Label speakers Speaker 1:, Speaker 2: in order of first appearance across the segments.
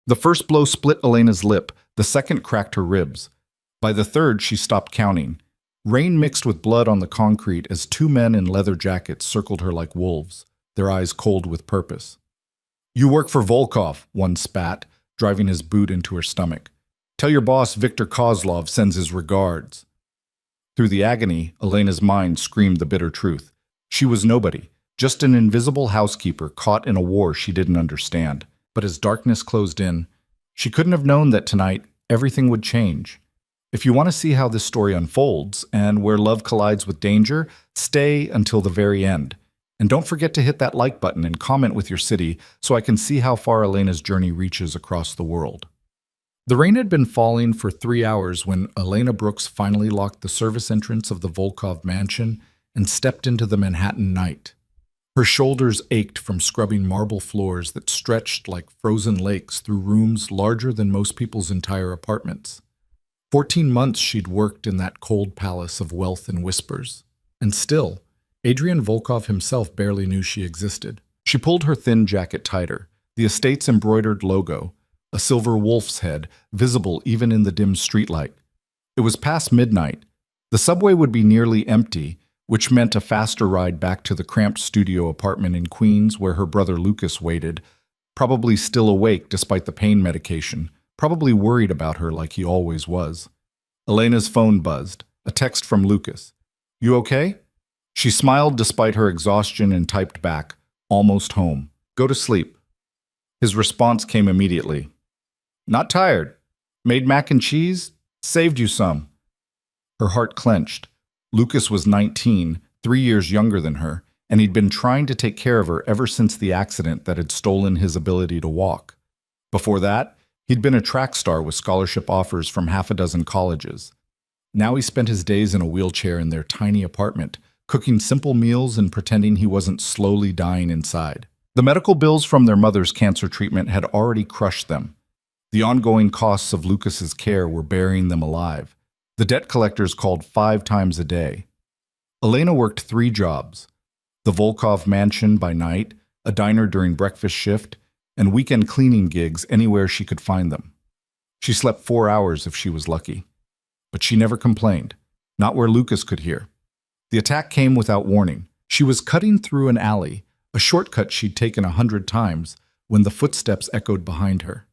Speaker 1: The first blow split Elena's lip, the second cracked her ribs. By the third, she stopped counting. Rain mixed with blood on the concrete as two men in leather jackets circled her like wolves, their eyes cold with purpose. "You work for Volkov," one spat, driving his boot into her stomach. "Tell your boss Viktor Kozlov sends his regards." Through the agony, Elena's mind screamed the bitter truth. She was nobody, just an invisible housekeeper caught in a war she didn't understand. But as darkness closed in, she couldn't have known that tonight everything would change. If you want to see how this story unfolds and where love collides with danger, stay until the very end. And don't forget to hit that like button and comment with your city so I can see how far Elena's journey reaches across the world. The rain had been falling for 3 hours when Elena Brooks finally locked the service entrance of the Volkov mansion and stepped into the Manhattan night. Her shoulders ached from scrubbing marble floors that stretched like frozen lakes through rooms larger than most people's entire apartments. 14 months she'd worked in that cold palace of wealth and whispers. And still, Adrian Volkov himself barely knew she existed. She pulled her thin jacket tighter, the estate's embroidered logo, a silver wolf's head, visible even in the dim streetlight. It was past midnight. The subway would be nearly empty, which meant a faster ride back to the cramped studio apartment in Queens where her brother Lucas waited, probably still awake despite the pain medication, probably worried about her like he always was. Elena's phone buzzed, a text from Lucas. "You okay?" She smiled despite her exhaustion and typed back, "Almost home. Go to sleep." His response came immediately. "Not tired. Made mac and cheese? Saved you some." Her heart clenched. Lucas was 19, 3 years younger than her, and he'd been trying to take care of her ever since the accident that had stolen his ability to walk. Before that, he'd been a track star with scholarship offers from half a dozen colleges. Now he spent his days in a wheelchair in their tiny apartment, cooking simple meals and pretending he wasn't slowly dying inside. The medical bills from their mother's cancer treatment had already crushed them. The ongoing costs of Lucas's care were burying them alive. The debt collectors called 5 times a day. Elena worked 3 jobs: the Volkov mansion by night, a diner during breakfast shift, and weekend cleaning gigs anywhere she could find them. She slept 4 hours if she was lucky. But she never complained, not where Lucas could hear. The attack came without warning. She was cutting through an alley, a shortcut she'd taken 100 times, when the footsteps echoed behind her.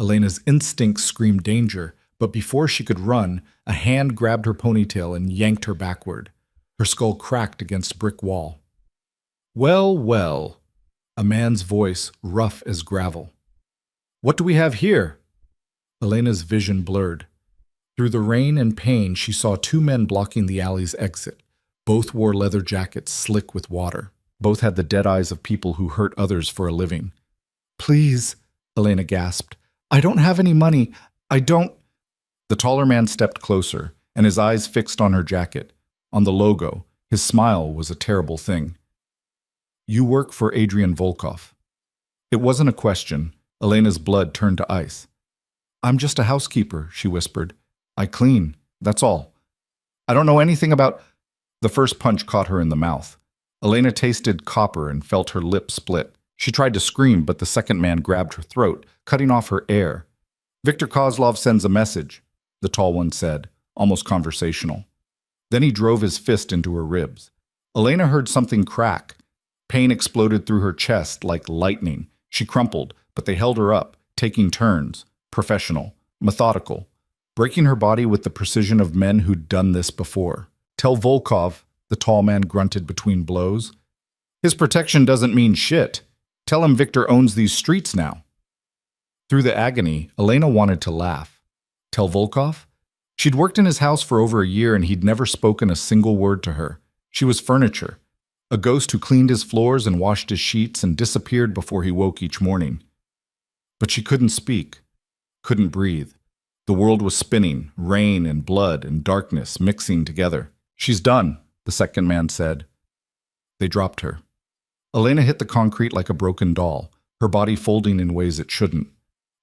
Speaker 1: Elena's instincts screamed danger, but before she could run, a hand grabbed her ponytail and yanked her backward. Her skull cracked against a brick wall. "Well, well," a man's voice rough as gravel. "What do we have here?" Elena's vision blurred. Through the rain and pain, she saw 2 men blocking the alley's exit. Both wore leather jackets slick with water. Both had the dead eyes of people who hurt others for a living. "Please," Elena gasped. "I don't have any money. I don't—" The taller man stepped closer, and his eyes fixed on her jacket. On the logo, his smile was a terrible thing. "You work for Adrian Volkov." It wasn't a question. Elena's blood turned to ice. "I'm just a housekeeper," she whispered. "I clean, that's all. I don't know anything about—" The first punch caught her in the mouth. Elena tasted copper and felt her lip split. She tried to scream, but the second man grabbed her throat, cutting off her air. "Viktor Kozlov sends a message," the tall one said, almost conversational. Then he drove his fist into her ribs. Elena heard something crack. Pain exploded through her chest like lightning. She crumpled, but they held her up, taking turns, professional, methodical, breaking her body with the precision of men who'd done this before. "Tell Volkov," the tall man grunted between blows. "His protection doesn't mean shit. Tell him Victor owns these streets now." Through the agony, Elena wanted to laugh. Tell Volkov? She'd worked in his house for over a year and he'd never spoken a single word to her. She was furniture, a ghost who cleaned his floors and washed his sheets and disappeared before he woke each morning. But she couldn't speak, couldn't breathe. The world was spinning, rain and blood and darkness mixing together. "She's done," the second man said. They dropped her. Elena hit the concrete like a broken doll, her body folding in ways it shouldn't.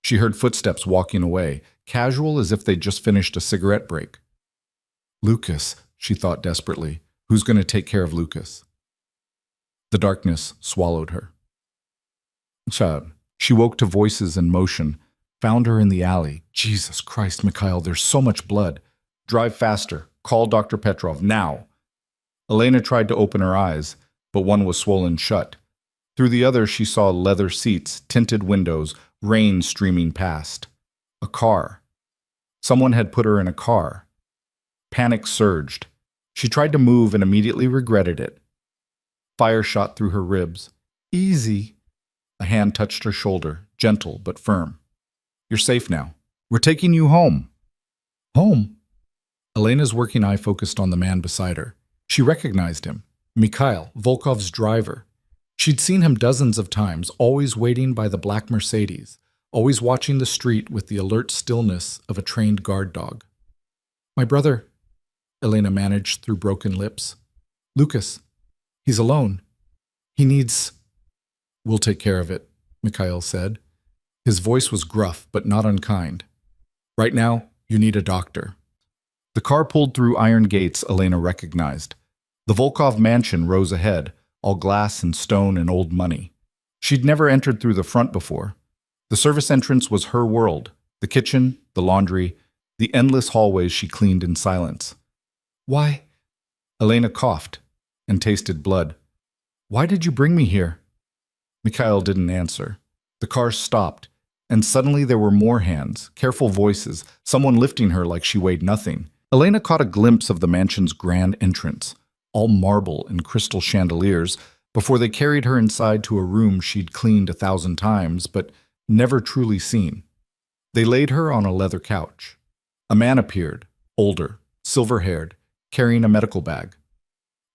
Speaker 1: She heard footsteps walking away, casual as if they'd just finished a cigarette break. "Lucas," she thought desperately. "Who's going to take care of Lucas?" The darkness swallowed her. She woke to voices and motion, Found her in the alley. Jesus Christ, Mikhail, there's so much blood. Drive faster. Call Dr. Petrov, now. Elena tried to open her eyes, but one was swollen shut. Through the other, she saw leather seats, tinted windows, rain streaming past. A car. Someone had put her in a car. Panic surged. She tried to move and immediately regretted it. Fire shot through her ribs. Easy. A hand touched her shoulder, gentle but firm. You're safe now. We're taking you home. Home? Elena's working eye focused on the man beside her. She recognized him. Mikhail, Volkov's driver. She'd seen him dozens of times, always waiting by the black Mercedes, always watching the street with the alert stillness of a trained guard dog. My brother, Elena managed through broken lips. Lucas. He's alone. He needs... We'll take care of it, Mikhail said. His voice was gruff, but not unkind. Right now, you need a doctor. The car pulled through iron gates Elena recognized. The Volkov mansion rose ahead, all glass and stone and old money. She'd never entered through the front before. The service entrance was her world, the kitchen, the laundry, the endless hallways she cleaned in silence. Why? Elena coughed and tasted blood. Why did you bring me here? Mikhail didn't answer. The car stopped, and suddenly there were more hands, careful voices, someone lifting her like she weighed nothing. Elena caught a glimpse of the mansion's grand entrance, all marble and crystal chandeliers, before they carried her inside to a room she'd cleaned 1,000 times, but never truly seen. They laid her on a leather couch. A man appeared, older, silver-haired, carrying a medical bag.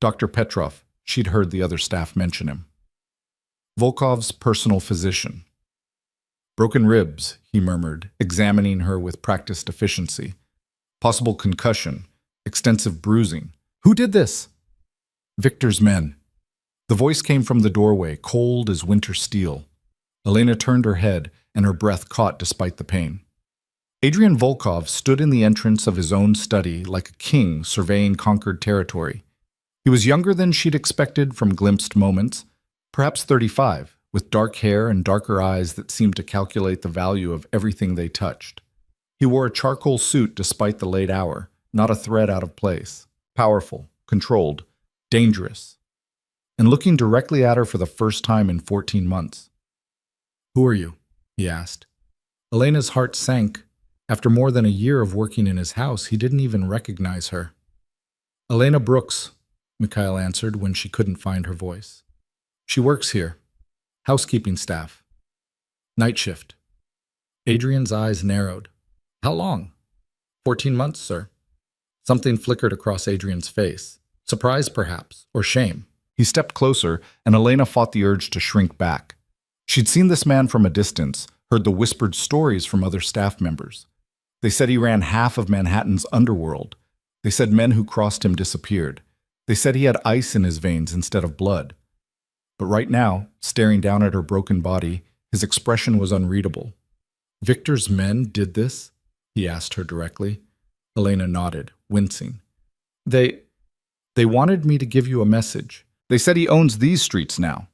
Speaker 1: Dr. Petrov, she'd heard the other staff mention him. Volkov's personal physician. Broken ribs, he murmured, examining her with practiced efficiency. Possible concussion, extensive bruising. Who did this? Victor's men. The voice came from the doorway, cold as winter steel. Elena turned her head, and her breath caught despite the pain. Adrian Volkov stood in the entrance of his own study like a king surveying conquered territory. He was younger than she'd expected from glimpsed moments, perhaps 35, with dark hair and darker eyes that seemed to calculate the value of everything they touched. He wore a charcoal suit despite the late hour, not a thread out of place. Powerful, controlled, dangerous. And looking directly at her for the first time in 14 months. Who are you? He asked. Elena's heart sank. After more than a year of working in his house, he didn't even recognize her. Elena Brooks, Mikhail answered when she couldn't find her voice. She works here. Housekeeping staff. Night shift. Adrian's eyes narrowed. How long? 14 months, sir. Something flickered across Adrian's face. Surprise, perhaps, or shame. He stepped closer, and Elena fought the urge to shrink back. She'd seen this man from a distance, heard the whispered stories from other staff members. They said he ran half of Manhattan's underworld. They said men who crossed him disappeared. They said he had ice in his veins instead of blood. But right now, staring down at her broken body, his expression was unreadable. Victor's men did this? He asked her directly. Elena nodded, wincing. They wanted me to give you a message. They said he owns these streets now.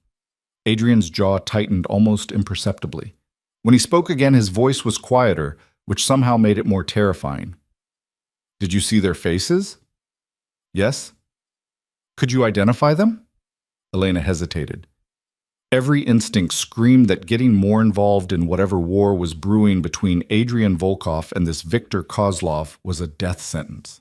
Speaker 1: Adrian's jaw tightened almost imperceptibly. When he spoke again, his voice was quieter, which somehow made it more terrifying. Did you see their faces? Yes. Could you identify them? Elena hesitated. Every instinct screamed that getting more involved in whatever war was brewing between Adrian Volkov and this Viktor Kozlov was a death sentence.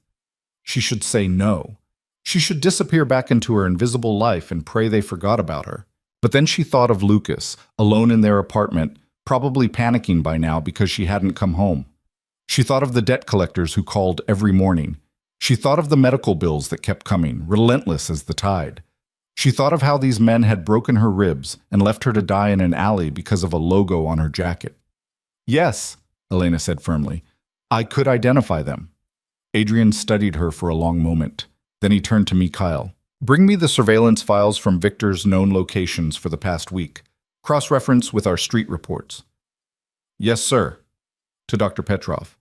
Speaker 1: She should say no. She should disappear back into her invisible life and pray they forgot about her. But then she thought of Lucas, alone in their apartment, probably panicking by now because she hadn't come home. She thought of the debt collectors who called every morning. She thought of the medical bills that kept coming, relentless as the tide. She thought of how these men had broken her ribs and left her to die in an alley because of a logo on her jacket. Yes, Elena said firmly, I could identify them. Adrian studied her for a long moment. Then he turned to Mikhail. Bring me the surveillance files from Victor's known locations for the past week. Cross-reference with our street reports. Yes, sir. To Dr. Petrov.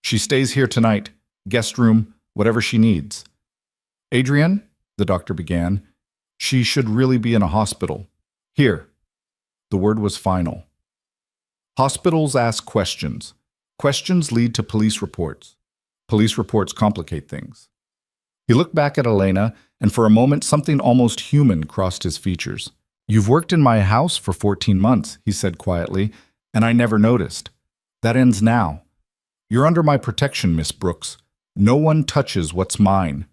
Speaker 1: She stays here tonight. Guest room, whatever she needs. Adrian, the doctor began, she should really be in a hospital. Here. The word was final. Hospitals ask questions. Questions lead to police reports. Police reports complicate things. He looked back at Elena, and for a moment something almost human crossed his features. "You've worked in my house for 14 months, he said quietly, "and I never noticed. That ends now. You're under my protection, Miss Brooks. No one touches what's mine."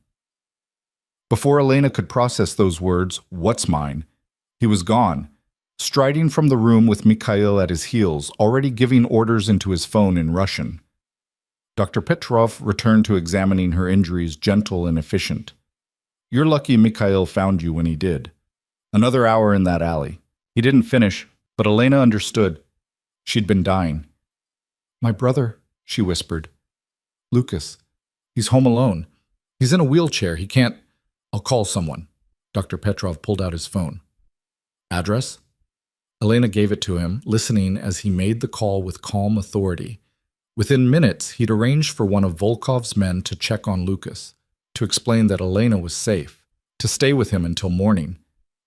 Speaker 1: Before Elena could process those words, "What's mine?" he was gone, striding from the room with Mikhail at his heels, already giving orders into his phone in Russian. Dr. Petrov returned to examining her injuries, gentle and efficient. "You're lucky Mikhail found you when he did. Another hour in that alley." He didn't finish, but Elena understood. She'd been dying. "My brother," she whispered. "Lucas. He's home alone. He's in a wheelchair. He can't—" "I'll call someone." Dr. Petrov pulled out his phone. "Address?" Elena gave it to him, listening as he made the call with calm authority. Within minutes, he'd arranged for one of Volkov's men to check on Lucas, to explain that Elena was safe, to stay with him until morning.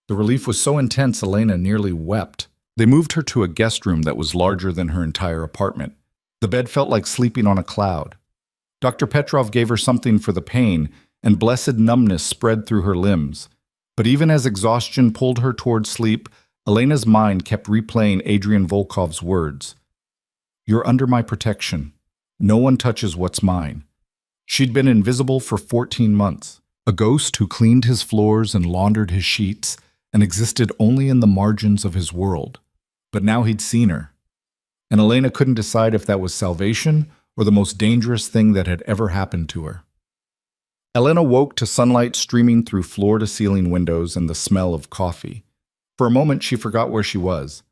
Speaker 1: The relief was so intense Elena nearly wept. They moved her to a guest room that was larger than her entire apartment. The bed felt like sleeping on a cloud. Dr. Petrov gave her something for the pain, and blessed numbness spread through her limbs. But even as exhaustion pulled her toward sleep, Elena's mind kept replaying Adrian Volkov's words. "You're under my protection. No one touches what's mine." She'd been invisible for 14 months, a ghost who cleaned his floors and laundered his sheets and existed only in the margins of his world. But now he'd seen her. And Elena couldn't decide if that was salvation or the most dangerous thing that had ever happened to her. Elena woke to sunlight streaming through floor-to-ceiling windows and the smell of coffee. For a moment, she forgot where she was.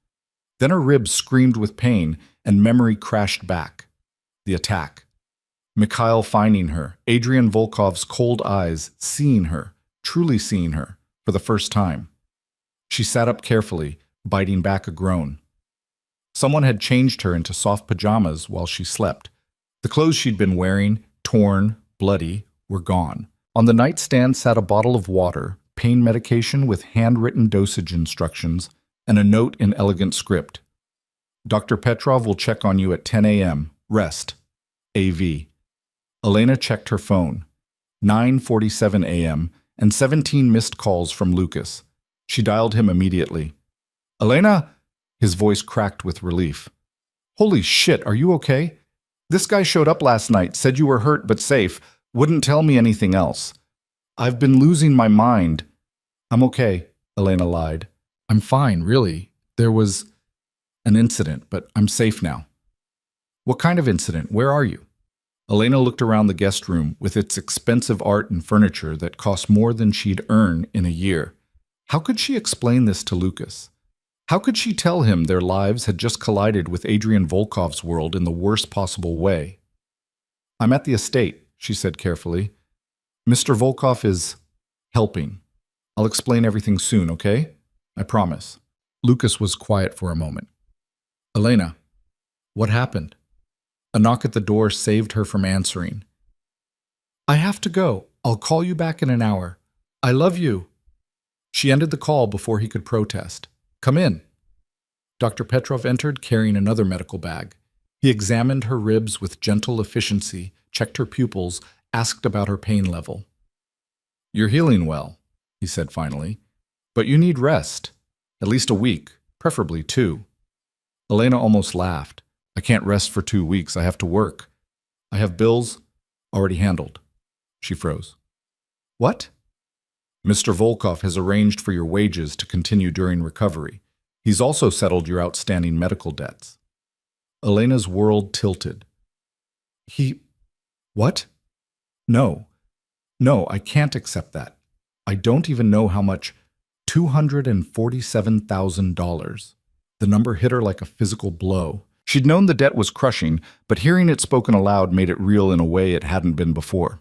Speaker 1: Then her ribs screamed with pain, and memory crashed back. The attack. Mikhail finding her, Adrian Volkov's cold eyes seeing her, truly seeing her, for the first time. She sat up carefully, biting back a groan. Someone had changed her into soft pajamas while she slept. The clothes she'd been wearing, torn, bloody, were gone. On the nightstand sat a bottle of water, pain medication with handwritten dosage instructions, and a note in elegant script. "Dr. Petrov will check on you at 10 a.m. Rest. A.V." Elena checked her phone. 9:47 a.m. and 17 missed calls from Lucas. She dialed him immediately. "Elena?" His voice cracked with relief. "Holy shit, are you okay? This guy showed up last night, said you were hurt but safe, wouldn't tell me anything else. I've been losing my mind." "I'm okay," Elena lied. "I'm fine, really. There was an incident, but I'm safe now." "What kind of incident? Where are you?" Elena looked around the guest room with its expensive art and furniture that cost more than she'd earn in a year. How could she explain this to Lucas? How could she tell him their lives had just collided with Adrian Volkov's world in the worst possible way? "I'm at the estate," she said carefully. "Mr. Volkov is helping. I'll explain everything soon, okay? I promise." Lucas was quiet for a moment. "Elena, what happened?" A knock at the door saved her from answering. "I have to go. I'll call you back in an hour. I love you." She ended the call before he could protest. "Come in." Dr. Petrov entered carrying another medical bag. He examined her ribs with gentle efficiency, checked her pupils, asked about her pain level. "You're healing well," he said finally, "but you need rest. At least a week, preferably 2. Elena almost laughed. "I can't rest for 2 weeks. I have to work. I have bills already handled." She froze. "What?" "Mr. Volkov has arranged for your wages to continue during recovery. He's also settled your outstanding medical debts." Elena's world tilted. What? No, I can't accept that. I don't even know how much. $247,000. The number hit her like a physical blow. She'd known the debt was crushing, but hearing it spoken aloud made it real in a way it hadn't been before.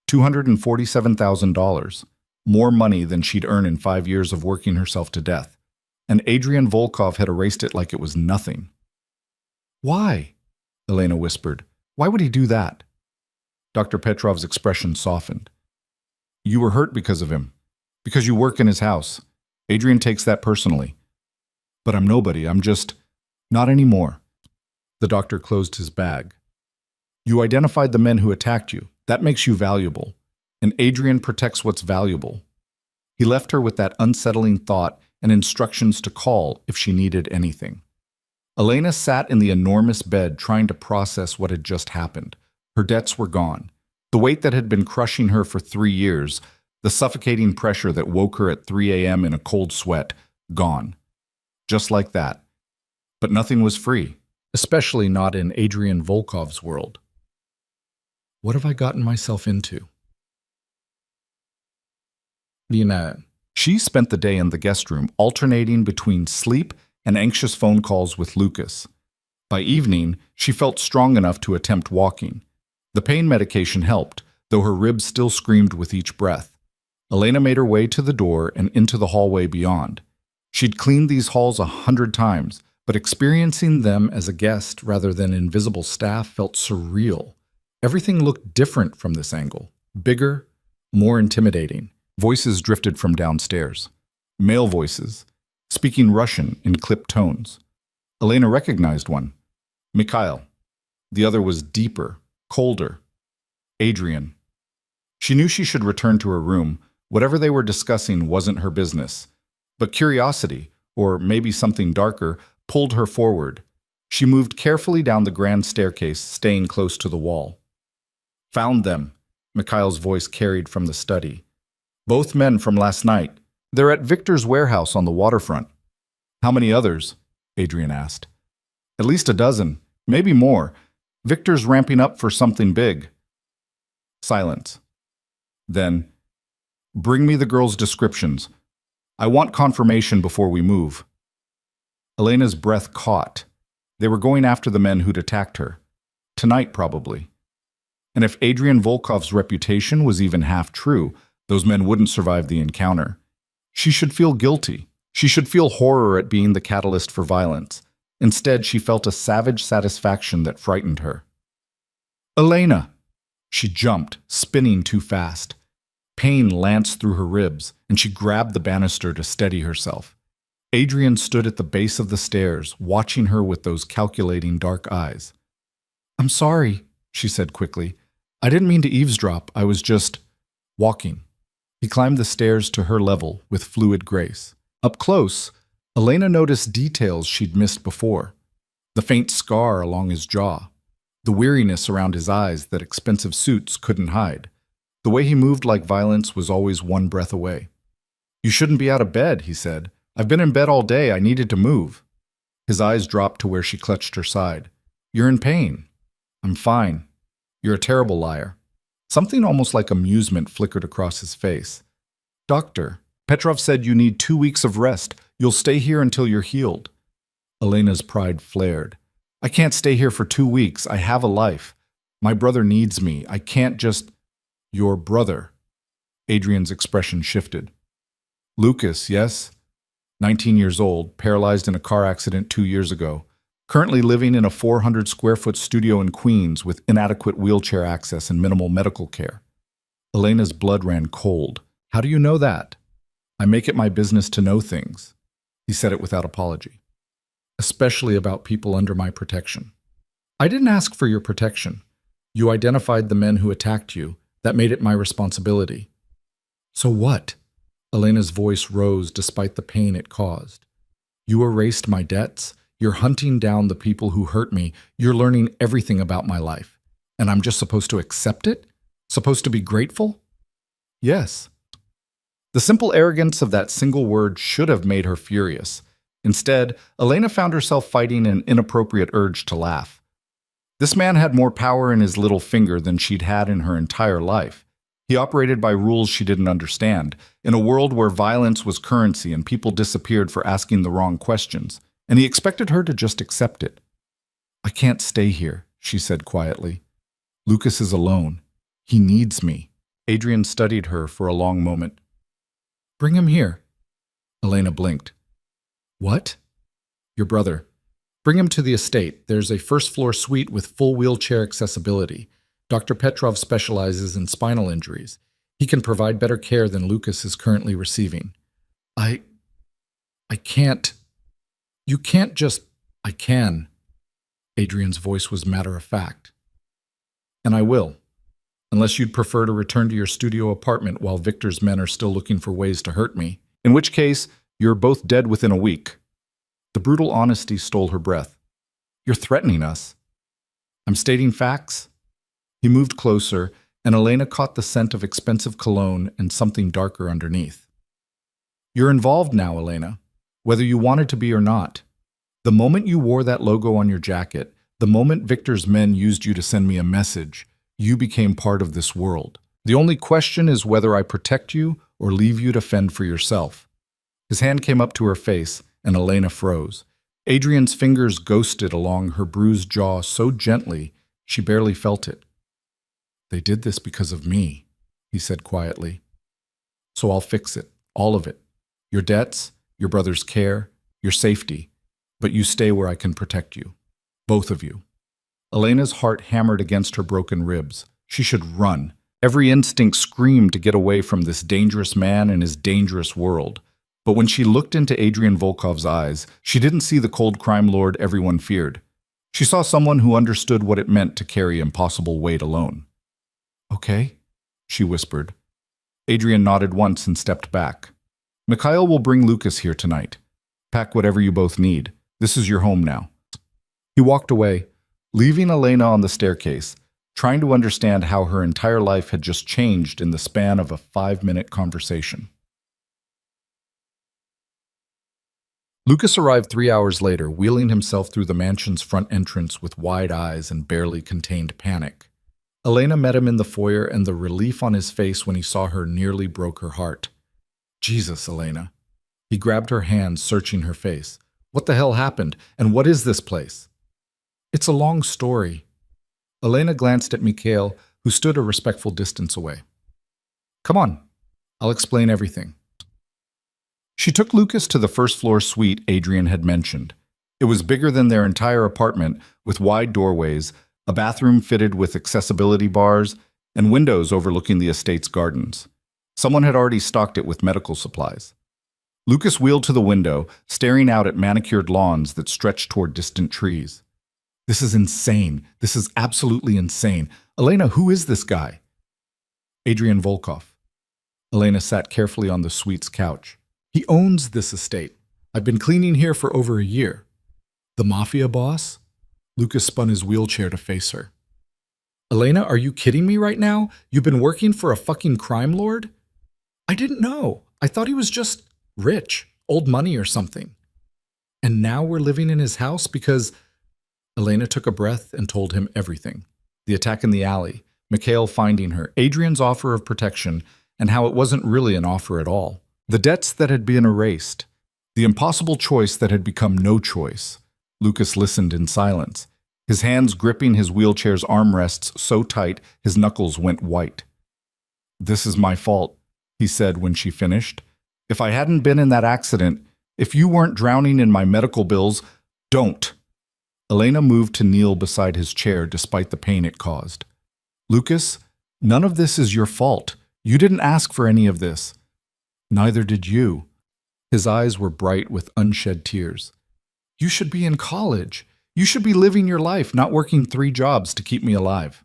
Speaker 1: $247,000. More money than she'd earned in 5 years of working herself to death. And Adrian Volkov had erased it like it was nothing. "Why?" Elena whispered. "Why would he do that?" Dr. Petrov's expression softened. "You were hurt because of him. Because you work in his house. Adrian takes that personally. But I'm nobody. I'm just Not anymore. The doctor closed his bag. You identified the men who attacked you. That makes you valuable. And Adrian protects what's valuable. He left her with that unsettling thought and instructions to call if she needed anything. Elena sat in the enormous bed trying to process what had just happened. Her debts were gone. The weight that had been crushing her for 3 years, the suffocating pressure that woke her at 3 a.m. in a cold sweat, gone. Just like that. But nothing was free, especially not in Adrian Volkov's world. What have I gotten myself into? Elena. She spent the day in the guest room, alternating between sleep and anxious phone calls with Lucas. By evening, she felt strong enough to attempt walking. The pain medication helped, though her ribs still screamed with each breath. Elena made her way to the door and into the hallway beyond. She'd cleaned these halls 100 times, but experiencing them as a guest rather than invisible staff felt surreal. Everything looked different from this angle. Bigger, more intimidating. Voices drifted from downstairs. Male voices, speaking Russian in clipped tones. Elena recognized one. Mikhail. The other was deeper, colder. Adrian. She knew she should return to her room. Whatever they were discussing wasn't her business. But curiosity, or maybe something darker, pulled her forward. She moved carefully down the grand staircase, staying close to the wall. Found them, Mikhail's voice carried from the study. Both men from last night. They're at Victor's warehouse on the waterfront. How many others? Adrian asked. At least a dozen, maybe more. Victor's ramping up for something big. Silence. Then, bring me the girls' descriptions. I want confirmation before we move. Elena's breath caught. They were going after the men who'd attacked her. Tonight, probably. And if Adrian Volkov's reputation was even half true, those men wouldn't survive the encounter. She should feel guilty. She should feel horror at being the catalyst for violence. Instead, she felt a savage satisfaction that frightened her. Elena! She jumped, spinning too fast. Pain lanced through her ribs, and she grabbed the banister to steady herself. Adrian stood at the base of the stairs, watching her with those calculating dark eyes. I'm sorry, she said quickly. I didn't mean to eavesdrop. I was just walking. He climbed the stairs to her level with fluid grace. Up close, Elena noticed details she'd missed before. The faint scar along his jaw, the weariness around his eyes that expensive suits couldn't hide. The way he moved like violence was always one breath away. You shouldn't be out of bed, he said. I've been in bed all day. I needed to move. His eyes dropped to where she clutched her side. You're in pain. I'm fine. You're a terrible liar. Something almost like amusement flickered across his face. Doctor, Petrov said you need 2 weeks of rest. You'll stay here until you're healed. Elena's pride flared. I can't stay here for 2 weeks. I have a life. My brother needs me. I can't just... Your brother. Adrian's expression shifted. Lucas, yes? 19 years old, paralyzed in a car accident 2 years ago. Currently living in a 400-square-foot studio in Queens with inadequate wheelchair access and minimal medical care. Elena's blood ran cold. How do you know that? I make it my business to know things. He said it without apology. Especially about people under my protection. I didn't ask for your protection. You identified the men who attacked you. That made it my responsibility. So what? Elena's voice rose despite the pain it caused. You erased my debts. You're hunting down the people who hurt me. You're learning everything about my life. And I'm just supposed to accept it? Supposed to be grateful? Yes. The simple arrogance of that single word should have made her furious. Instead, Elena found herself fighting an inappropriate urge to laugh. This man had more power in his little finger than she'd had in her entire life. He operated by rules she didn't understand, in a world where violence was currency and people disappeared for asking the wrong questions, and he expected her to just accept it. I can't stay here, she said quietly. Lucas is alone. He needs me. Adrian studied her for a long moment. Bring him here. Elena blinked. What? Your brother. Bring him to the estate. There's a first-floor suite with full wheelchair accessibility. Dr. Petrov specializes in spinal injuries. He can provide better care than Lucas is currently receiving. I can't. You can't just... I can. Adrian's voice was matter-of-fact. And I will. Unless you'd prefer to return to your studio apartment while Victor's men are still looking for ways to hurt me. In which case, you're both dead within a week. The brutal honesty stole her breath. You're threatening us. I'm stating facts. He moved closer, and Elena caught the scent of expensive cologne and something darker underneath. You're involved now, Elena, whether you wanted to be or not. The moment you wore that logo on your jacket, the moment Victor's men used you to send me a message, you became part of this world. The only question is whether I protect you or leave you to fend for yourself. His hand came up to her face, and Elena froze. Adrian's fingers ghosted along her bruised jaw so gently she barely felt it. They did this because of me, he said quietly. So I'll fix it, all of it. Your debts, your brother's care, your safety. But you stay where I can protect you. Both of you. Elena's heart hammered against her broken ribs. She should run. Every instinct screamed to get away from this dangerous man and his dangerous world. But when she looked into Adrian Volkov's eyes, she didn't see the cold crime lord everyone feared. She saw someone who understood what it meant to carry impossible weight alone. Okay, she whispered. Adrian nodded once and stepped back. Mikhail will bring Lucas here tonight. Pack whatever you both need. This is your home now. He walked away, leaving Elena on the staircase, trying to understand how her entire life had just changed in the span of a 5-minute conversation. Lucas arrived 3 hours later, wheeling himself through the mansion's front entrance with wide eyes and barely contained panic. Elena met him in the foyer, and the relief on his face when he saw her nearly broke her heart. Jesus, Elena. He grabbed her hand, searching her face. What the hell happened, and what is this place? It's a long story. Elena glanced at Mikhail, who stood a respectful distance away. Come on, I'll explain everything. She took Lucas to the first-floor suite Adrian had mentioned. It was bigger than their entire apartment, with wide doorways, a bathroom fitted with accessibility bars, and windows overlooking the estate's gardens. Someone had already stocked it with medical supplies. Lucas wheeled to the window, staring out at manicured lawns that stretched toward distant trees. This is insane. This is absolutely insane. Elena, who is this guy? Adrian Volkov. Elena sat carefully on the suite's couch. He owns this estate. I've been cleaning here for over a year. The Mafia Boss? Lucas spun his wheelchair to face her. Elena, are you kidding me right now? You've been working for a fucking crime lord? I didn't know. I thought he was just rich, old money or something. And now we're living in his house because... Elena took a breath and told him everything. The attack in the alley, Mikhail finding her, Adrian's offer of protection, and how it wasn't really an offer at all. The debts that had been erased. The impossible choice that had become no choice. Lucas listened in silence, his hands gripping his wheelchair's armrests so tight his knuckles went white. This is my fault, he said when she finished. If I hadn't been in that accident, if you weren't drowning in my medical bills, don't. Elena moved to kneel beside his chair despite the pain it caused. Lucas, none of this is your fault. You didn't ask for any of this. Neither did you. His eyes were bright with unshed tears. You should be in college. You should be living your life, not working 3 jobs to keep me alive.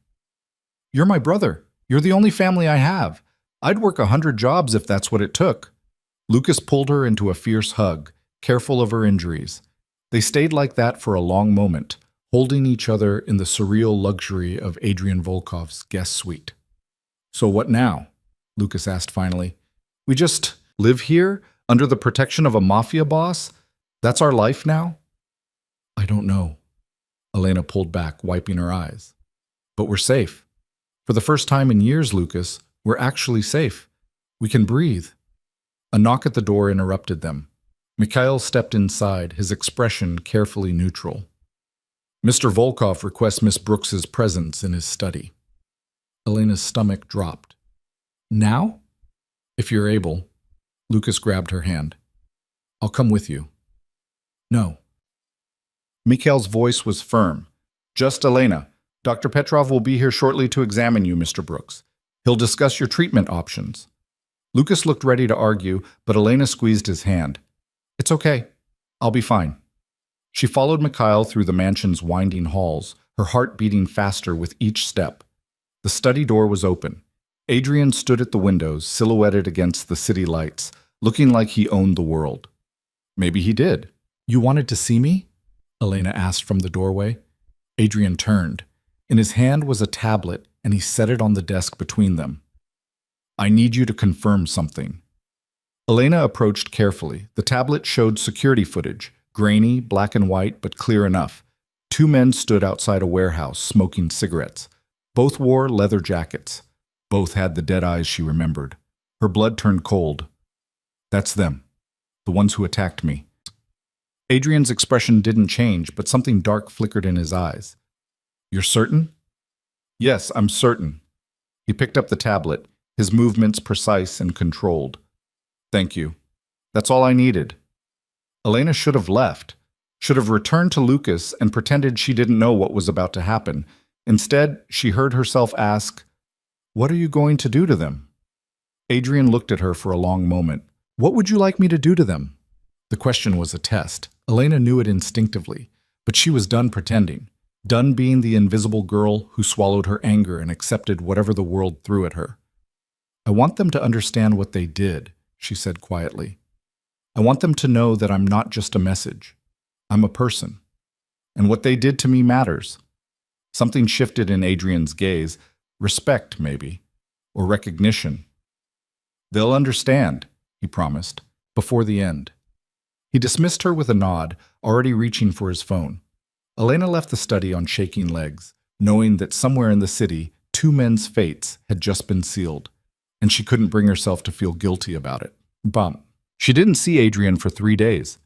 Speaker 1: You're my brother. You're the only family I have. I'd work 100 jobs if that's what it took. Lucas pulled her into a fierce hug, careful of her injuries. They stayed like that for a long moment, holding each other in the surreal luxury of Adrian Volkov's guest suite. So what now? Lucas asked finally. We just live here, under the protection of a mafia boss? That's our life now? I don't know. Elena pulled back, wiping her eyes. But we're safe. For the first time in years, Lucas, we're actually safe. We can breathe. A knock at the door interrupted them. Mikhail stepped inside, his expression carefully neutral. Mr. Volkov requests Miss Brooks's presence in his study. Elena's stomach dropped. Now? If you're able. Lucas grabbed her hand. I'll come with you. No. Mikhail's voice was firm. Just Elena. Dr. Petrov will be here shortly to examine you, Mr. Brooks. He'll discuss your treatment options. Lucas looked ready to argue, but Elena squeezed his hand. It's okay. I'll be fine. She followed Mikhail through the mansion's winding halls, her heart beating faster with each step. The study door was open. Adrian stood at the windows, silhouetted against the city lights, looking like he owned the world. Maybe he did. "You wanted to see me?" Elena asked from the doorway. Adrian turned. In his hand was a tablet, and he set it on the desk between them. "I need you to confirm something." Elena approached carefully. The tablet showed security footage, grainy, black and white, but clear enough. Two men stood outside a warehouse, smoking cigarettes. Both wore leather jackets. Both had the dead eyes she remembered. Her blood turned cold. "That's them. The ones who attacked me." Adrian's expression didn't change, but something dark flickered in his eyes. "You're certain?" "Yes, I'm certain." He picked up the tablet, his movements precise and controlled. "Thank you. That's all I needed." Elena should have left, should have returned to Lucas and pretended she didn't know what was about to happen. Instead, she heard herself ask, "What are you going to do to them?" Adrian looked at her for a long moment. "What would you like me to do to them?" The question was a test. Elena knew it instinctively, but she was done pretending, done being the invisible girl who swallowed her anger and accepted whatever the world threw at her. "I want them to understand what they did," she said quietly. "I want them to know that I'm not just a message. I'm a person. And what they did to me matters." Something shifted in Adrian's gaze. Respect, maybe. Or recognition. "They'll understand," he promised, before the end. He dismissed her with a nod, already reaching for his phone. Elena left the study on shaking legs, knowing that somewhere in the city, two men's fates had just been sealed, and she couldn't bring herself to feel guilty about it. Bump. She didn't see Adrian for 3 days.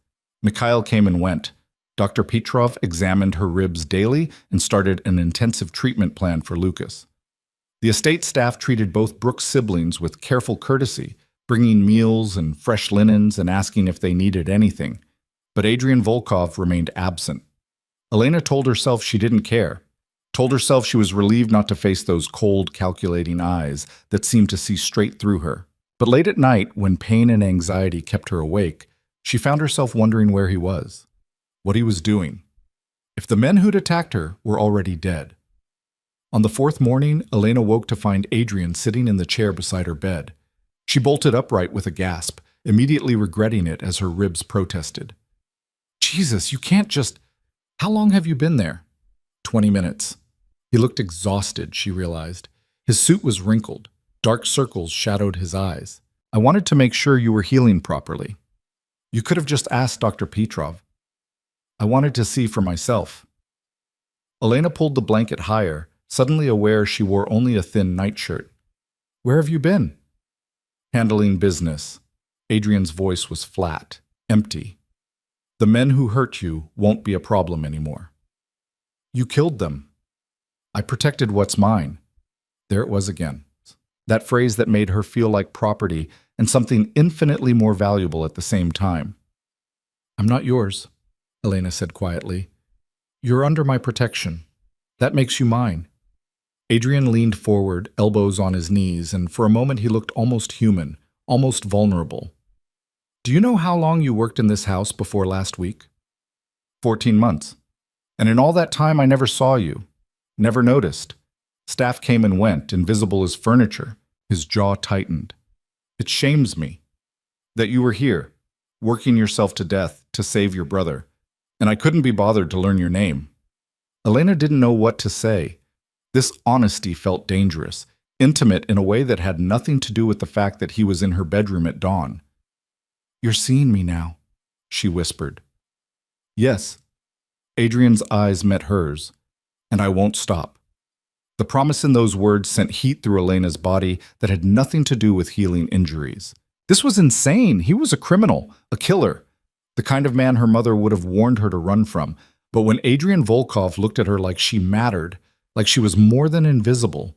Speaker 1: Mikhail came and went. Dr. Petrov examined her ribs daily and started an intensive treatment plan for Lucas. The estate staff treated both Brooke's siblings with careful courtesy, bringing meals and fresh linens and asking if they needed anything. But Adrian Volkov remained absent. Elena told herself she didn't care, told herself she was relieved not to face those cold, calculating eyes that seemed to see straight through her. But late at night, when pain and anxiety kept her awake, she found herself wondering where he was, what he was doing. If the men who'd attacked her were already dead. On the 4th morning, Elena woke to find Adrian sitting in the chair beside her bed. She bolted upright with a gasp, immediately regretting it as her ribs protested. "Jesus, you can't just... How long have you been there?" 20 minutes. He looked exhausted, she realized. His suit was wrinkled. Dark circles shadowed his eyes. "I wanted to make sure you were healing properly. You could have just asked Dr. Petrov. I wanted to see for myself." Elena pulled the blanket higher, suddenly aware she wore only a thin nightshirt. "Where have you been?" "Handling business." Adrian's voice was flat, empty. "The men who hurt you won't be a problem anymore." "You killed them." "I protected what's mine." There it was again. That phrase that made her feel like property and something infinitely more valuable at the same time. "I'm not yours," Elena said quietly. "You're under my protection. That makes you mine." Adrian leaned forward, elbows on his knees, and for a moment he looked almost human, almost vulnerable. "Do you know how long you worked in this house before last week?" 14 months. And in all that time I never saw you. Never noticed. Staff came and went, invisible as furniture." His jaw tightened. "It shames me that you were here, working yourself to death to save your brother, and I couldn't be bothered to learn your name." Elena didn't know what to say. This honesty felt dangerous, intimate in a way that had nothing to do with the fact that he was in her bedroom at dawn. "You're seeing me now," she whispered. "Yes." Adrian's eyes met hers. "And I won't stop." The promise in those words sent heat through Elena's body that had nothing to do with healing injuries. This was insane. He was a criminal, a killer, the kind of man her mother would have warned her to run from. But when Adrian Volkov looked at her like she mattered, like she was more than invisible,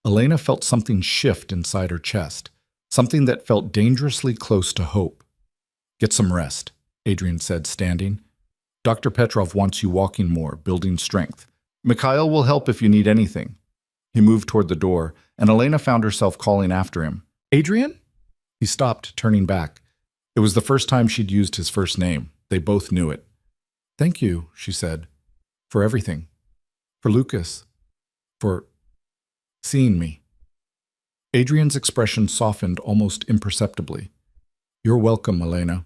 Speaker 1: Elena felt something shift inside her chest, something that felt dangerously close to hope. "Get some rest," Adrian said, standing. "Dr. Petrov wants you walking more, building strength. Mikhail will help if you need anything." He moved toward the door, and Elena found herself calling after him. "Adrian?" He stopped, turning back. It was the first time she'd used his first name. They both knew it. Thank you, she said, for everything. For Lucas. For seeing me. Adrian's expression softened almost imperceptibly. You're welcome, Elena.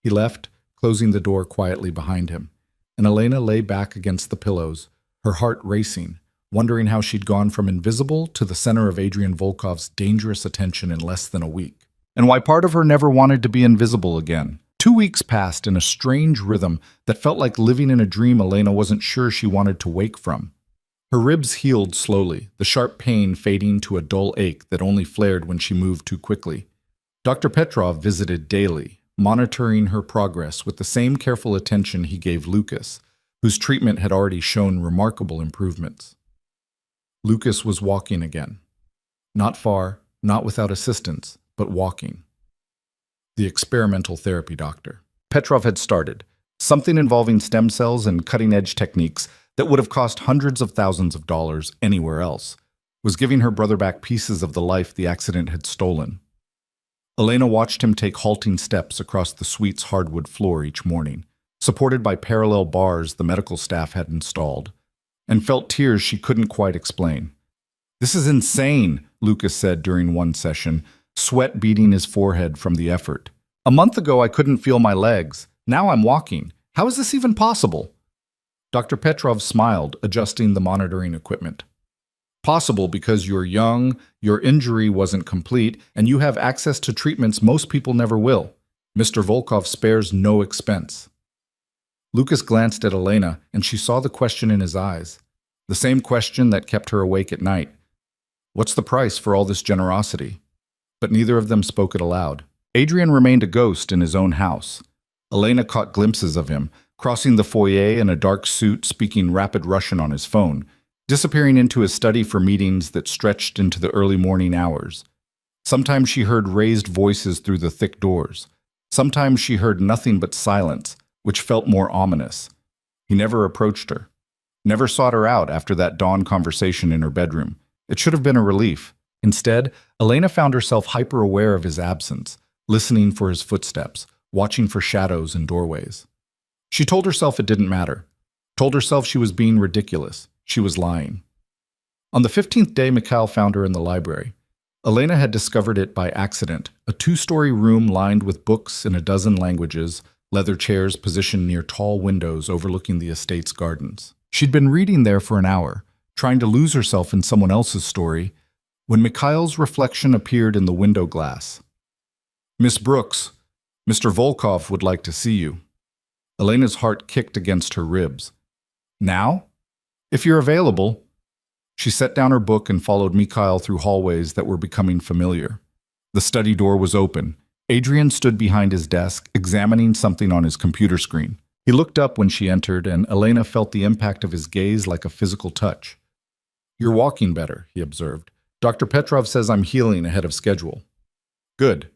Speaker 1: He left, closing the door quietly behind him, and Elena lay back against the pillows, her heart racing, wondering how she'd gone from invisible to the center of Adrian Volkov's dangerous attention in less than a week, and why part of her never wanted to be invisible again. 2 weeks passed in a strange rhythm that felt like living in a dream Elena wasn't sure she wanted to wake from. Her ribs healed slowly, the sharp pain fading to a dull ache that only flared when she moved too quickly. Dr. Petrov visited daily, monitoring her progress with the same careful attention he gave Lucas, whose treatment had already shown remarkable improvements. Lucas was walking again. Not far, not without assistance, but walking. The experimental therapy doctor. Petrov had started, something involving stem cells and cutting-edge techniques that would have cost hundreds of thousands of dollars anywhere else, was giving her brother back pieces of the life the accident had stolen. Elena watched him take halting steps across the suite's hardwood floor each morning, supported by parallel bars the medical staff had installed, and felt tears she couldn't quite explain. This is insane, Lucas said during one session, sweat beading his forehead from the effort. A month ago I couldn't feel my legs. Now I'm walking. How is this even possible? Dr. Petrov smiled, adjusting the monitoring equipment. Possible because you're young, your injury wasn't complete, and you have access to treatments most people never will. Mr. Volkov spares no expense. Lucas glanced at Elena, and she saw the question in his eyes. The same question that kept her awake at night. What's the price for all this generosity? But neither of them spoke it aloud. Adrian remained a ghost in his own house. Elena caught glimpses of him, crossing the foyer in a dark suit, speaking rapid Russian on his phone, disappearing into his study for meetings that stretched into the early morning hours. Sometimes she heard raised voices through the thick doors. Sometimes she heard nothing but silence, which felt more ominous. He never approached her, never sought her out after that dawn conversation in her bedroom. It should have been a relief. Instead, Elena found herself hyper-aware of his absence, listening for his footsteps, watching for shadows in doorways. She told herself it didn't matter, told herself she was being ridiculous. She was lying. On the 15th day Mikhail found her in the library. Elena had discovered it by accident, a 2-story room lined with books in a dozen languages, leather chairs positioned near tall windows overlooking the estate's gardens. She'd been reading there for an hour, trying to lose herself in someone else's story, when Mikhail's reflection appeared in the window glass. Miss Brooks, Mr. Volkov would like to see you. Elena's heart kicked against her ribs. Now? If you're available. She set down her book and followed Mikhail through hallways that were becoming familiar. The study door was open. Adrian stood behind his desk, examining something on his computer screen. He looked up when she entered, and Elena felt the impact of his gaze like a physical touch. You're walking better, he observed. Dr. Petrov says I'm healing ahead of schedule. Good.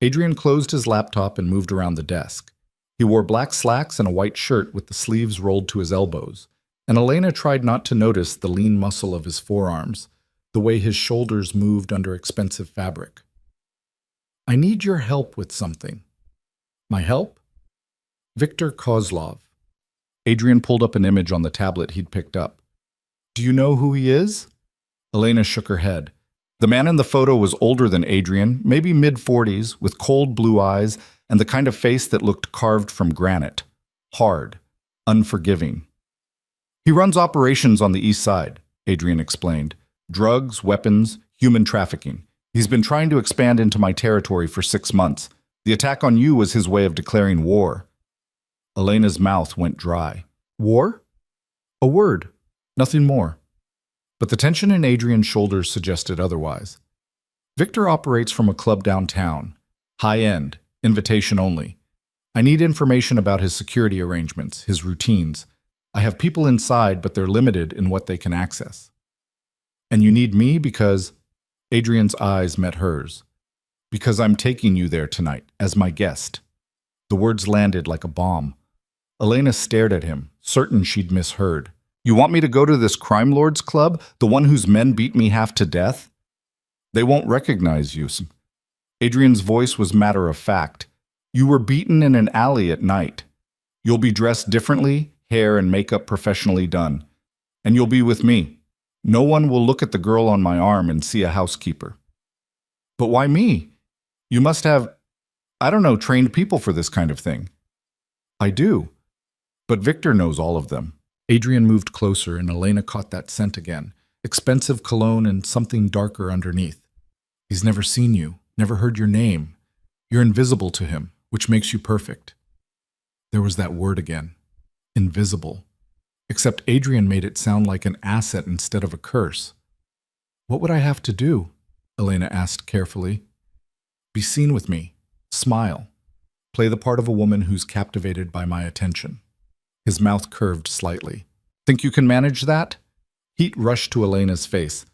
Speaker 1: Adrian closed his laptop and moved around the desk. He wore black slacks and a white shirt with the sleeves rolled to his elbows, and Elena tried not to notice the lean muscle of his forearms, the way his shoulders moved under expensive fabric. I need your help with something. My help? Viktor Kozlov. Adrian pulled up an image on the tablet he'd picked up. Do you know who he is? Elena shook her head. The man in the photo was older than Adrian, maybe mid-40s, with cold blue eyes and the kind of face that looked carved from granite. Hard, unforgiving. He runs operations on the east side, Adrian explained. Drugs, weapons, human trafficking. He's been trying to expand into my territory for 6 months. The attack on you was his way of declaring war. Elena's mouth went dry. War? A word. Nothing more. But the tension in Adrian's shoulders suggested otherwise. Victor operates from a club downtown. High-end, invitation only. I need information about his security arrangements, his routines. I have people inside, but they're limited in what they can access. And you need me because... Adrian's eyes met hers. Because I'm taking you there tonight, as my guest. The words landed like a bomb. Elena stared at him, certain she'd misheard. You want me to go to this crime lord's club, the one whose men beat me half to death? They won't recognize you. Adrian's voice was matter of fact. You were beaten in an alley at night. You'll be dressed differently, hair and makeup professionally done. And you'll be with me. No one will look at the girl on my arm and see a housekeeper. But why me? You must have, I don't know, trained people for this kind of thing. I do. But Victor knows all of them. Adrian moved closer and Elena caught that scent again. Expensive cologne and something darker underneath. He's never seen you, never heard your name. You're invisible to him, which makes you perfect. There was that word again. Invisible. Except Adrian made it sound like an asset instead of a curse. What would I have to do? Elena asked carefully. Be seen with me. Smile. Play the part of a woman who's captivated by my attention. His mouth curved slightly. Think you can manage that? Heat rushed to Elena's face.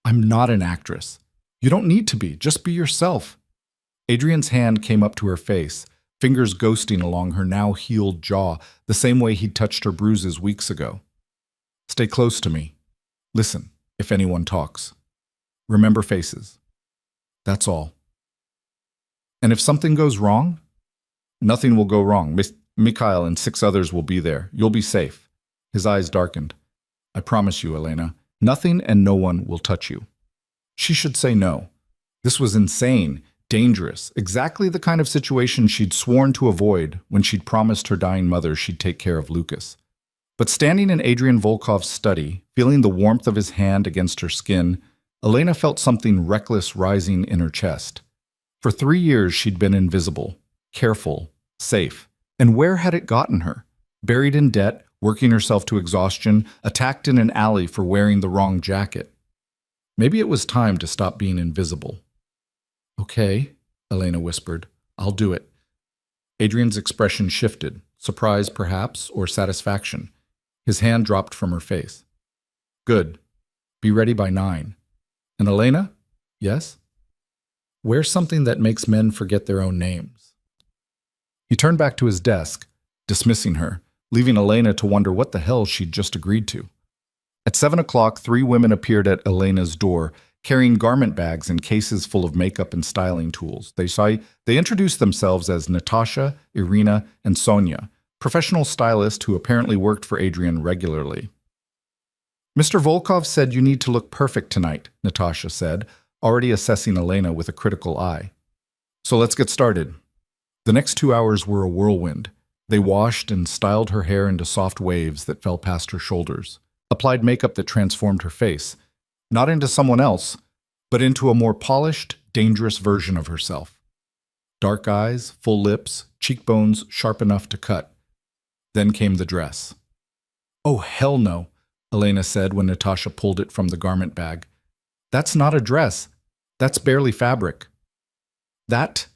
Speaker 1: I'm not an actress. You don't need to be. Just be yourself. Adrian's hand came up to her face, fingers ghosting along her now healed jaw, the same way he'd touched her bruises weeks ago. Stay close to me. Listen, if anyone talks. Remember faces. That's all. And if something goes wrong, nothing will go wrong. Mikhail and 6 others will be there. You'll be safe. His eyes darkened. I promise you, Elena, nothing and no one will touch you. She should say no. This was insane, dangerous, exactly the kind of situation she'd sworn to avoid when she'd promised her dying mother she'd take care of Lucas. But standing in Adrian Volkov's study, feeling the warmth of his hand against her skin, Elena felt something reckless rising in her chest. For 3 years she'd been invisible, careful, safe. And where had it gotten her? Buried in debt, working herself to exhaustion, attacked in an alley for wearing the wrong jacket. Maybe it was time to stop being invisible. Okay, Elena whispered. I'll do it. Adrian's expression shifted, surprise perhaps, or satisfaction. His hand dropped from her face. Good. Be ready by 9. And Elena? Yes? Wear something that makes men forget their own names. He turned back to his desk, dismissing her, leaving Elena to wonder what the hell she'd just agreed to. At 7 o'clock, 3 women appeared at Elena's door, carrying garment bags and cases full of makeup and styling tools. They introduced themselves as Natasha, Irina, and Sonia, professional stylists who apparently worked for Adrian regularly. Mr. Volkov said you need to look perfect tonight, Natasha said, already assessing Elena with a critical eye. So let's get started. The next 2 hours were a whirlwind. They washed and styled her hair into soft waves that fell past her shoulders, applied makeup that transformed her face, not into someone else, but into a more polished, dangerous version of herself. Dark eyes, full lips, cheekbones sharp enough to cut. Then came the dress. Oh, hell no, Elena said when Natasha pulled it from the garment bag. That's not a dress. That's barely fabric. That,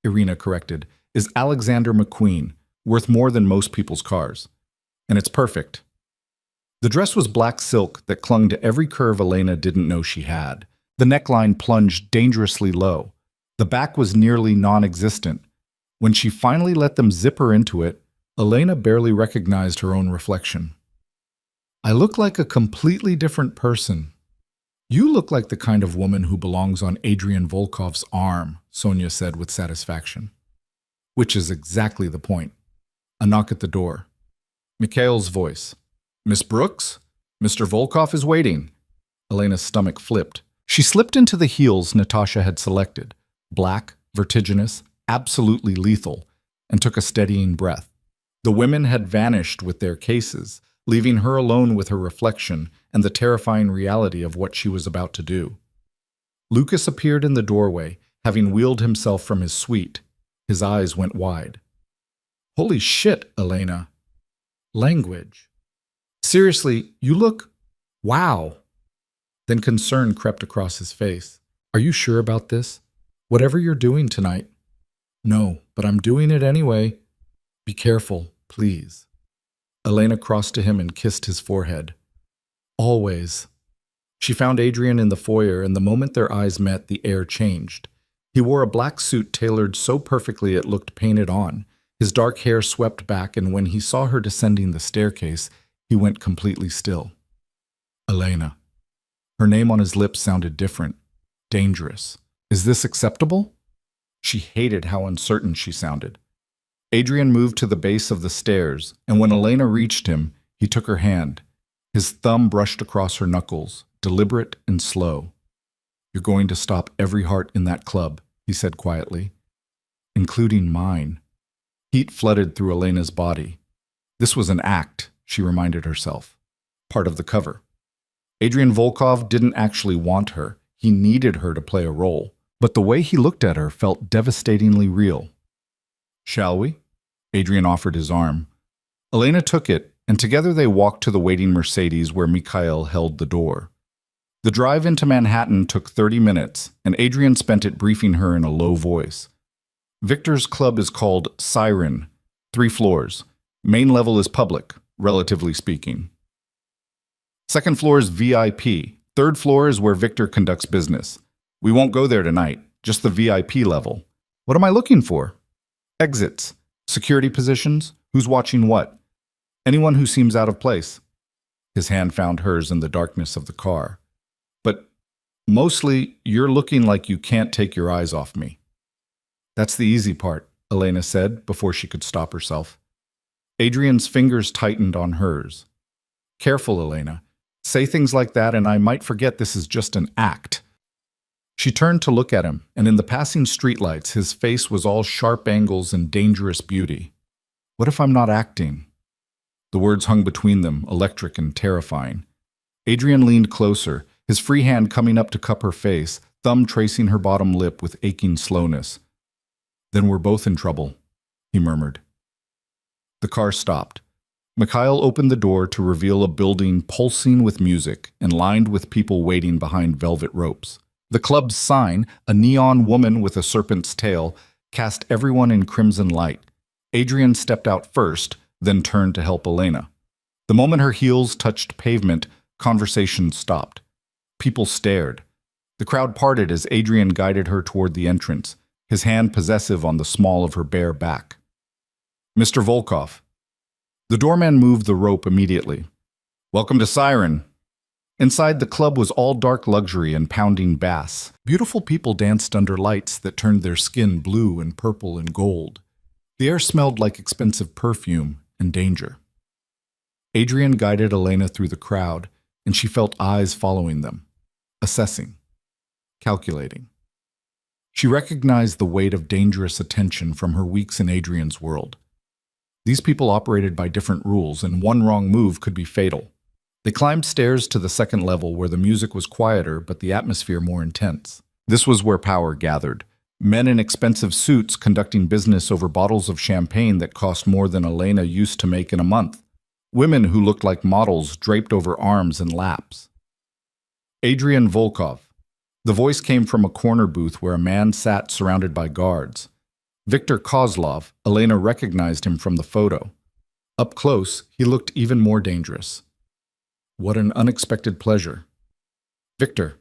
Speaker 1: Irina corrected, is Alexander McQueen, worth more than most people's cars. And it's perfect. The dress was black silk that clung to every curve Elena didn't know she had. The neckline plunged dangerously low. The back was nearly non-existent. When she finally let them zip her into it, Elena barely recognized her own reflection. I look like a completely different person. You look like the kind of woman who belongs on Adrian Volkov's arm, Sonia said with satisfaction. Which is exactly the point. A knock at the door. Mikhail's voice. Miss Brooks? Mr. Volkov is waiting. Elena's stomach flipped. She slipped into the heels Natasha had selected, black, vertiginous, absolutely lethal, and took a steadying breath. The women had vanished with their cases, leaving her alone with her reflection and the terrifying reality of what she was about to do. Lucas appeared in the doorway, having wheeled himself from his suite. His eyes went wide. Holy shit, Elena. Language. Seriously, you look... Wow. Then concern crept across his face. Are you sure about this? Whatever you're doing tonight. No, but I'm doing it anyway. Be careful, please. Elena crossed to him and kissed his forehead. Always. She found Adrian in the foyer, and the moment their eyes met, the air changed. He wore a black suit tailored so perfectly it looked painted on. His dark hair swept back, and when he saw her descending the staircase, he went completely still. Elena. Her name on his lips sounded different. Dangerous. Is this acceptable? She hated how uncertain she sounded. Adrian moved to the base of the stairs, and when Elena reached him, he took her hand. His thumb brushed across her knuckles, deliberate and slow. "You're going to stop every heart in that club," he said quietly, "including mine." Heat flooded through Elena's body. This was an act, she reminded herself. Part of the cover. Adrian Volkov didn't actually want her. He needed her to play a role. But the way he looked at her felt devastatingly real. "Shall we?" Adrian offered his arm. Elena took it, and together they walked to the waiting Mercedes where Mikhail held the door. The drive into Manhattan took 30 minutes, and Adrian spent it briefing her in a low voice. Victor's club is called Siren, 3 floors. Main level is public, relatively speaking. Second floor is VIP. Third floor is where Victor conducts business. We won't go there tonight, just the VIP level. What am I looking for? Exits. Security positions. Who's watching what? Anyone who seems out of place. His hand found hers in the darkness of the car. But mostly, you're looking like you can't take your eyes off me. That's the easy part, Elena said before she could stop herself. Adrian's fingers tightened on hers. Careful, Elena. Say things like that and I might forget this is just an act. She turned to look at him, and in the passing streetlights, his face was all sharp angles and dangerous beauty. What if I'm not acting? The words hung between them, electric and terrifying. Adrian leaned closer, his free hand coming up to cup her face, thumb tracing her bottom lip with aching slowness. Then we're both in trouble, he murmured. The car stopped. Mikhail opened the door to reveal a building pulsing with music and lined with people waiting behind velvet ropes. The club's sign, a neon woman with a serpent's tail, cast everyone in crimson light. Adrian stepped out first, then turned to help Elena. The moment her heels touched pavement, conversation stopped. People stared. The crowd parted as Adrian guided her toward the entrance, his hand possessive on the small of her bare back. Mr. Volkov. The doorman moved the rope immediately. Welcome to Siren. Inside, the club was all dark luxury and pounding bass. Beautiful people danced under lights that turned their skin blue and purple and gold. The air smelled like expensive perfume and danger. Adrian guided Elena through the crowd, and she felt eyes following them, assessing, calculating. She recognized the weight of dangerous attention from her weeks in Adrian's world. These people operated by different rules, and one wrong move could be fatal. They climbed stairs to the second level where the music was quieter but the atmosphere more intense. This was where power gathered. Men in expensive suits conducting business over bottles of champagne that cost more than Elena used to make in a month. Women who looked like models draped over arms and laps. Adrian Volkov. The voice came from a corner booth where a man sat surrounded by guards. Victor Kozlov, Elena recognized him from the photo. Up close, he looked even more dangerous. What an unexpected pleasure. Victor.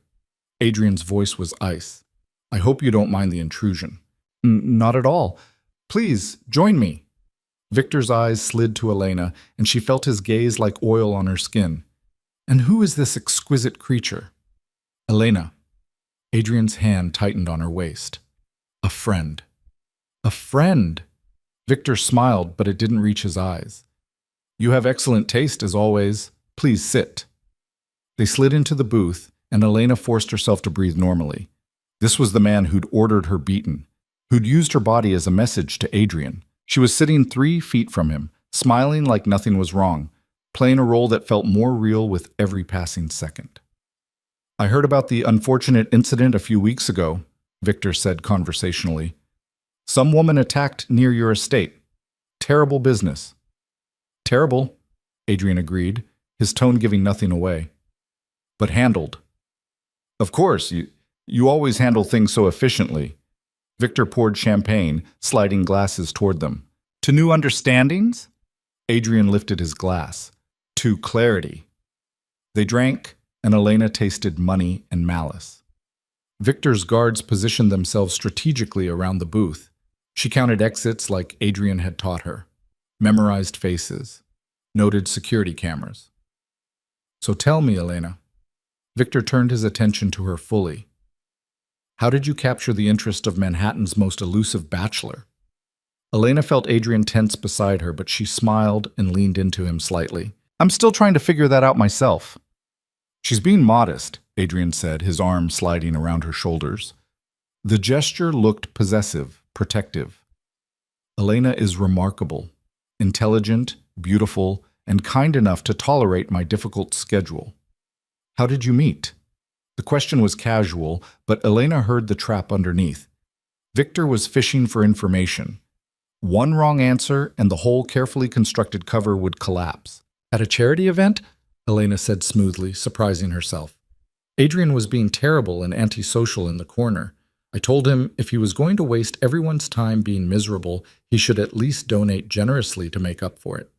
Speaker 1: Adrian's voice was ice. I hope you don't mind the intrusion. Not at all. Please, join me. Victor's eyes slid to Elena, and she felt his gaze like oil on her skin. And who is this exquisite creature? Elena. Adrian's hand tightened on her waist. A friend. A friend! Victor smiled, but it didn't reach his eyes. You have excellent taste, as always. Please sit. They slid into the booth, and Elena forced herself to breathe normally. This was the man who'd ordered her beaten, who'd used her body as a message to Adrian. She was sitting 3 feet from him, smiling like nothing was wrong, playing a role that felt more real with every passing second. I heard about the unfortunate incident a few weeks ago, Victor said conversationally. Some woman attacked near your estate. Terrible business. Terrible, Adrian agreed, his tone giving nothing away. But handled. Of course, you always handle things so efficiently. Victor poured champagne, sliding glasses toward them. To new understandings? Adrian lifted his glass. To clarity. They drank, and Elena tasted money and malice. Victor's guards positioned themselves strategically around the booth. She counted exits like Adrian had taught her. Memorized faces. Noted security cameras. So tell me, Elena. Victor turned his attention to her fully. How did you capture the interest of Manhattan's most elusive bachelor? Elena felt Adrian tense beside her, but she smiled and leaned into him slightly. I'm still trying to figure that out myself. She's being modest, Adrian said, his arm sliding around her shoulders. The gesture looked possessive, protective. Elena is remarkable, intelligent, beautiful, and kind enough to tolerate my difficult schedule. How did you meet? The question was casual, but Elena heard the trap underneath. Victor was fishing for information. One wrong answer and the whole carefully constructed cover would collapse. At a charity event? Elena said smoothly, surprising herself. Adrian was being terrible and antisocial in the corner. I told him if he was going to waste everyone's time being miserable, he should at least donate generously to make up for it.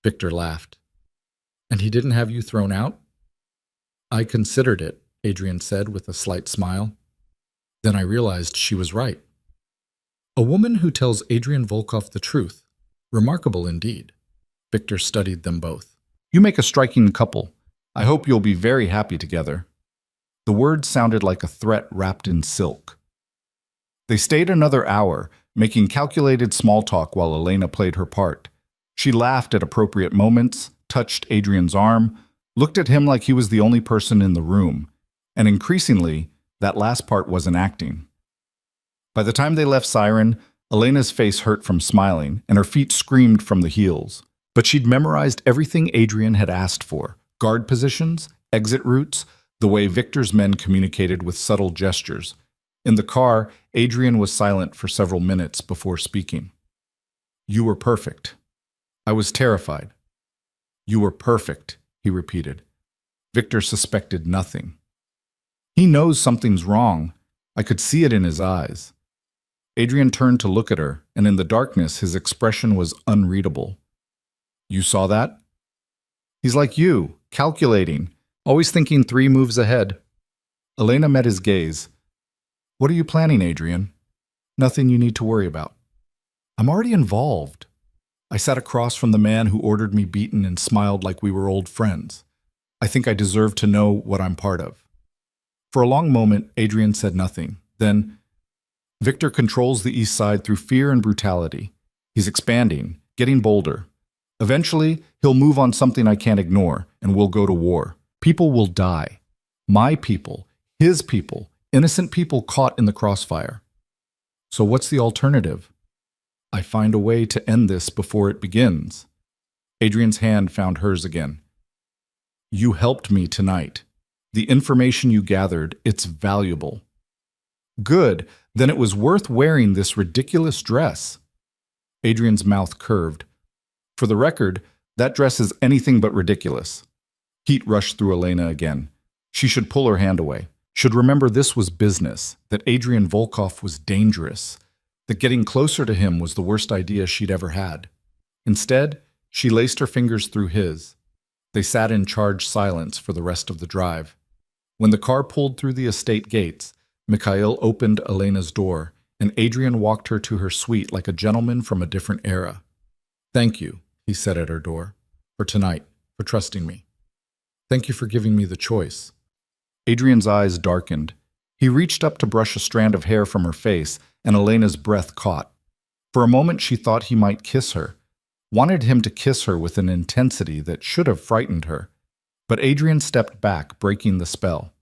Speaker 1: Victor laughed. And he didn't have you thrown out? I considered it, Adrian said with a slight smile. Then I realized she was right. A woman who tells Adrian Volkov the truth. Remarkable indeed. Victor studied them both. You make a striking couple. I hope you'll be very happy together. The words sounded like a threat wrapped in silk. They stayed another hour, making calculated small talk while Elena played her part. She laughed at appropriate moments, touched Adrian's arm, looked at him like he was the only person in the room, and increasingly, that last part wasn't acting. By the time they left Siren, Elena's face hurt from smiling, and her feet screamed from the heels. But she'd memorized everything Adrian had asked for: guard positions, exit routes, the way Victor's men communicated with subtle gestures. In the car, Adrian was silent for several minutes before speaking. You were perfect. I was terrified. You were perfect, he repeated. Victor suspected nothing. He knows something's wrong. I could see it in his eyes. Adrian turned to look at her, and in the darkness his expression was unreadable. You saw that? He's like you, calculating, always thinking 3 moves ahead. Elena met his gaze. What are you planning, Adrian? Nothing you need to worry about. I'm already involved. I sat across from the man who ordered me beaten and smiled like we were old friends. I think I deserve to know what I'm part of. For a long moment, Adrian said nothing. Then, Victor controls the East Side through fear and brutality. He's expanding, getting bolder. Eventually, he'll move on something I can't ignore, and we'll go to war. People will die. My people, his people, innocent people caught in the crossfire. So what's the alternative? I find a way to end this before it begins. Adrian's hand found hers again. You helped me tonight. The information you gathered, it's valuable. Good, then it was worth wearing this ridiculous dress. Adrian's mouth curved. For the record, that dress is anything but ridiculous. Heat rushed through Elena again. She should pull her hand away. Should remember this was business, that Adrian Volkov was dangerous, that getting closer to him was the worst idea she'd ever had. Instead, she laced her fingers through his. They sat in charged silence for the rest of the drive. When the car pulled through the estate gates, Mikhail opened Elena's door, and Adrian walked her to her suite like a gentleman from a different era. Thank you, he said at her door, for tonight, for trusting me. Thank you for giving me the choice. Adrian's eyes darkened. He reached up to brush a strand of hair from her face, and Elena's breath caught. For a moment she thought he might kiss her, wanted him to kiss her with an intensity that should have frightened her. But Adrian stepped back, breaking the spell.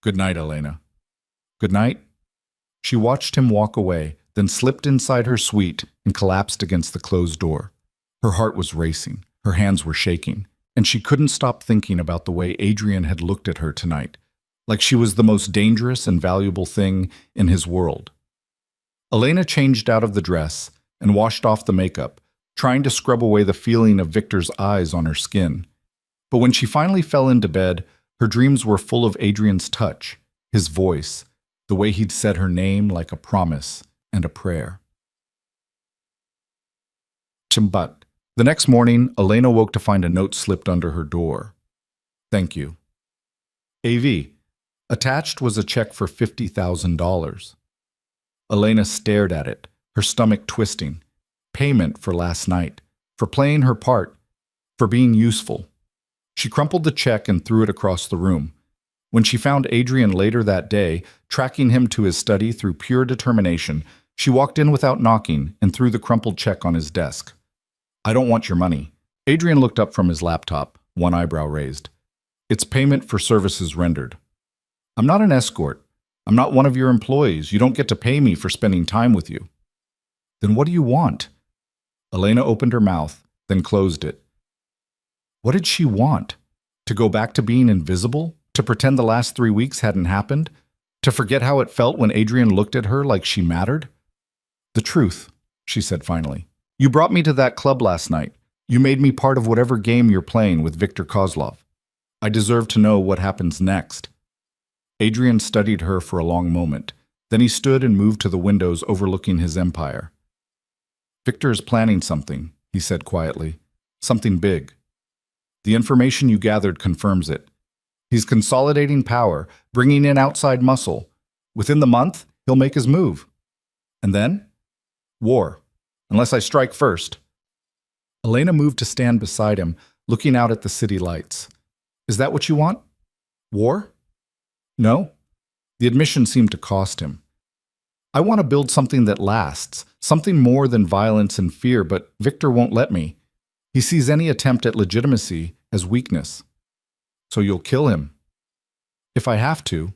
Speaker 1: Good night, Elena. Good night. She watched him walk away, then slipped inside her suite and collapsed against the closed door. Her heart was racing, her hands were shaking, and she couldn't stop thinking about the way Adrian had looked at her tonight, like she was the most dangerous and valuable thing in his world. Elena changed out of the dress and washed off the makeup, trying to scrub away the feeling of Victor's eyes on her skin. But when she finally fell into bed, her dreams were full of Adrian's touch, his voice, the way he'd said her name like a promise and a prayer. Chimbat. The next morning, Elena woke to find a note slipped under her door. Thank you. AV. Attached was a check for $50,000. Elena stared at it, her stomach twisting. Payment for last night, for playing her part, for being useful. She crumpled the check and threw it across the room. When she found Adrian later that day, tracking him to his study through pure determination, She walked in without knocking and threw the crumpled check on his desk. I don't want your money. Adrian looked up from his laptop, one eyebrow raised. It's payment for services rendered. I'm not an escort. I'm not one of your employees. You don't get to pay me for spending time with you. Then what do you want? Elena opened her mouth, then closed it. What did she want? To go back to being invisible? To pretend the last 3 weeks hadn't happened? To forget how it felt when Adrian looked at her like she mattered? The truth, she said finally. You brought me to that club last night. You made me part of whatever game you're playing with Viktor Kozlov. I deserve to know what happens next. Adrian studied her for a long moment. Then he stood and moved to the windows overlooking his empire. Viktor is planning something, he said quietly. Something big. The information you gathered confirms it. He's consolidating power, bringing in outside muscle. Within the month, he'll make his move. And then? War. Unless I strike first. Elena moved to stand beside him, looking out at the city lights. Is that what you want? War? No? The admission seemed to cost him. I want to build something that lasts, something more than violence and fear, but Viktor won't let me. He sees any attempt at legitimacy as weakness. So you'll kill him. If I have to.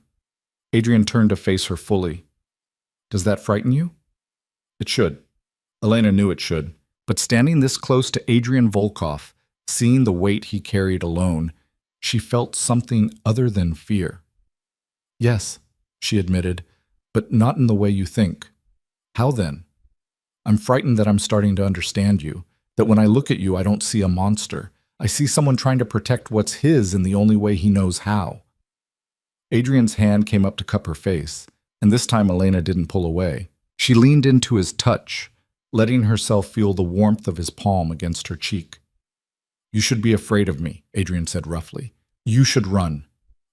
Speaker 1: Adrian turned to face her fully. Does that frighten you? It should. Elena knew it should. But standing this close to Adrian Volkov, seeing the weight he carried alone, she felt something other than fear. Yes, she admitted, but not in the way you think. How then? I'm frightened that I'm starting to understand you, that when I look at you I don't see a monster. I see someone trying to protect what's his in the only way he knows how. Adrian's hand came up to cup her face, and this time Elena didn't pull away. She leaned into his touch, letting herself feel the warmth of his palm against her cheek. You should be afraid of me, Adrian said roughly. You should run.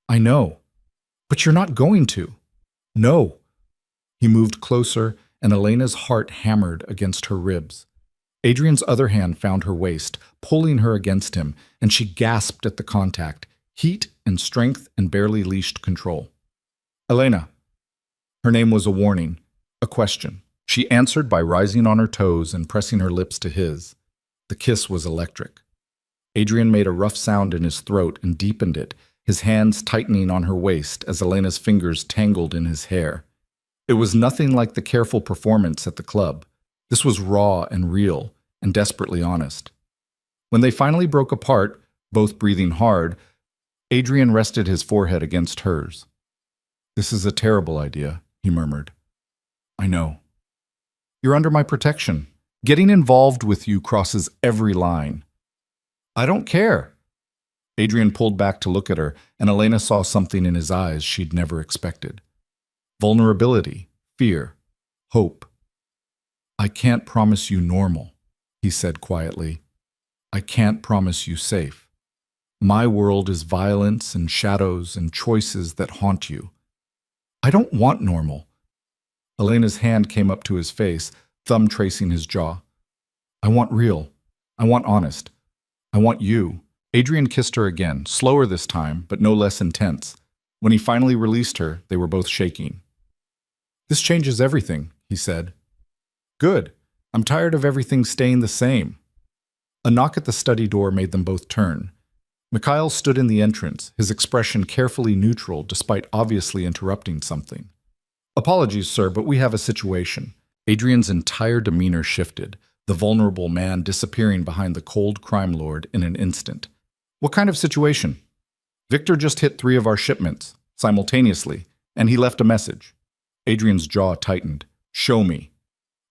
Speaker 1: I know. But you're not going to. No. He moved closer, and Elena's heart hammered against her ribs. Adrian's other hand found her waist, pulling her against him, and she gasped at the contact, heat and strength and barely leashed control. Elena. Her name was a warning, a question. She answered by rising on her toes and pressing her lips to his. The kiss was electric. Adrian made a rough sound in his throat and deepened it, his hands tightening on her waist as Elena's fingers tangled in his hair. It was nothing like the careful performance at the club. This was raw and real and desperately honest. When they finally broke apart, both breathing hard, Adrian rested his forehead against hers. This is a terrible idea, he murmured. I know. You're under my protection. Getting involved with you crosses every line. I don't care. Adrian pulled back to look at her, and Elena saw something in his eyes she'd never expected. Vulnerability, fear, hope. I can't promise you normal, he said quietly. I can't promise you safe. My world is violence and shadows and choices that haunt you. I don't want normal. Elena's hand came up to his face, thumb tracing his jaw. I want real. I want honest. I want you. Adrian kissed her again, slower this time, but no less intense. When he finally released her, they were both shaking. This changes everything, he said. Good. I'm tired of everything staying the same. A knock at the study door made them both turn. Mikhail stood in the entrance, his expression carefully neutral despite obviously interrupting something. Apologies, sir, but we have a situation. Adrian's entire demeanor shifted, the vulnerable man disappearing behind the cold crime lord in an instant. What kind of situation? Viktor just hit 3 of our shipments, simultaneously, and he left a message. Adrian's jaw tightened. Show me.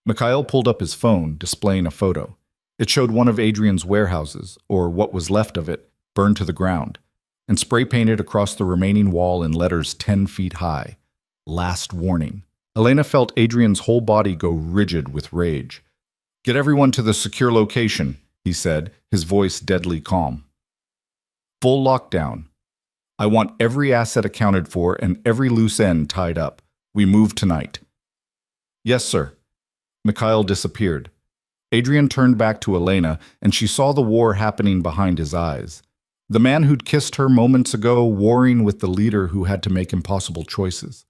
Speaker 1: Mikhail pulled up his phone, displaying a photo. It showed one of Adrian's warehouses, or what was left of it, burned to the ground, and spray-painted across the remaining wall in letters 10 feet high. Last warning. Elena felt Adrian's whole body go rigid with rage. Get everyone to the secure location, he said, his voice deadly calm. Full lockdown. I want every asset accounted for and every loose end tied up. We move tonight. Yes, sir. Mikhail disappeared. Adrian turned back to Elena, and she saw the war happening behind his eyes. The man who'd kissed her moments ago warring with the leader who had to make impossible choices.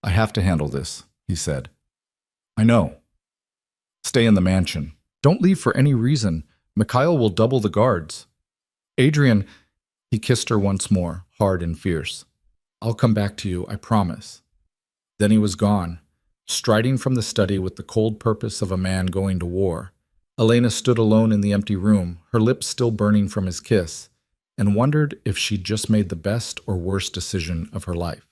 Speaker 1: I have to handle this, he said. I know. Stay in the mansion. Don't leave for any reason. Mikhail will double the guards. Adrian, he kissed her once more, hard and fierce. I'll come back to you, I promise. Then he was gone, striding from the study with the cold purpose of a man going to war. Elena stood alone in the empty room, her lips still burning from his kiss, and wondered if she'd just made the best or worst decision of her life.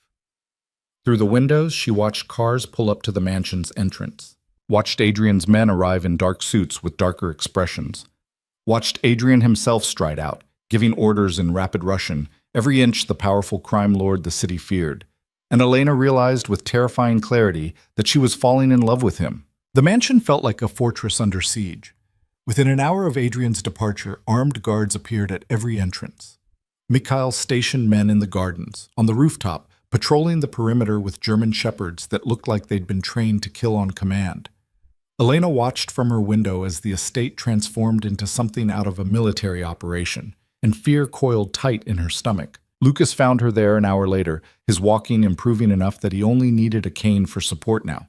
Speaker 1: Through the windows, she watched cars pull up to the mansion's entrance, watched Adrian's men arrive in dark suits with darker expressions, watched Adrian himself stride out, giving orders in rapid Russian, every inch the powerful crime lord the city feared. And Elena realized with terrifying clarity that she was falling in love with him. The mansion felt like a fortress under siege. Within an hour of Adrian's departure, armed guards appeared at every entrance. Mikhail stationed men in the gardens, on the rooftop, patrolling the perimeter with German shepherds that looked like they'd been trained to kill on command. Elena watched from her window as the estate transformed into something out of a military operation, and fear coiled tight in her stomach. Lucas found her there an hour later, his walking improving enough that he only needed a cane for support now.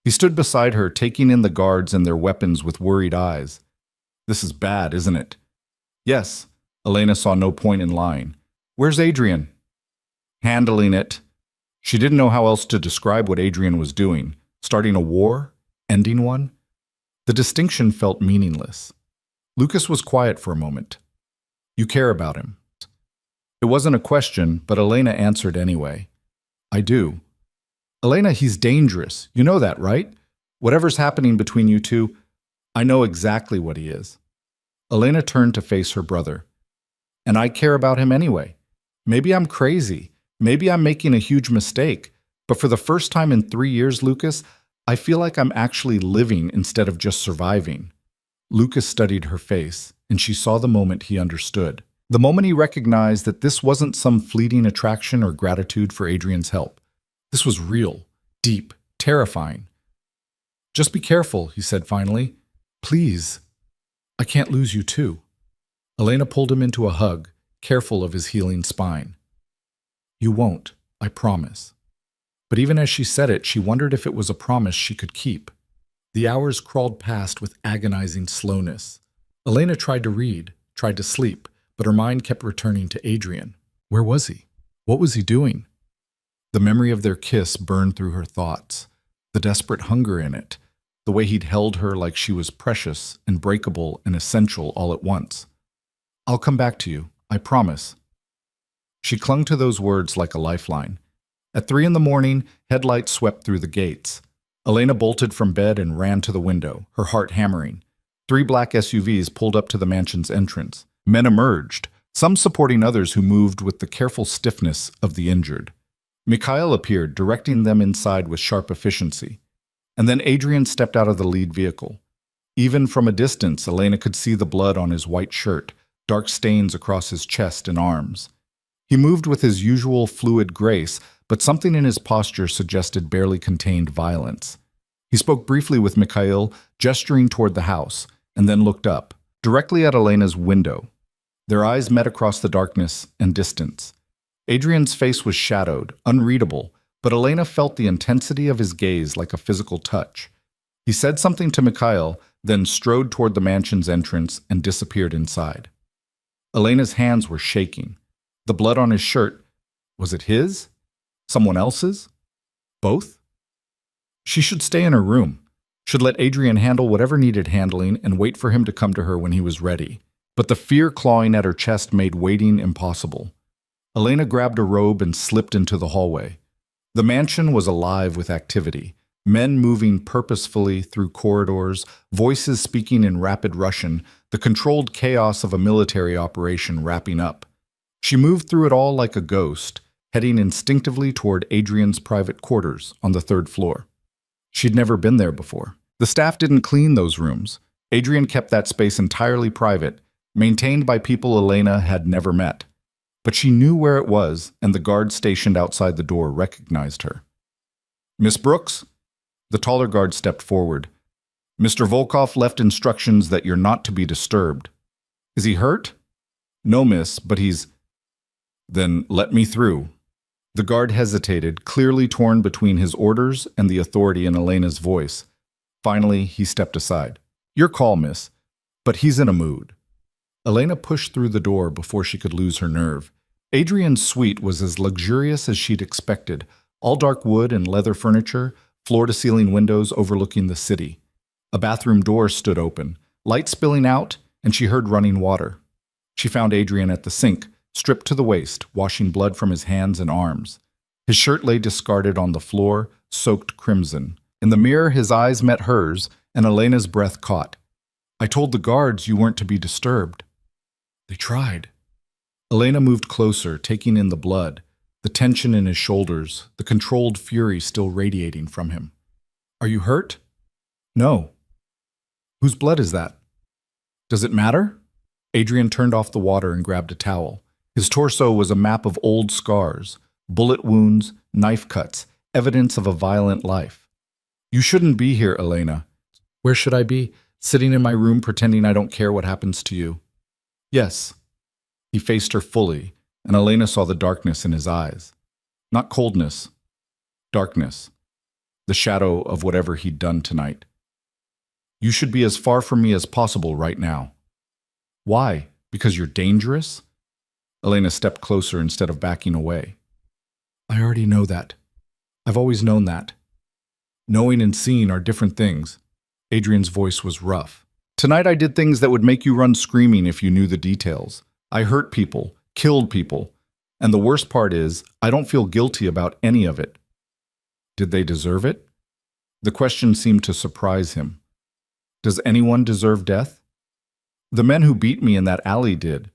Speaker 1: He stood beside her, taking in the guards and their weapons with worried eyes. This is bad, isn't it? Yes. Elena saw no point in lying. Where's Adrian? Handling it. She didn't know how else to describe what Adrian was doing. Starting a war? Ending one? The distinction felt meaningless. Lucas was quiet for a moment. You care about him. It wasn't a question, but Elena answered anyway. I do. Elena, he's dangerous. You know that, right? Whatever's happening between you two, I know exactly what he is. Elena turned to face her brother. And I care about him anyway. Maybe I'm crazy. Maybe I'm making a huge mistake. But for the first time in 3 years, Lucas, I feel like I'm actually living instead of just surviving. Lucas studied her face, and she saw the moment he understood. The moment he recognized that this wasn't some fleeting attraction or gratitude for Adrian's help. This was real, deep, terrifying. Just be careful, he said finally. Please. I can't lose you too. Elena pulled him into a hug, careful of his healing spine. You won't, I promise. But even as she said it, she wondered if it was a promise she could keep. The hours crawled past with agonizing slowness. Elena tried to read, tried to sleep, but her mind kept returning to Adrian. Where was he? What was he doing? The memory of their kiss burned through her thoughts, the desperate hunger in it, the way he'd held her like she was precious and breakable and essential all at once. I'll come back to you, I promise. She clung to those words like a lifeline. At 3 a.m, headlights swept through the gates. Elena bolted from bed and ran to the window, her heart hammering. 3 black SUVs pulled up to the mansion's entrance. Men emerged, some supporting others who moved with the careful stiffness of the injured. Mikhail appeared, directing them inside with sharp efficiency. And then Adrian stepped out of the lead vehicle. Even from a distance, Elena could see the blood on his white shirt, dark stains across his chest and arms. He moved with his usual fluid grace, but something in his posture suggested barely contained violence. He spoke briefly with Mikhail, gesturing toward the house, and then looked up, directly at Elena's window. Their eyes met across the darkness and distance. Adrian's face was shadowed, unreadable, but Elena felt the intensity of his gaze like a physical touch. He said something to Mikhail, then strode toward the mansion's entrance and disappeared inside. Elena's hands were shaking. The blood on his shirt, was it his? Someone else's? Both? She should stay in her room, should let Adrian handle whatever needed handling and wait for him to come to her when he was ready. But the fear clawing at her chest made waiting impossible. Elena grabbed a robe and slipped into the hallway. The mansion was alive with activity, men moving purposefully through corridors, voices speaking in rapid Russian, the controlled chaos of a military operation wrapping up. She moved through it all like a ghost, heading instinctively toward Adrian's private quarters on the 3rd floor. She'd never been there before. The staff didn't clean those rooms. Adrian kept that space entirely private, maintained by people Elena had never met. But she knew where it was, and the guard stationed outside the door recognized her. Miss Brooks? The taller guard stepped forward. Mr. Volkov left instructions that you're not to be disturbed. Is he hurt? No, miss, but he's... Then let me through. The guard hesitated, clearly torn between his orders and the authority in Elena's voice. Finally, he stepped aside. Your call, miss. But he's in a mood. Elena pushed through the door before she could lose her nerve. Adrian's suite was as luxurious as she'd expected, all dark wood and leather furniture, floor-to-ceiling windows overlooking the city. A bathroom door stood open, light spilling out, and she heard running water. She found Adrian at the sink, stripped to the waist, washing blood from his hands and arms. His shirt lay discarded on the floor, soaked crimson. In the mirror, his eyes met hers, and Elena's breath caught. I told the guards you weren't to be disturbed. They tried. Elena moved closer, taking in the blood, the tension in his shoulders, the controlled fury still radiating from him. Are you hurt? No. Whose blood is that? Does it matter? Adrian turned off the water and grabbed a towel. His torso was a map of old scars, bullet wounds, knife cuts, evidence of a violent life. You shouldn't be here, Elena. Where should I be? Sitting in my room pretending I don't care what happens to you? Yes. He faced her fully, and Elena saw the darkness in his eyes. Not coldness, darkness. The shadow of whatever he'd done tonight. You should be as far from me as possible right now. Why? Because you're dangerous? Elena stepped closer instead of backing away. I already know that. I've always known that. Knowing and seeing are different things. Adrian's voice was rough. Tonight I did things that would make you run screaming if you knew the details. I hurt people, killed people, and the worst part is, I don't feel guilty about any of it. Did they deserve it? The question seemed to surprise him. Does anyone deserve death? The men who beat me in that alley did.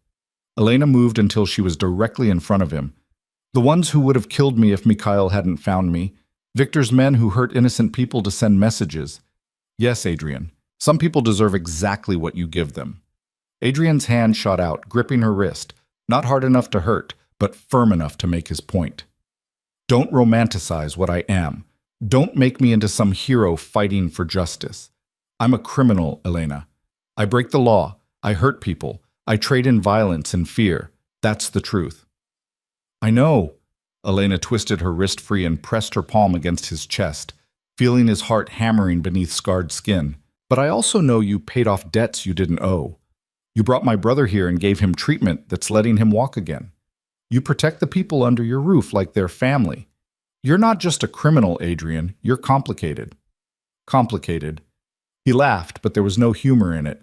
Speaker 1: Elena moved until she was directly in front of him. The ones who would have killed me if Mikhail hadn't found me. Victor's men who hurt innocent people to send messages. Yes, Adrian, some people deserve exactly what you give them. Adrian's hand shot out, gripping her wrist, not hard enough to hurt, but firm enough to make his point. Don't romanticize what I am. Don't make me into some hero fighting for justice. I'm a criminal, Elena. I break the law. I hurt people. I trade in violence and fear. That's the truth. I know. Elena twisted her wrist free and pressed her palm against his chest, feeling his heart hammering beneath scarred skin. But I also know you paid off debts you didn't owe. You brought my brother here and gave him treatment that's letting him walk again. You protect the people under your roof like they're family. You're not just a criminal, Adrian. You're complicated. Complicated. He laughed, but there was no humor in it.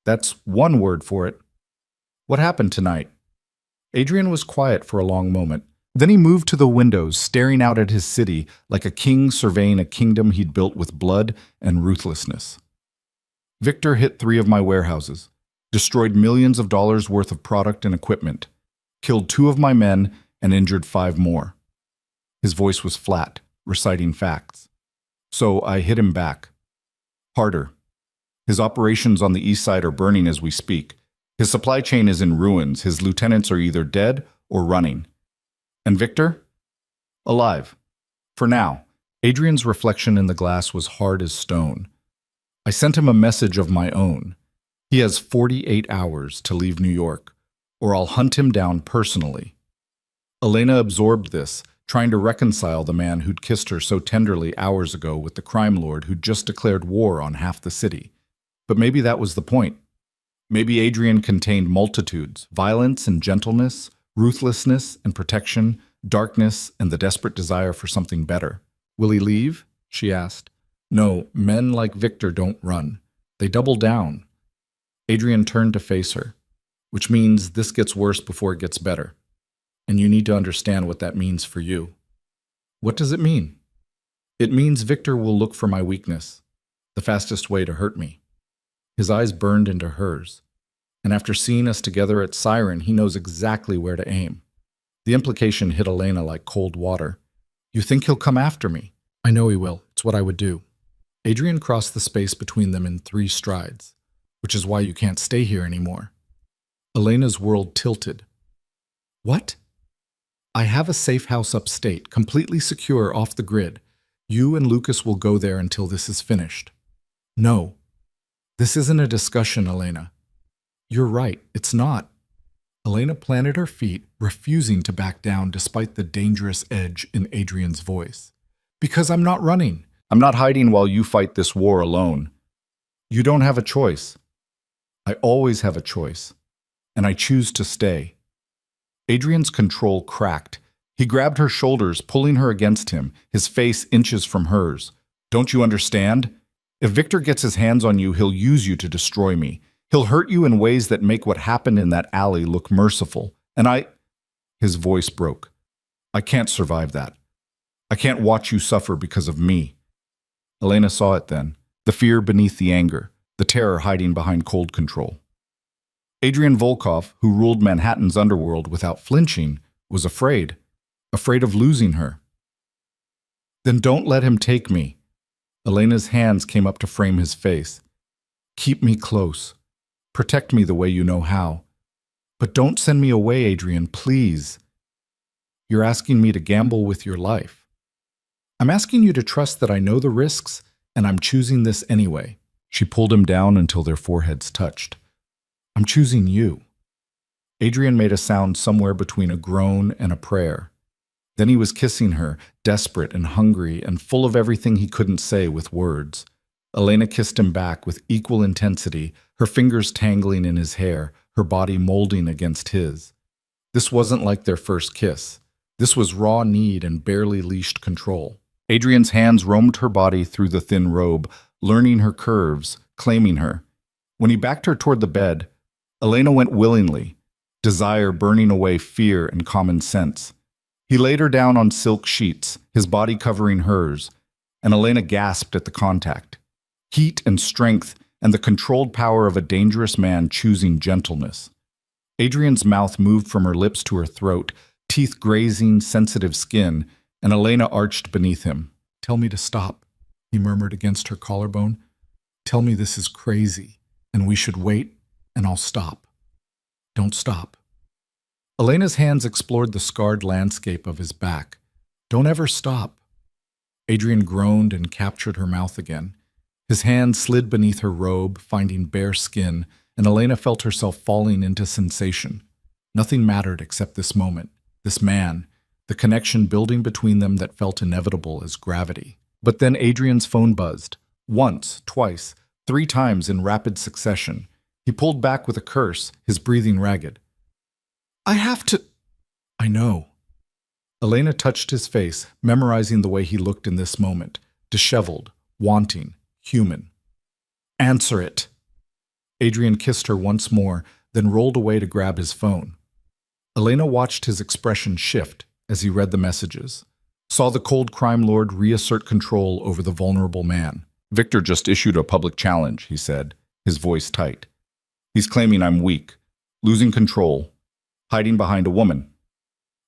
Speaker 1: That's one word for it. What happened tonight? Adrian was quiet for a long moment. Then he moved to the windows, staring out at his city like a king surveying a kingdom he'd built with blood and ruthlessness. Victor hit 3 of my warehouses, destroyed millions of dollars worth of product and equipment, killed 2 of my men, and injured 5 more. His voice was flat, reciting facts. So I hit him back. Harder. His operations on the east side are burning as we speak. His supply chain is in ruins. His lieutenants are either dead or running. And Victor? Alive. For now. Adrian's reflection in the glass was hard as stone. I sent him a message of my own. He has 48 hours to leave New York, or I'll hunt him down personally. Elena absorbed this, trying to reconcile the man who'd kissed her so tenderly hours ago with the crime lord who'd just declared war on half the city. But maybe that was the point. Maybe Adrian contained multitudes, violence and gentleness, ruthlessness and protection, darkness and the desperate desire for something better. Will he leave? She asked. No, men like Victor don't run. They double down. Adrian turned to face her, which means this gets worse before it gets better. And you need to understand what that means for you. What does it mean? It means Victor will look for my weakness, the fastest way to hurt me. His eyes burned into hers, and after seeing us together at Siren, he knows exactly where to aim. The implication hit Elena like cold water. You think he'll come after me? I know he will. It's what I would do. Adrian crossed the space between them in 3 strides, which is why you can't stay here anymore. Elena's world tilted. What? I have a safe house upstate, completely secure off the grid. You and Lucas will go there until this is finished. No. This isn't a discussion, Elena. You're right, it's not. Elena planted her feet, refusing to back down despite the dangerous edge in Adrian's voice. Because I'm not running. I'm not hiding while you fight this war alone. You don't have a choice. I always have a choice, and I choose to stay. Adrian's control cracked. He grabbed her shoulders, pulling her against him, his face inches from hers. Don't you understand? If Victor gets his hands on you, he'll use you to destroy me. He'll hurt you in ways that make what happened in that alley look merciful. And His voice broke. I can't survive that. I can't watch you suffer because of me. Elena saw it then, the fear beneath the anger, the terror hiding behind cold control. Adrian Volkov, who ruled Manhattan's underworld without flinching, was afraid of losing her. Then don't let him take me. Elena's hands came up to frame his face. Keep me close. Protect me the way you know how. But don't send me away, Adrian, please. You're asking me to gamble with your life. I'm asking you to trust that I know the risks, and I'm choosing this anyway. She pulled him down until their foreheads touched. I'm choosing you. Adrian made a sound somewhere between a groan and a prayer. Then he was kissing her, desperate and hungry and full of everything he couldn't say with words. Elena kissed him back with equal intensity, her fingers tangling in his hair, her body molding against his. This wasn't like their first kiss. This was raw need and barely leashed control. Adrian's hands roamed her body through the thin robe, learning her curves, claiming her. When he backed her toward the bed, Elena went willingly, desire burning away fear and common sense. He laid her down on silk sheets, his body covering hers, and Elena gasped at the contact. Heat and strength and the controlled power of a dangerous man choosing gentleness. Adrian's mouth moved from her lips to her throat, teeth grazing sensitive skin, and Elena arched beneath him. Tell me to stop, he murmured against her collarbone. Tell me this is crazy, and we should wait, and I'll stop. Don't stop. Elena's hands explored the scarred landscape of his back. Don't ever stop. Adrian groaned and captured her mouth again. His hand slid beneath her robe, finding bare skin, and Elena felt herself falling into sensation. Nothing mattered except this moment, this man, the connection building between them that felt inevitable as gravity. But then Adrian's phone buzzed. Once, twice, 3 times in rapid succession. He pulled back with a curse, his breathing ragged. I have to... I know. Elena touched his face, memorizing the way he looked in this moment. Disheveled, wanting, human. Answer it. Adrian kissed her once more, then rolled away to grab his phone. Elena watched his expression shift as he read the messages, saw the cold crime lord reassert control over the vulnerable man. Victor just issued a public challenge, he said, his voice tight. He's claiming I'm weak, losing control, hiding behind a woman.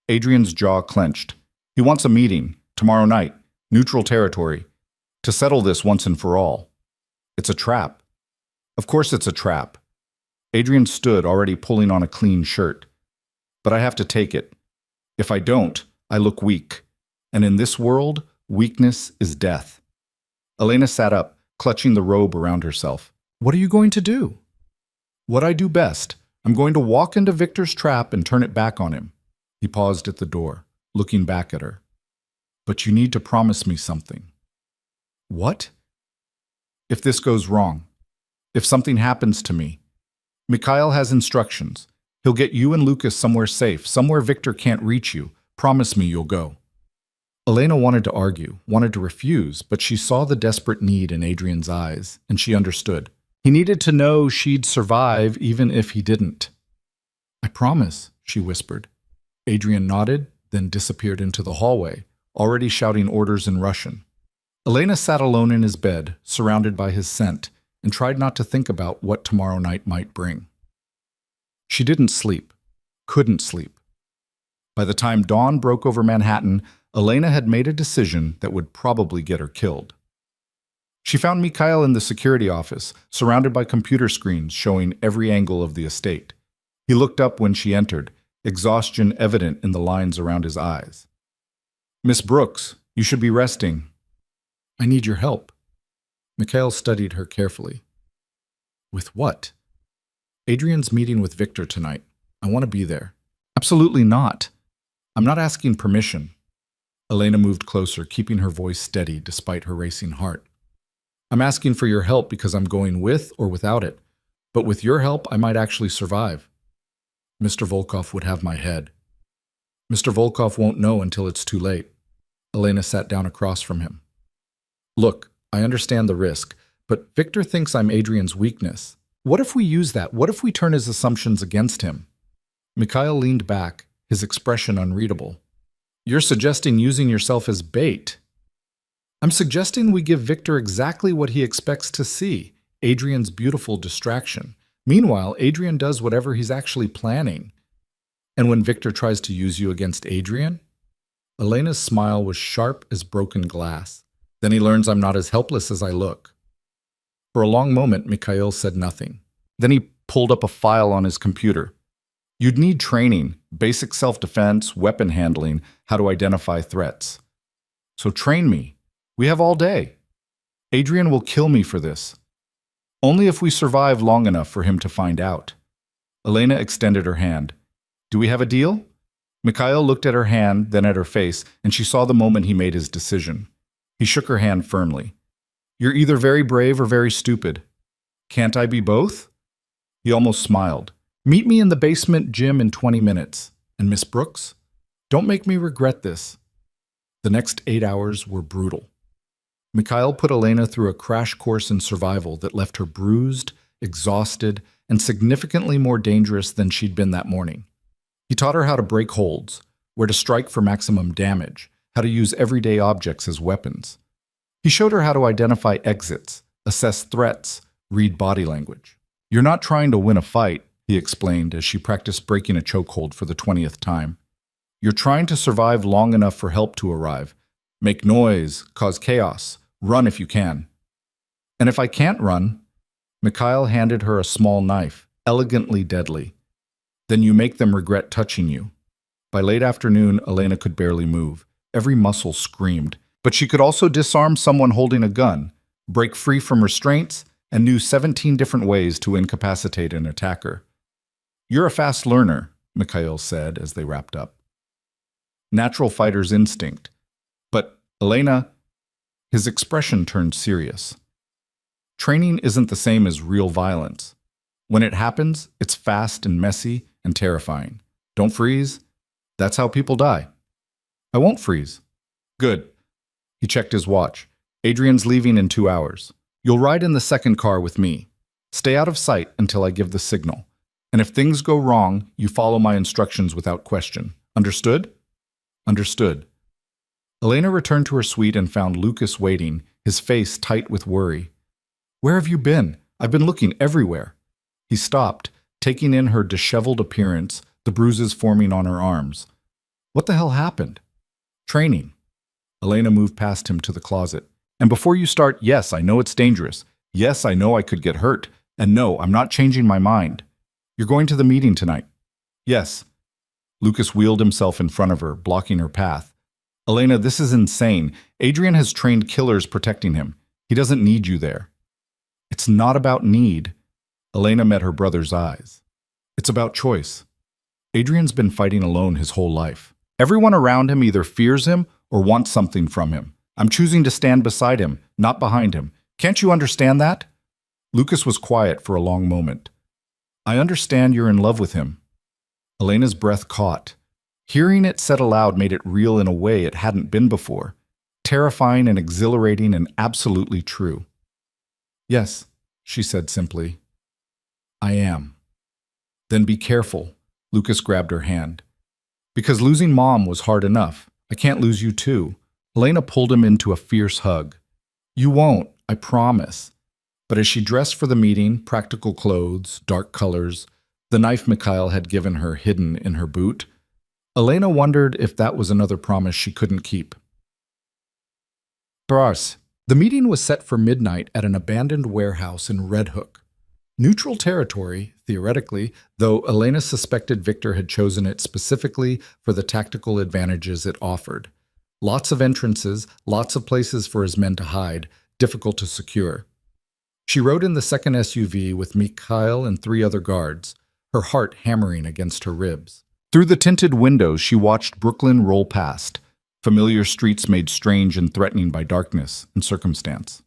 Speaker 1: Adrian's jaw clenched. He wants a meeting, tomorrow night, neutral territory, to settle this once and for all. It's a trap. Of course it's a trap. Adrian stood, already pulling on a clean shirt. But I have to take it. If I don't, I look weak. And in this world, weakness is death. Elena sat up, clutching the robe around herself. What are you going to do? What I do best. I'm going to walk into Victor's trap and turn it back on him. He paused at the door, looking back at her. But you need to promise me something. What? If this goes wrong, if something happens to me, Mikhail has instructions. He'll get you and Lucas somewhere safe, somewhere Victor can't reach you. Promise me you'll go. Elena wanted to argue, wanted to refuse, but she saw the desperate need in Adrian's eyes, and she understood. He needed to know she'd survive even if he didn't. I promise, she whispered. Adrian nodded, then disappeared into the hallway, already shouting orders in Russian. Elena sat alone in his bed, surrounded by his scent, and tried not to think about what tomorrow night might bring. She didn't sleep, couldn't sleep. By the time dawn broke over Manhattan, Elena had made a decision that would probably get her killed. She found Mikhail in the security office, surrounded by computer screens showing every angle of the estate. He looked up when she entered, exhaustion evident in the lines around his eyes. Miss Brooks, you should be resting. I need your help. Mikhail studied her carefully. With what? Adrian's meeting with Victor tonight. I want to be there. Absolutely not. I'm not asking permission. Elena moved closer, keeping her voice steady despite her racing heart. I'm asking for your help because I'm going with or without it. But with your help, I might actually survive. Mr. Volkov would have my head. Mr. Volkov won't know until it's too late. Elena sat down across from him. Look, I understand the risk, but Victor thinks I'm Adrian's weakness. What if we use that? What if we turn his assumptions against him? Mikhail leaned back, his expression unreadable. You're suggesting using yourself as bait. I'm suggesting we give Victor exactly what he expects to see, Adrian's beautiful distraction. Meanwhile, Adrian does whatever he's actually planning. And when Victor tries to use you against Adrian? Elena's smile was sharp as broken glass. Then he learns I'm not as helpless as I look. For a long moment, Mikhail said nothing. Then he pulled up a file on his computer. You'd need training, basic self-defense, weapon handling, how to identify threats. So train me. We have all day. Adrian will kill me for this. Only if we survive long enough for him to find out. Elena extended her hand. Do we have a deal? Mikhail looked at her hand, then at her face, and she saw the moment he made his decision. He shook her hand firmly. You're either very brave or very stupid. Can't I be both? He almost smiled. Meet me in the basement gym in 20 minutes. And Miss Brooks? Don't make me regret this. The next 8 hours were brutal. Mikhail put Elena through a crash course in survival that left her bruised, exhausted, and significantly more dangerous than she'd been that morning. He taught her how to break holds, where to strike for maximum damage, how to use everyday objects as weapons. He showed her how to identify exits, assess threats, read body language. You're not trying to win a fight, he explained as she practiced breaking a chokehold for the 20th time. You're trying to survive long enough for help to arrive. Make noise, cause chaos, run if you can. And if I can't run, Mikhail handed her a small knife, elegantly deadly. Then you make them regret touching you. By late afternoon, Elena could barely move. Every muscle screamed. But she could also disarm someone holding a gun, break free from restraints, and knew 17 different ways to incapacitate an attacker. You're a fast learner, Mikhail said as they wrapped up. Natural fighter's instinct. But, Elena, his expression turned serious. Training isn't the same as real violence. When it happens, it's fast and messy and terrifying. Don't freeze. That's how people die. I won't freeze. Good. He checked his watch. Adrian's leaving in 2 hours. You'll ride in the second car with me. Stay out of sight until I give the signal. And if things go wrong, you follow my instructions without question. Understood? Understood. Elena returned to her suite and found Lucas waiting, his face tight with worry. Where have you been? I've been looking everywhere. He stopped, taking in her disheveled appearance, the bruises forming on her arms. What the hell happened? Training. Elena moved past him to the closet. And before you start, yes, I know it's dangerous. Yes, I know I could get hurt. And no, I'm not changing my mind. You're going to the meeting tonight. Yes. Lucas wheeled himself in front of her, blocking her path. Elena, this is insane. Adrian has trained killers protecting him. He doesn't need you there. It's not about need. Elena met her brother's eyes. It's about choice. Adrian's been fighting alone his whole life. Everyone around him either fears him or wants something from him. I'm choosing to stand beside him, not behind him. Can't you understand that? Lucas was quiet for a long moment. I understand you're in love with him. Elena's breath caught. Hearing it said aloud made it real in a way it hadn't been before. Terrifying and exhilarating and absolutely true. Yes, she said simply. I am. Then be careful. Lucas grabbed her hand. Because losing Mom was hard enough. I can't lose you too. Elena pulled him into a fierce hug. You won't, I promise. But as she dressed for the meeting, practical clothes, dark colors, the knife Mikhail had given her hidden in her boot, Elena wondered if that was another promise she couldn't keep. Bras. The meeting was set for midnight at an abandoned warehouse in Red Hook. Neutral territory, theoretically, though Elena suspected Victor had chosen it specifically for the tactical advantages it offered. Lots of entrances, lots of places for his men to hide, difficult to secure. She rode in the second SUV with Mikhail and 3 other guards, her heart hammering against her ribs. Through the tinted windows, she watched Brooklyn roll past, familiar streets made strange and threatening by darkness and circumstance.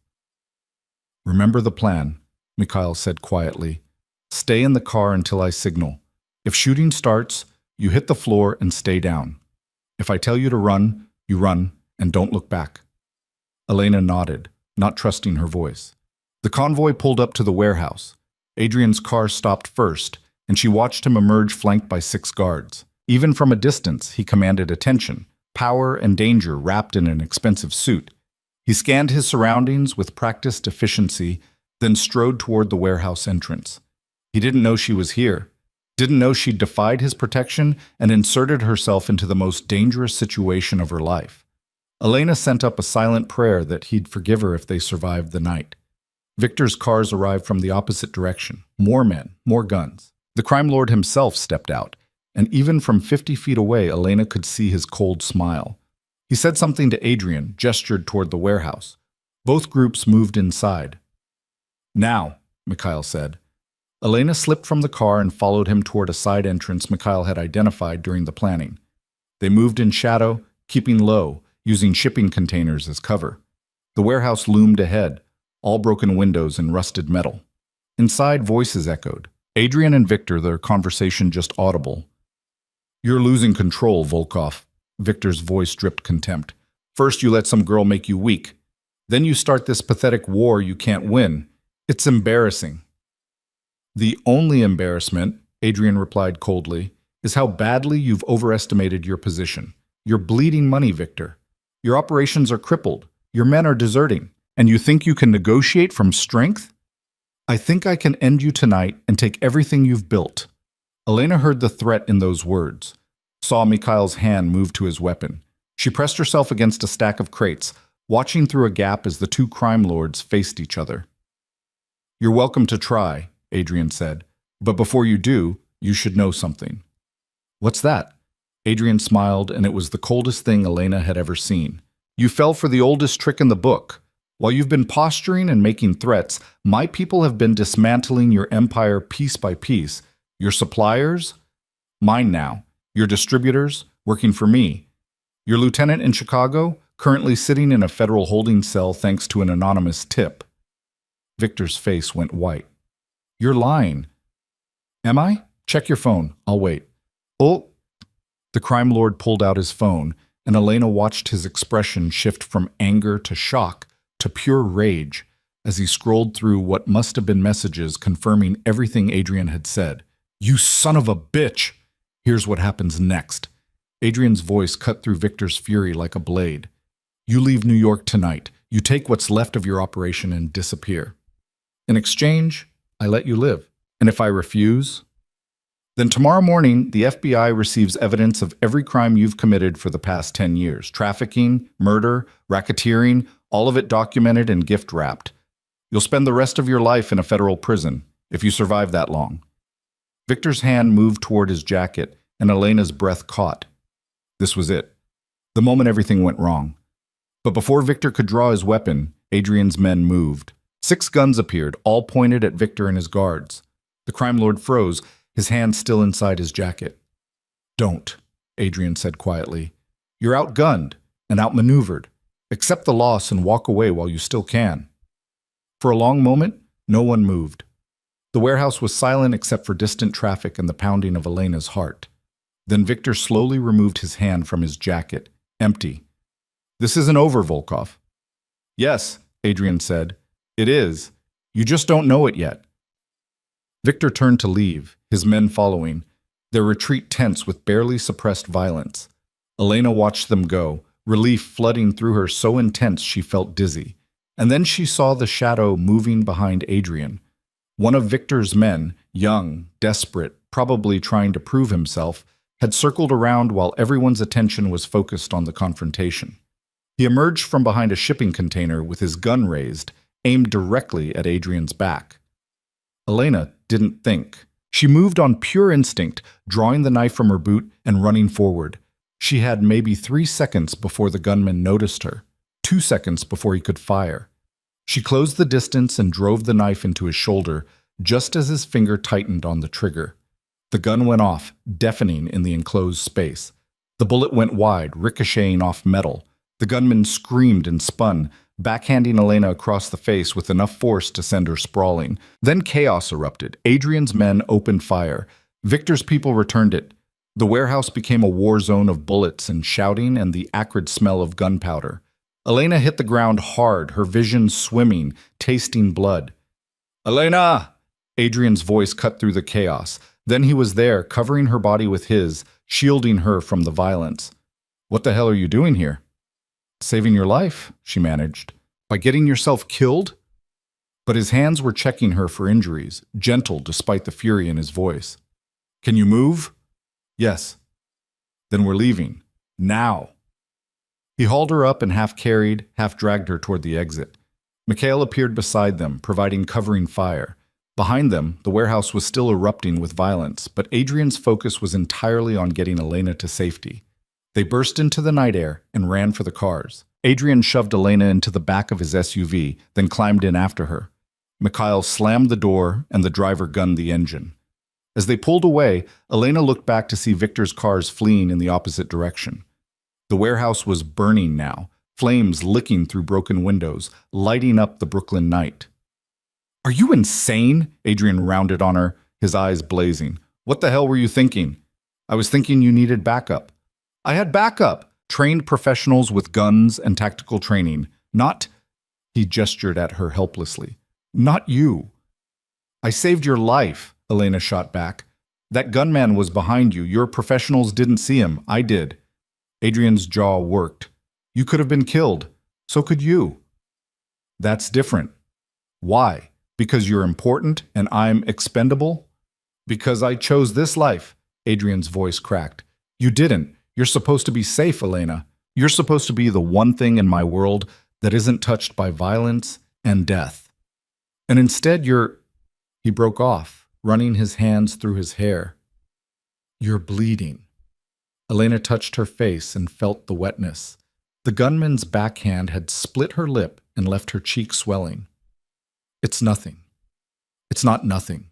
Speaker 1: "Remember the plan," Mikhail said quietly. "Stay in the car until I signal. If shooting starts, you hit the floor and stay down. If I tell you to run, you run and don't look back." Elena nodded, not trusting her voice. The convoy pulled up to the warehouse. Adrian's car stopped first, and she watched him emerge flanked by 6 guards. Even from a distance, he commanded attention, power and danger wrapped in an expensive suit. He scanned his surroundings with practiced efficiency, then strode toward the warehouse entrance. He didn't know she was here, didn't know she'd defied his protection and inserted herself into the most dangerous situation of her life. Elena sent up a silent prayer that he'd forgive her if they survived the night. Victor's cars arrived from the opposite direction. More men, more guns. The crime lord himself stepped out, and even from 50 feet away, Elena could see his cold smile. He said something to Adrian, gestured toward the warehouse. Both groups moved inside. "Now," Mikhail said. Elena slipped from the car and followed him toward a side entrance Mikhail had identified during the planning. They moved in shadow, keeping low, using shipping containers as cover. The warehouse loomed ahead, all broken windows and rusted metal. Inside, voices echoed. Adrian and Victor, their conversation just audible. "You're losing control, Volkov." Victor's voice dripped contempt. "First you let some girl make you weak. Then you start this pathetic war you can't win. It's embarrassing." "The only embarrassment," Adrian replied coldly, "is how badly you've overestimated your position. You're bleeding money, Victor. Your operations are crippled. Your men are deserting. And you think you can negotiate from strength? I think I can end you tonight and take everything you've built." Elena heard the threat in those words, saw Mikhail's hand move to his weapon. She pressed herself against a stack of crates, watching through a gap as the 2 crime lords faced each other. "You're welcome to try," Adrian said, "but before you do, you should know something." "What's that?" Adrian smiled, and it was the coldest thing Elena had ever seen. "You fell for the oldest trick in the book. While you've been posturing and making threats, my people have been dismantling your empire piece by piece. Your suppliers? Mine now. Your distributors? Working for me. Your lieutenant in Chicago? Currently sitting in a federal holding cell thanks to an anonymous tip." Victor's face went white. "You're lying." "Am I? Check your phone. I'll wait." "Oh." The crime lord pulled out his phone, and Elena watched his expression shift from anger to shock to pure rage as he scrolled through what must have been messages confirming everything Adrian had said. "You son of a bitch! Here's what happens next." Adrian's voice cut through Victor's fury like a blade. "You leave New York tonight. You take what's left of your operation and disappear. In exchange, I let you live. And if I refuse, then tomorrow morning the FBI receives evidence of every crime you've committed for the past 10 years. Trafficking, murder, racketeering, all of it documented and gift-wrapped. You'll spend the rest of your life in a federal prison, if you survive that long." Victor's hand moved toward his jacket, and Elena's breath caught. This was it. The moment everything went wrong. But before Victor could draw his weapon, Adrian's men moved. 6 guns appeared, all pointed at Victor and his guards. The crime lord froze, his hand still inside his jacket. "Don't," Adrian said quietly. "You're outgunned and outmaneuvered. Accept the loss and walk away while you still can." For a long moment, no one moved. The warehouse was silent except for distant traffic and the pounding of Elena's heart. Then Victor slowly removed his hand from his jacket, empty. "This isn't over, Volkov." "Yes," Adrian said. "It is. You just don't know it yet." Victor turned to leave, his men following, their retreat tense with barely suppressed violence. Elena watched them go, relief flooding through her so intense she felt dizzy. And then she saw the shadow moving behind Adrian. One of Victor's men, young, desperate, probably trying to prove himself, had circled around while everyone's attention was focused on the confrontation. He emerged from behind a shipping container with his gun raised, aimed directly at Adrian's back. Elena didn't think. She moved on pure instinct, drawing the knife from her boot and running forward. She had maybe 3 seconds before the gunman noticed her, 2 seconds before he could fire. She closed the distance and drove the knife into his shoulder, just as his finger tightened on the trigger. The gun went off, deafening in the enclosed space. The bullet went wide, ricocheting off metal. The gunman screamed and spun, backhanding Elena across the face with enough force to send her sprawling. Then chaos erupted. Adrian's men opened fire. Victor's people returned it. The warehouse became a war zone of bullets and shouting and the acrid smell of gunpowder. Elena hit the ground hard, her vision swimming, tasting blood. "Elena!" Adrian's voice cut through the chaos. Then he was there, covering her body with his, shielding her from the violence. "What the hell are you doing here?" "Saving your life," she managed. "By getting yourself killed?" But his hands were checking her for injuries, gentle despite the fury in his voice. "Can you move?" "Yes." "Then we're leaving. Now." He hauled her up and half carried, half dragged her toward the exit. Mikhail appeared beside them, providing covering fire. Behind them, the warehouse was still erupting with violence, but Adrian's focus was entirely on getting Elena to safety. They burst into the night air and ran for the cars. Adrian shoved Elena into the back of his SUV, then climbed in after her. Mikhail slammed the door and the driver gunned the engine. As they pulled away, Elena looked back to see Victor's cars fleeing in the opposite direction. The warehouse was burning now, flames licking through broken windows, lighting up the Brooklyn night. "Are you insane?" Adrian rounded on her, his eyes blazing. "What the hell were you thinking?" "I was thinking you needed backup." "I had backup! Trained professionals with guns and tactical training. Not—" He gestured at her helplessly. "Not you." "I saved your life," Elena shot back. "That gunman was behind you. Your professionals didn't see him. I did." Adrian's jaw worked. "You could have been killed. So could you." "That's different." "Why? Because you're important and I'm expendable?" "Because I chose this life," Adrian's voice cracked. "You didn't. You're supposed to be safe, Elena. You're supposed to be the one thing in my world that isn't touched by violence and death. And instead you're—" He broke off, running his hands through his hair. "You're bleeding." Elena touched her face and felt the wetness. The gunman's backhand had split her lip and left her cheek swelling. "It's nothing." "It's not nothing."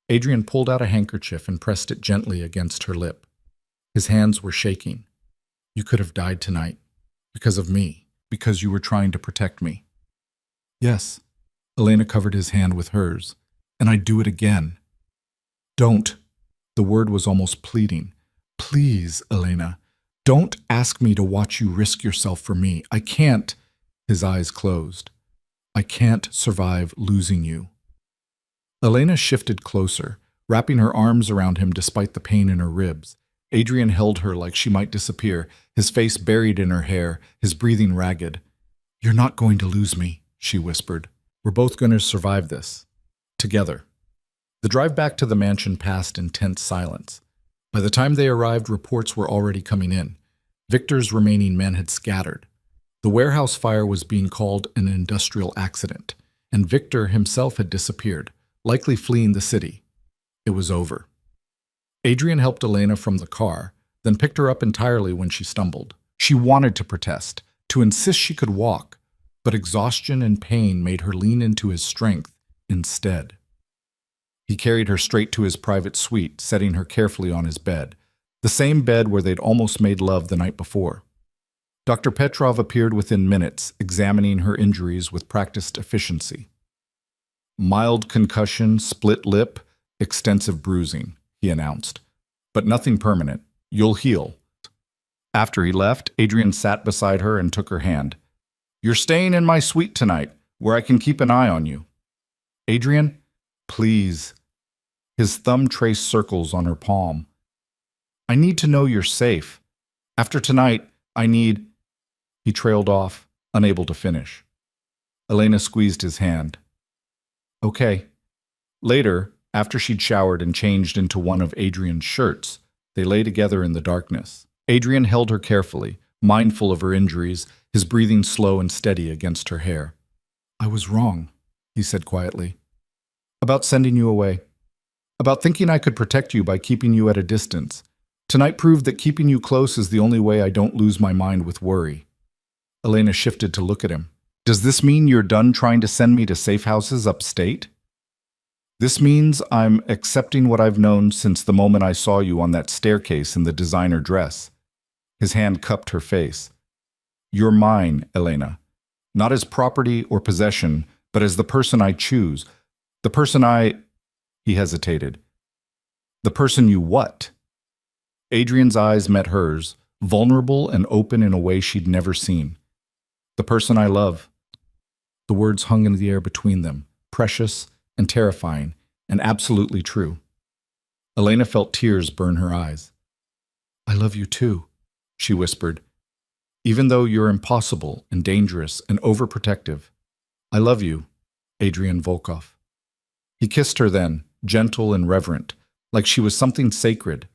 Speaker 1: Adrian pulled out a handkerchief and pressed it gently against her lip. His hands were shaking. "You could have died tonight. Because of me. Because you were trying to protect me." "Yes." Elena covered his hand with hers. "And I'd do it again." "Don't." The word was almost pleading. "Please, Elena. Don't ask me to watch you risk yourself for me. I can't." His eyes closed. "I can't survive losing you." Elena shifted closer, wrapping her arms around him despite the pain in her ribs. Adrian held her like she might disappear, his face buried in her hair, his breathing ragged. "You're not going to lose me," she whispered. "We're both going to survive this. Together." The drive back to the mansion passed in tense silence. By the time they arrived, reports were already coming in. Victor's remaining men had scattered. The warehouse fire was being called an industrial accident, and Victor himself had disappeared, likely fleeing the city. It was over. Adrian helped Elena from the car, then picked her up entirely when she stumbled. She wanted to protest, to insist she could walk, but exhaustion and pain made her lean into his strength instead. He carried her straight to his private suite, setting her carefully on his bed, the same bed where they'd almost made love the night before. Dr. Petrov appeared within minutes, examining her injuries with practiced efficiency. "Mild concussion, split lip, extensive bruising," he announced. "But nothing permanent. You'll heal." After he left, Adrian sat beside her and took her hand. "You're staying in my suite tonight, where I can keep an eye on you." "Adrian, please." His thumb traced circles on her palm. "I need to know you're safe. After tonight, I need—" He trailed off, unable to finish. Elena squeezed his hand. "Okay." Later, after she'd showered and changed into one of Adrian's shirts, they lay together in the darkness. Adrian held her carefully, mindful of her injuries, his breathing slow and steady against her hair. "I was wrong," he said quietly. "About sending you away. About thinking I could protect you by keeping you at a distance. Tonight proved that keeping you close is the only way I don't lose my mind with worry." Elena shifted to look at him. "Does this mean you're done trying to send me to safe houses upstate?" "This means I'm accepting what I've known since the moment I saw you on that staircase in the designer dress. His hand cupped her face. You're mine, Elena. Not as property or possession, but as the person I choose. The person I... He hesitated. The person you what? Adrian's eyes met hers, vulnerable and open in a way she'd never seen. The person I love. The words hung in the air between them, precious and terrifying, and absolutely true. Elena felt tears burn her eyes. I love you too, she whispered. Even though you're impossible and dangerous and overprotective, I love you, Adrian Volkov. He kissed her then, gentle and reverent, like she was something sacred,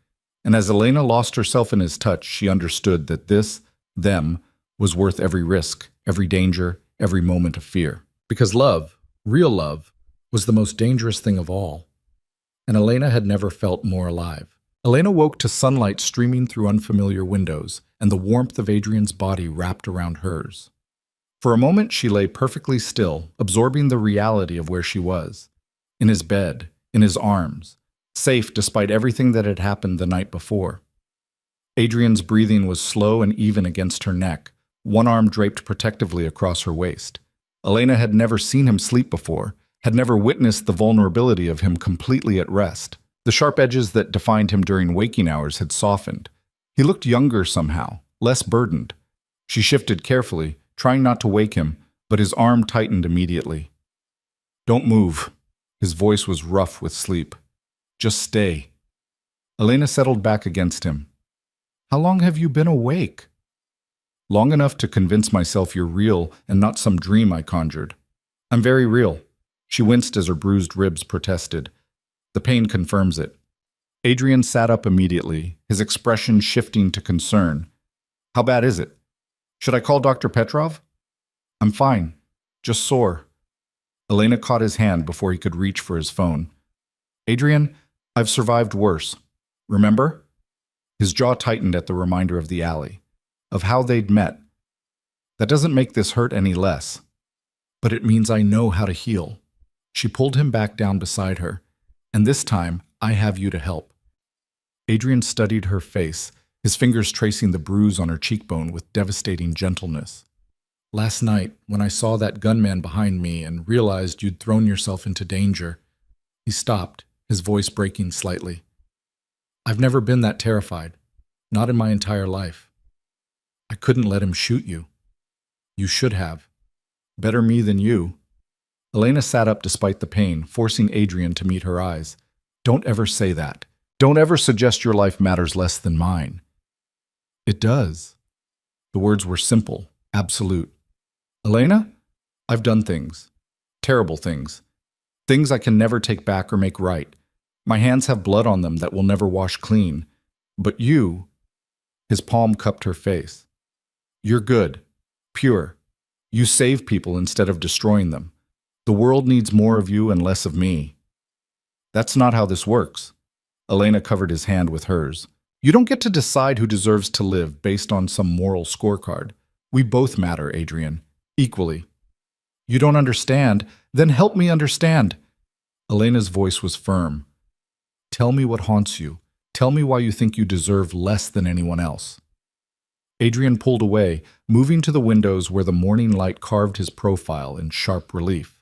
Speaker 1: and as Elena lost herself in his touch, she understood that this, them, was worth every risk, every danger, every moment of fear. Because love, real love, was the most dangerous thing of all. And Elena had never felt more alive. Elena woke to sunlight streaming through unfamiliar windows, and the warmth of Adrian's body wrapped around hers. For a moment she lay perfectly still, absorbing the reality of where she was. In his bed, in his arms, safe despite everything that had happened the night before. Adrian's breathing was slow and even against her neck, one arm draped protectively across her waist. Elena had never seen him sleep before, had never witnessed the vulnerability of him completely at rest. The sharp edges that defined him during waking hours had softened. He looked younger somehow, less burdened. She shifted carefully, trying not to wake him, but his arm tightened immediately. Don't move. His voice was rough with sleep. Just stay. Elena settled back against him. How long have you been awake? Long enough to convince myself you're real and not some dream I conjured. I'm very real. She winced as her bruised ribs protested. The pain confirms it. Adrian sat up immediately, his expression shifting to concern. How bad is it? Should I call Dr. Petrov? I'm fine. Just sore. Elena caught his hand before he could reach for his phone. Adrian, I've survived worse. Remember? His jaw tightened at the reminder of the alley, of how they'd met. That doesn't make this hurt any less. But it means I know how to heal. She pulled him back down beside her. And this time, I have you to help. Adrian studied her face, his fingers tracing the bruise on her cheekbone with devastating gentleness. Last night, when I saw that gunman behind me and realized you'd thrown yourself into danger, he stopped, his voice breaking slightly. I've never been that terrified, not in my entire life. I couldn't let him shoot you. You should have. Better me than you. Elena sat up despite the pain, forcing Adrian to meet her eyes. Don't ever say that. Don't ever suggest your life matters less than mine. It does. The words were simple, absolute. Elena, I've done things. Terrible things. Things I can never take back or make right. My hands have blood on them that will never wash clean. But you... His palm cupped her face. You're good. Pure. You save people instead of destroying them. The world needs more of you and less of me. That's not how this works. Elena covered his hand with hers. You don't get to decide who deserves to live based on some moral scorecard. We both matter, Adrian. Equally. You don't understand? Then help me understand. Elena's voice was firm. Tell me what haunts you. Tell me why you think you deserve less than anyone else. Adrian pulled away, moving to the windows where the morning light carved his profile in sharp relief.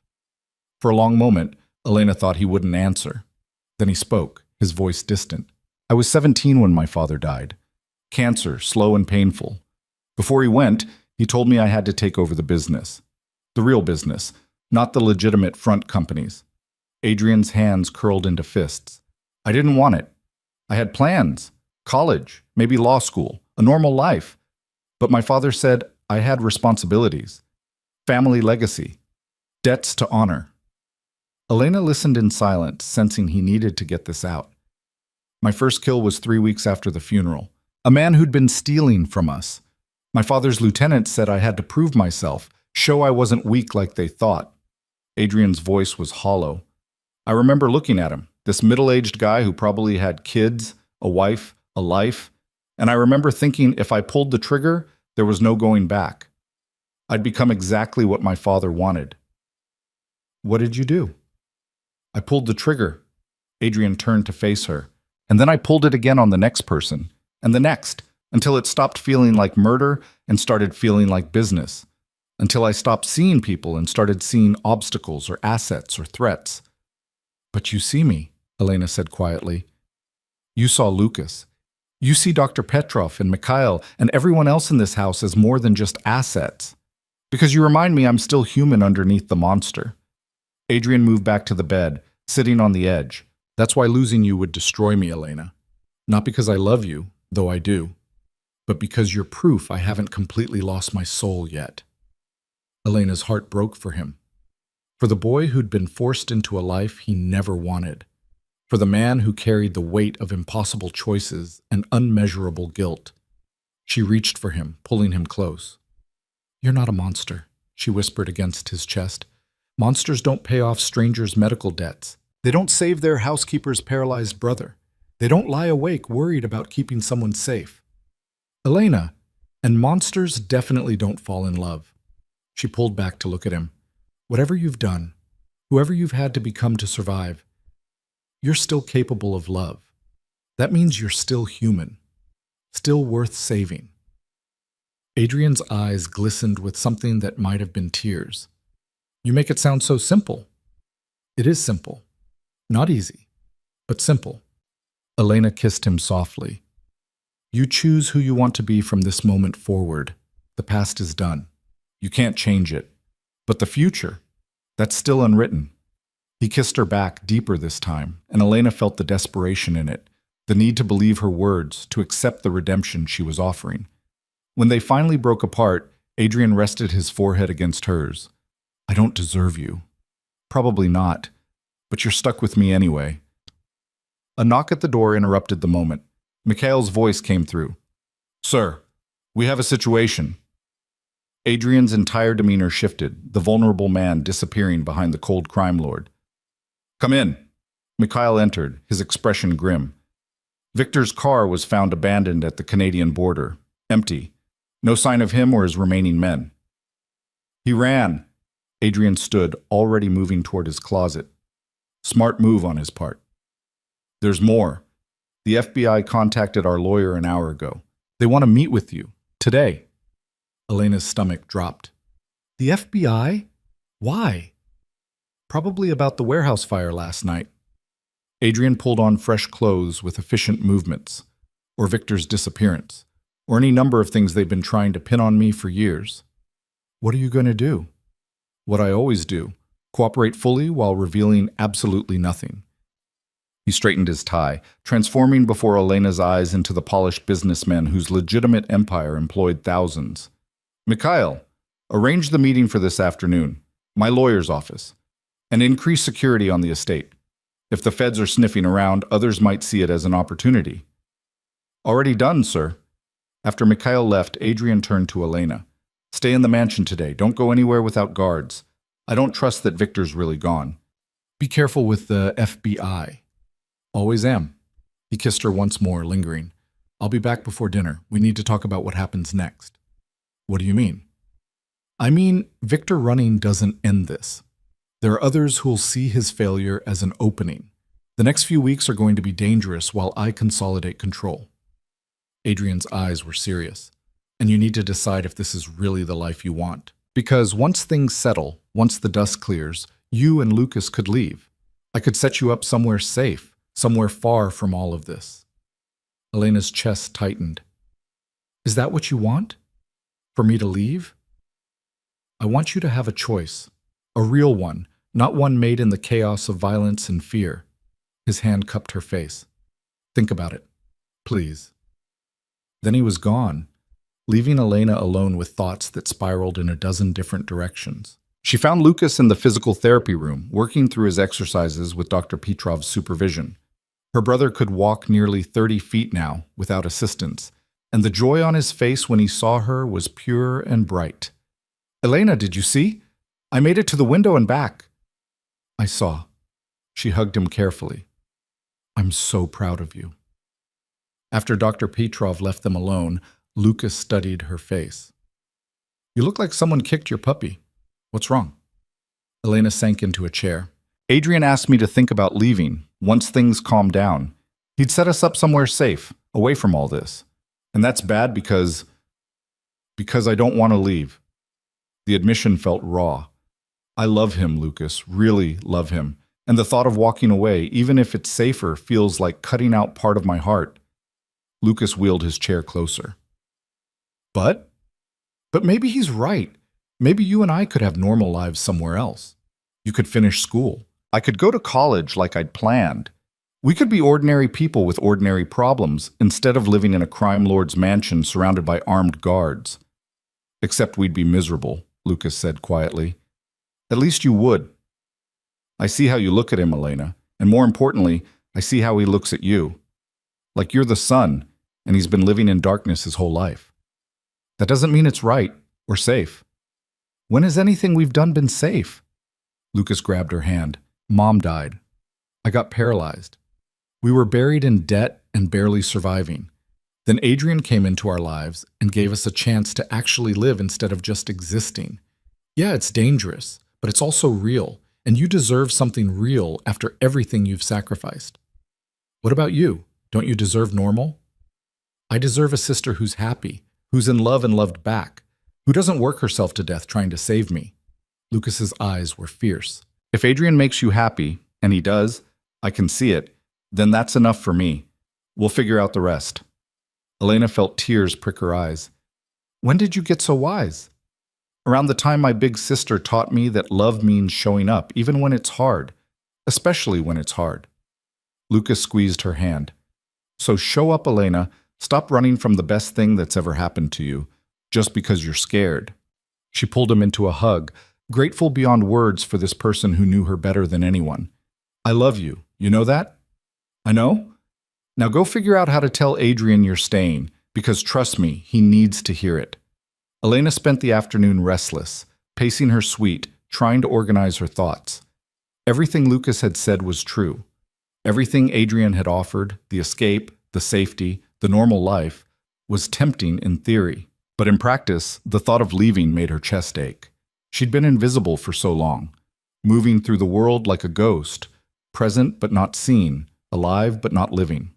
Speaker 1: For a long moment, Elena thought he wouldn't answer. Then he spoke, his voice distant. I was 17 when my father died. Cancer, slow and painful. Before he went, he told me I had to take over the business. The real business, not the legitimate front companies. Adrian's hands curled into fists. I didn't want it. I had plans. College, maybe law school, a normal life. But my father said I had responsibilities. Family legacy. Debts to honor. Elena listened in silence, sensing he needed to get this out. My first kill was 3 weeks after the funeral. A man who'd been stealing from us. My father's lieutenant said I had to prove myself, show I wasn't weak like they thought. Adrian's voice was hollow. I remember looking at him, this middle-aged guy who probably had kids, a wife, a life, and I remember thinking if I pulled the trigger, there was no going back. I'd become exactly what my father wanted. What did you do? I pulled the trigger. Adrian turned to face her. And then I pulled it again on the next person, and the next, until it stopped feeling like murder and started feeling like business, until I stopped seeing people and started seeing obstacles or assets or threats. But you see me, Elena said quietly. You saw Lucas. You see Dr. Petrov and Mikhail and everyone else in this house as more than just assets. Because you remind me I'm still human underneath the monster. Adrian moved back to the bed, sitting on the edge. That's why losing you would destroy me, Elena. Not because I love you, though I do, but because you're proof I haven't completely lost my soul yet. Elena's heart broke for him. For the boy who'd been forced into a life he never wanted. For the man who carried the weight of impossible choices and unmeasurable guilt. She reached for him, pulling him close. You're not a monster, she whispered against his chest. Monsters don't pay off strangers' medical debts. They don't save their housekeeper's paralyzed brother. They don't lie awake worried about keeping someone safe. Elena, and monsters definitely don't fall in love. She pulled back to look at him. Whatever you've done, whoever you've had to become to survive, you're still capable of love. That means you're still human, still worth saving. Adrian's eyes glistened with something that might have been tears. You make it sound so simple. It is simple. Not easy, but simple. Elena kissed him softly. You choose who you want to be from this moment forward. The past is done. You can't change it. But the future, that's still unwritten. He kissed her back deeper this time, and Elena felt the desperation in it, the need to believe her words, to accept the redemption she was offering. When they finally broke apart, Adrian rested his forehead against hers. I don't deserve you. Probably not, but you're stuck with me anyway. A knock at the door interrupted the moment. Mikhail's voice came through. Sir, we have a situation. Adrian's entire demeanor shifted, the vulnerable man disappearing behind the cold crime lord. Come in. Mikhail entered, his expression grim. Victor's car was found abandoned at the Canadian border, empty. No sign of him or his remaining men. He ran. Adrian stood, already moving toward his closet. Smart move on his part. There's more. The FBI contacted our lawyer an hour ago. They want to meet with you. Today. Elena's stomach dropped. The FBI? Why? Probably about the warehouse fire last night. Adrian pulled on fresh clothes with efficient movements, or Victor's disappearance, or any number of things they've been trying to pin on me for years. What are you going to do? What I always do, cooperate fully while revealing absolutely nothing. He straightened his tie, transforming before Elena's eyes into the polished businessman whose legitimate empire employed thousands. Mikhail, arrange the meeting for this afternoon, my lawyer's office, and increase security on the estate. If the feds are sniffing around, others might see it as an opportunity. Already done, sir. After Mikhail left, Adrian turned to Elena. Stay in the mansion today. Don't go anywhere without guards. I don't trust that Victor's really gone. Be careful with the FBI. Always am. He kissed her once more, lingering. I'll be back before dinner. We need to talk about what happens next. What do you mean? I mean, Victor running doesn't end this. There are others who'll see his failure as an opening. The next few weeks are going to be dangerous while I consolidate control. Adrian's eyes were serious. And you need to decide if this is really the life you want. Because once things settle, once the dust clears, you and Lucas could leave. I could set you up somewhere safe, somewhere far from all of this. Elena's chest tightened. Is that what you want? For me to leave? I want you to have a choice. A real one, not one made in the chaos of violence and fear. His hand cupped her face. Think about it, please. Then he was gone, leaving Elena alone with thoughts that spiraled in a dozen different directions. She found Lucas in the physical therapy room, working through his exercises with Dr. Petrov's supervision. Her brother could walk nearly 30 feet now, without assistance, and the joy on his face when he saw her was pure and bright. Elena, did you see? I made it to the window and back. I saw. She hugged him carefully. I'm so proud of you. After Dr. Petrov left them alone, Lucas studied her face. You look like someone kicked your puppy. What's wrong? Elena sank into a chair. Adrian asked me to think about leaving, once things calmed down. He'd set us up somewhere safe, away from all this. And that's bad because I don't want to leave. The admission felt raw. I love him, Lucas, really love him. And the thought of walking away, even if it's safer, feels like cutting out part of my heart. Lucas wheeled his chair closer. But maybe he's right. Maybe you and I could have normal lives somewhere else. You could finish school. I could go to college like I'd planned. We could be ordinary people with ordinary problems instead of living in a crime lord's mansion surrounded by armed guards. Except we'd be miserable, Lucas said quietly. At least you would. I see how you look at him, Elena, and more importantly, I see how he looks at you. Like you're the sun, and he's been living in darkness his whole life. That doesn't mean it's right or safe. When has anything we've done been safe? Lucas grabbed her hand. Mom died. I got paralyzed. We were buried in debt and barely surviving. Then Adrian came into our lives and gave us a chance to actually live instead of just existing. Yeah, it's dangerous, but it's also real, and you deserve something real after everything you've sacrificed. What about you? Don't you deserve normal? I deserve a sister who's happy, who's in love and loved back, who doesn't work herself to death trying to save me. Lucas's eyes were fierce. If Adrian makes you happy, and he does, I can see it, then that's enough for me. We'll figure out the rest. Elena felt tears prick her eyes. When did you get so wise? Around the time my big sister taught me that love means showing up, even when it's hard, especially when it's hard. Lucas squeezed her hand. So show up, Elena. Stop running from the best thing that's ever happened to you, just because you're scared. She pulled him into a hug, grateful beyond words for this person who knew her better than anyone. I love you. You know that? I know? Now go figure out how to tell Adrian you're staying, because trust me, he needs to hear it. Elena spent the afternoon restless, pacing her suite, trying to organize her thoughts. Everything Lucas had said was true. Everything Adrian had offered, the escape, the safety, the normal life, was tempting in theory. But in practice, the thought of leaving made her chest ache. She'd been invisible for so long, moving through the world like a ghost, present but not seen, alive but not living.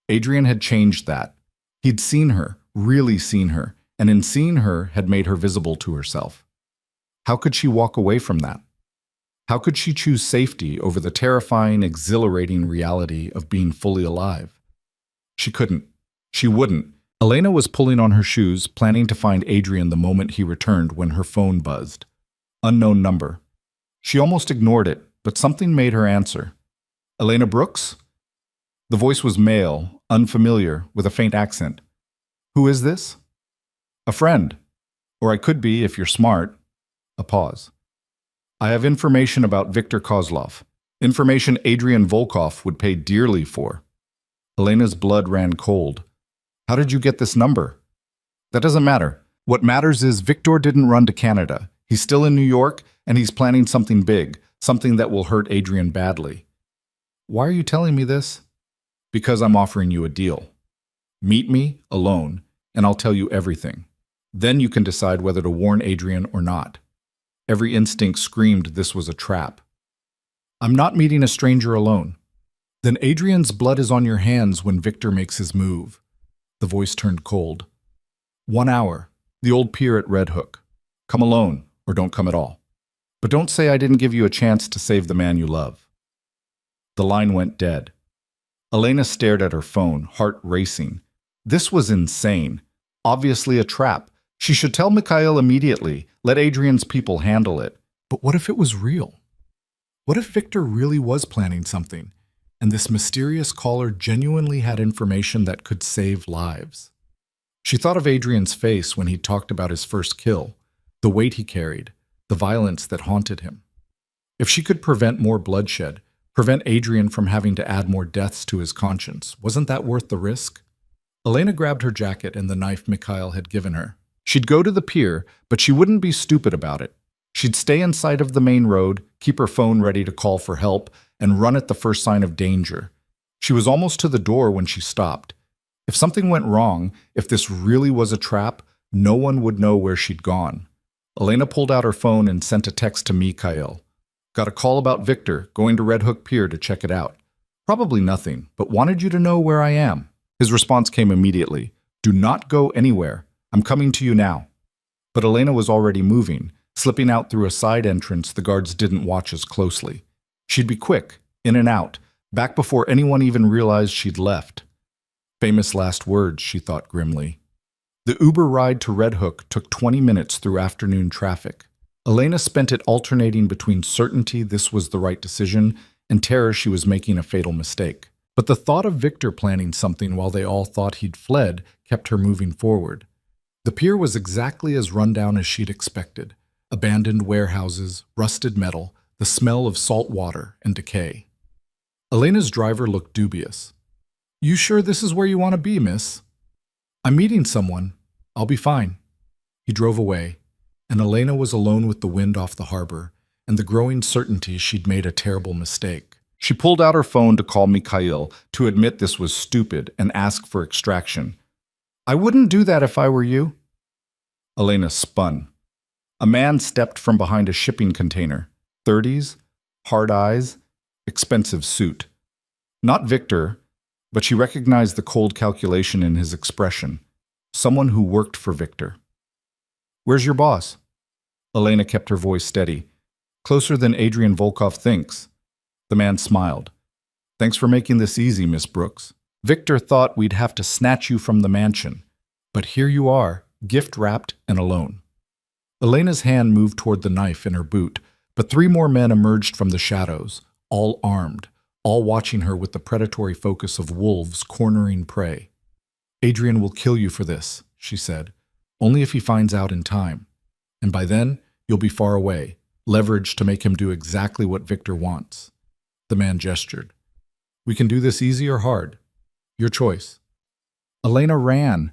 Speaker 1: Adrian had changed that. He'd seen her, really seen her, and in seeing her had made her visible to herself. How could she walk away from that? How could she choose safety over the terrifying, exhilarating reality of being fully alive? She couldn't. She wouldn't. Elena was pulling on her shoes, planning to find Adrian the moment he returned when her phone buzzed. Unknown number. She almost ignored it, but something made her answer. Elena Brooks? The voice was male, unfamiliar, with a faint accent. Who is this? A friend. Or I could be, if you're smart. A pause. I have information about Viktor Kozlov. Information Adrian Volkov would pay dearly for. Elena's blood ran cold. How did you get this number? That doesn't matter. What matters is Viktor didn't run to Canada. He's still in New York, and he's planning something big, something that will hurt Adrian badly. Why are you telling me this? Because I'm offering you a deal. Meet me, alone, and I'll tell you everything. Then you can decide whether to warn Adrian or not. Every instinct screamed this was a trap. I'm not meeting a stranger alone. Then Adrian's blood is on your hands when Viktor makes his move. The voice turned cold. 1 hour, the old pier at Red Hook. Come alone, or don't come at all. But don't say I didn't give you a chance to save the man you love. The line went dead. Elena stared at her phone, heart racing. This was insane. Obviously a trap. She should tell Mikhail immediately, let Adrian's people handle it. But what if it was real? What if Viktor really was planning something, and this mysterious caller genuinely had information that could save lives? She thought of Adrian's face when he talked about his first kill, the weight he carried, the violence that haunted him. If she could prevent more bloodshed, prevent Adrian from having to add more deaths to his conscience, wasn't that worth the risk? Elena grabbed her jacket and the knife Mikhail had given her. She'd go to the pier, but she wouldn't be stupid about it. She'd stay in sight of the main road, keep her phone ready to call for help, and run at the first sign of danger. She was almost to the door when she stopped. If something went wrong, if this really was a trap, no one would know where she'd gone. Elena pulled out her phone and sent a text to Mikhail. Got a call about Viktor, going to Red Hook Pier to check it out. Probably nothing, but wanted you to know where I am. His response came immediately. Do not go anywhere. I'm coming to you now. But Elena was already moving, slipping out through a side entrance the guards didn't watch as closely. She'd be quick, in and out, back before anyone even realized she'd left. Famous last words, she thought grimly. The Uber ride to Red Hook took 20 minutes through afternoon traffic. Elena spent it alternating between certainty this was the right decision and terror she was making a fatal mistake. But the thought of Victor planning something while they all thought he'd fled kept her moving forward. The pier was exactly as rundown as she'd expected. Abandoned warehouses, rusted metal, the smell of salt water and decay. Elena's driver looked dubious. "You sure this is where you want to be, miss?" "I'm meeting someone. I'll be fine." He drove away, and Elena was alone with the wind off the harbor and the growing certainty she'd made a terrible mistake. She pulled out her phone to call Mikhail to admit this was stupid and ask for extraction. "I wouldn't do that if I were you." Elena spun. A man stepped from behind a shipping container. 30s, hard eyes, expensive suit. Not Victor, but she recognized the cold calculation in his expression. Someone who worked for Victor. "Where's your boss?" Elena kept her voice steady. "Closer than Adrian Volkov thinks." The man smiled. "Thanks for making this easy, Miss Brooks. Victor thought we'd have to snatch you from the mansion. But here you are, gift-wrapped and alone." Elena's hand moved toward the knife in her boot, but 3 more men emerged from the shadows, all armed, all watching her with the predatory focus of wolves cornering prey. "Adrian will kill you for this," she said, "only if he finds out in time. And by then, you'll be far away, leverage to make him do exactly what Victor wants." The man gestured. "We can do this easy or hard. Your choice." Elena ran.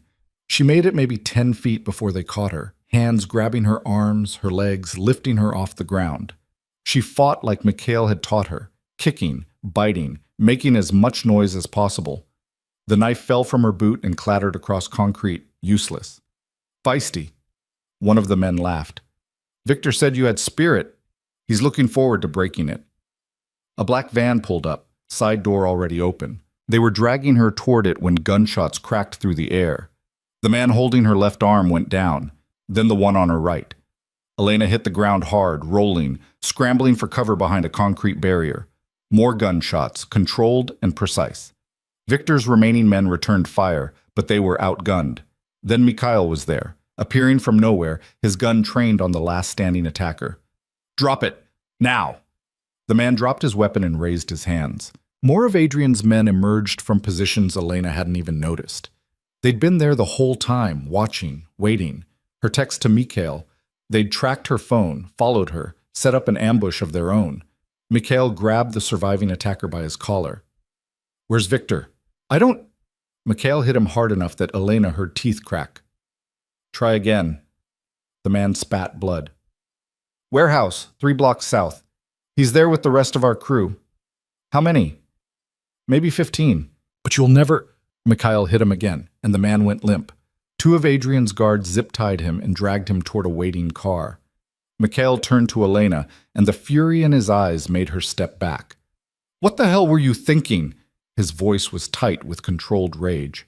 Speaker 1: She made it maybe 10 feet before they caught her, hands grabbing her arms, her legs, lifting her off the ground. She fought like Mikhail had taught her, kicking, biting, making as much noise as possible. The knife fell from her boot and clattered across concrete, useless. "Feisty." One of the men laughed. "Victor said you had spirit. He's looking forward to breaking it." A black van pulled up, side door already open. They were dragging her toward it when gunshots cracked through the air. The man holding her left arm went down, then the one on her right. Elena hit the ground hard, rolling, scrambling for cover behind a concrete barrier. More gunshots, controlled and precise. Victor's remaining men returned fire, but they were outgunned. Then Mikhail was there, appearing from nowhere, his gun trained on the last standing attacker. "Drop it! Now!" The man dropped his weapon and raised his hands. More of Adrian's men emerged from positions Elena hadn't even noticed. They'd been there the whole time, watching, waiting. Her text to Mikhail. They'd tracked her phone, followed her, set up an ambush of their own. Mikhail grabbed the surviving attacker by his collar. "Where's Victor?" "I don't—" Mikhail hit him hard enough that Elena heard teeth crack. "Try again." The man spat blood. "Warehouse, 3 blocks south. He's there with the rest of our crew." "How many?" "Maybe 15. But you'll never—" Mikhail hit him again, and the man went limp. 2 of Adrian's guards zip-tied him and dragged him toward a waiting car. Mikhail turned to Elena, and the fury in his eyes made her step back. "What the hell were you thinking?" His voice was tight with controlled rage.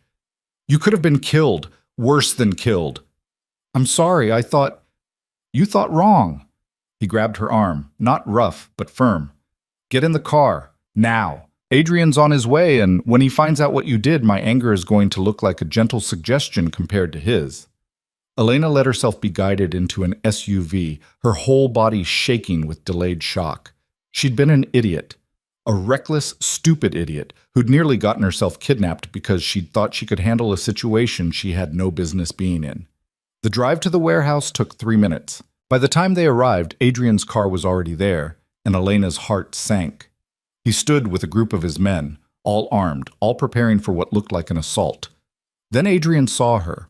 Speaker 1: "You could have been killed, worse than killed." "I'm sorry, I thought—" "You thought wrong." He grabbed her arm, not rough, but firm. "Get in the car, now. Adrian's on his way, and when he finds out what you did, my anger is going to look like a gentle suggestion compared to his." Elena let herself be guided into an SUV, her whole body shaking with delayed shock. She'd been an idiot. A reckless, stupid idiot who'd nearly gotten herself kidnapped because she'd thought she could handle a situation she had no business being in. The drive to the warehouse took 3 minutes. By the time they arrived, Adrian's car was already there, and Elena's heart sank. He stood with a group of his men, all armed, all preparing for what looked like an assault. Then Adrian saw her.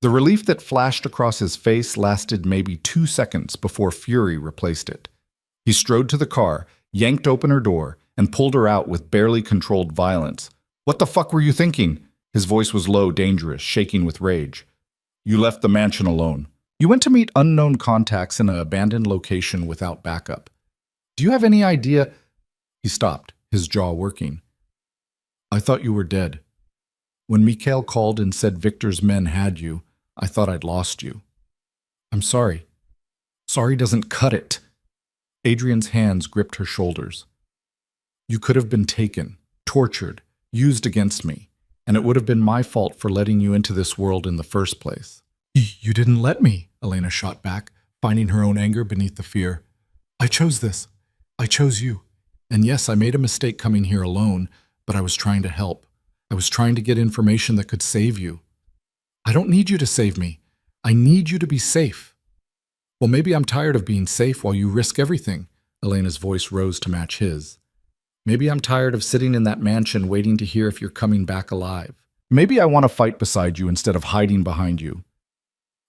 Speaker 1: The relief that flashed across his face lasted maybe 2 seconds before fury replaced it. He strode to the car, yanked open her door, and pulled her out with barely controlled violence. "What the fuck were you thinking?" His voice was low, dangerous, shaking with rage. "You left the mansion alone. You went to meet unknown contacts in an abandoned location without backup. Do you have any idea—" He stopped, his jaw working. "I thought you were dead." When Mikhail called and said Victor's men had you, I thought I'd lost you. I'm sorry. Sorry doesn't cut it. Adrian's hands gripped her shoulders. You could have been taken, tortured, used against me, and it would have been my fault for letting you into this world in the first place. You didn't let me, Elena shot back, finding her own anger beneath the fear. I chose this. I chose you. And yes, I made a mistake coming here alone, but I was trying to help. I was trying to get information that could save you. I don't need you to save me. I need you to be safe. Well, maybe I'm tired of being safe while you risk everything. Elena's voice rose to match his. Maybe I'm tired of sitting in that mansion waiting to hear if you're coming back alive. Maybe I want to fight beside you instead of hiding behind you.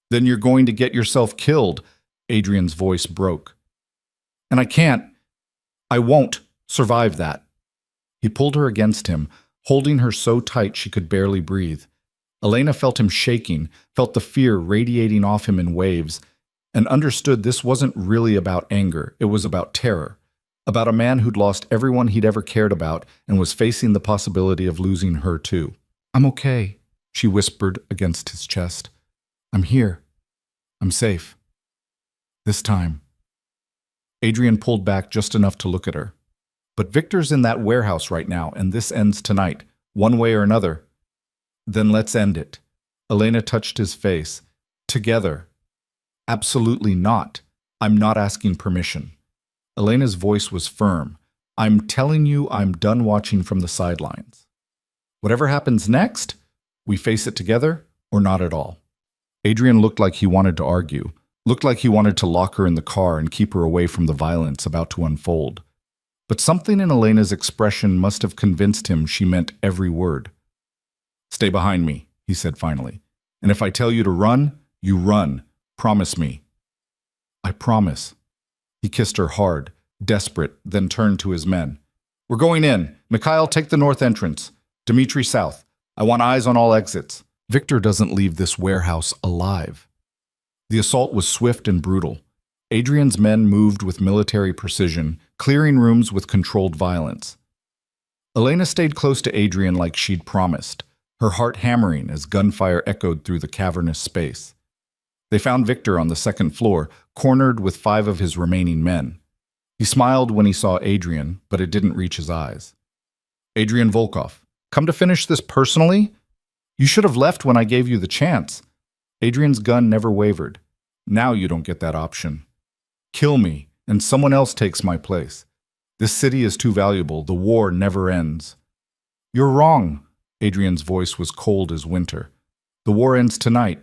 Speaker 1: Then you're going to get yourself killed, Adrian's voice broke. And I won't survive that. He pulled her against him, holding her so tight she could barely breathe. Elena felt him shaking, felt the fear radiating off him in waves, and understood this wasn't really about anger, it was about terror. About a man who'd lost everyone he'd ever cared about and was facing the possibility of losing her too. I'm okay, she whispered against his chest. I'm here. I'm safe. This time. Adrian pulled back just enough to look at her. But Victor's in that warehouse right now, and this ends tonight, one way or another. Then let's end it. Elena touched his face. Together. Absolutely not. I'm not asking permission. Elena's voice was firm. I'm telling you I'm done watching from the sidelines. Whatever happens next, we face it together or not at all. Adrian looked like he wanted to argue, looked like he wanted to lock her in the car and keep her away from the violence about to unfold. But something in Elena's expression must have convinced him she meant every word. Stay behind me, he said finally. And if I tell you to run, you run. Promise me. I promise. He kissed her hard, desperate, then turned to his men. We're going in. Mikhail, take the north entrance. Dmitri south. I want eyes on all exits. Victor doesn't leave this warehouse alive. The assault was swift and brutal. Adrian's men moved with military precision, clearing rooms with controlled violence. Elena stayed close to Adrian like she'd promised, her heart hammering as gunfire echoed through the cavernous space. They found Victor on the second floor, cornered with 5 of his remaining men. He smiled when he saw Adrian, but it didn't reach his eyes. Adrian Volkov, come to finish this personally? You should have left when I gave you the chance. Adrian's gun never wavered. Now you don't get that option. Kill me, and someone else takes my place. This city is too valuable. The war never ends. You're wrong. Adrian's voice was cold as winter. The war ends tonight,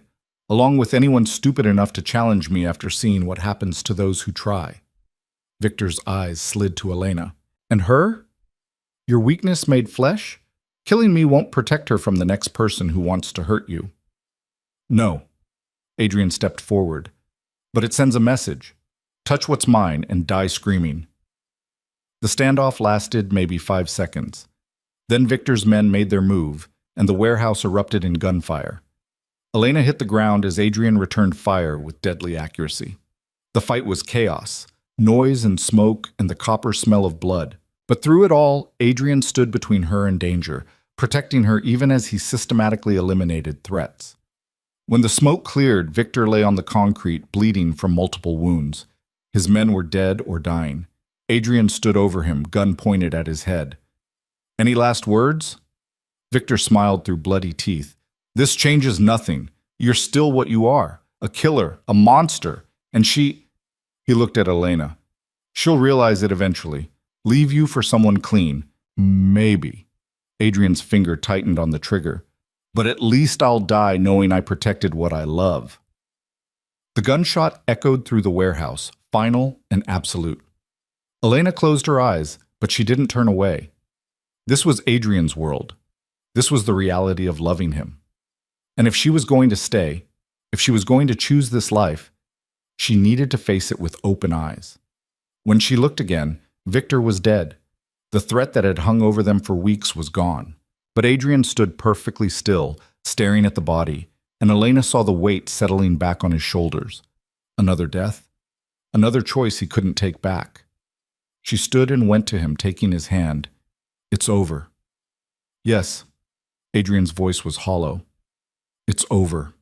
Speaker 1: along with anyone stupid enough to challenge me after seeing what happens to those who try. Victor's eyes slid to Elena. And her? Your weakness made flesh? Killing me won't protect her from the next person who wants to hurt you. No. Adrian stepped forward. But it sends a message. Touch what's mine and die screaming. The standoff lasted maybe 5 seconds. Then Victor's men made their move, and the warehouse erupted in gunfire. Elena hit the ground as Adrian returned fire with deadly accuracy. The fight was chaos, noise and smoke and the copper smell of blood. But through it all, Adrian stood between her and danger, protecting her even as he systematically eliminated threats. When the smoke cleared, Victor lay on the concrete, bleeding from multiple wounds. His men were dead or dying. Adrian stood over him, gun pointed at his head. Any last words? Victor smiled through bloody teeth. This changes nothing. You're still what you are, a killer, a monster. And He looked at Elena. She'll realize it eventually. Leave you for someone clean. Maybe. Adrian's finger tightened on the trigger. But at least I'll die knowing I protected what I love. The gunshot echoed through the warehouse, final and absolute. Elena closed her eyes, but she didn't turn away. This was Adrian's world. This was the reality of loving him. And if she was going to stay, if she was going to choose this life, she needed to face it with open eyes. When she looked again, Victor was dead. The threat that had hung over them for weeks was gone. But Adrian stood perfectly still, staring at the body, and Elena saw the weight settling back on his shoulders. Another death? Another choice he couldn't take back. She stood and went to him, taking his hand. It's over. Yes. Adrian's voice was hollow. It's over.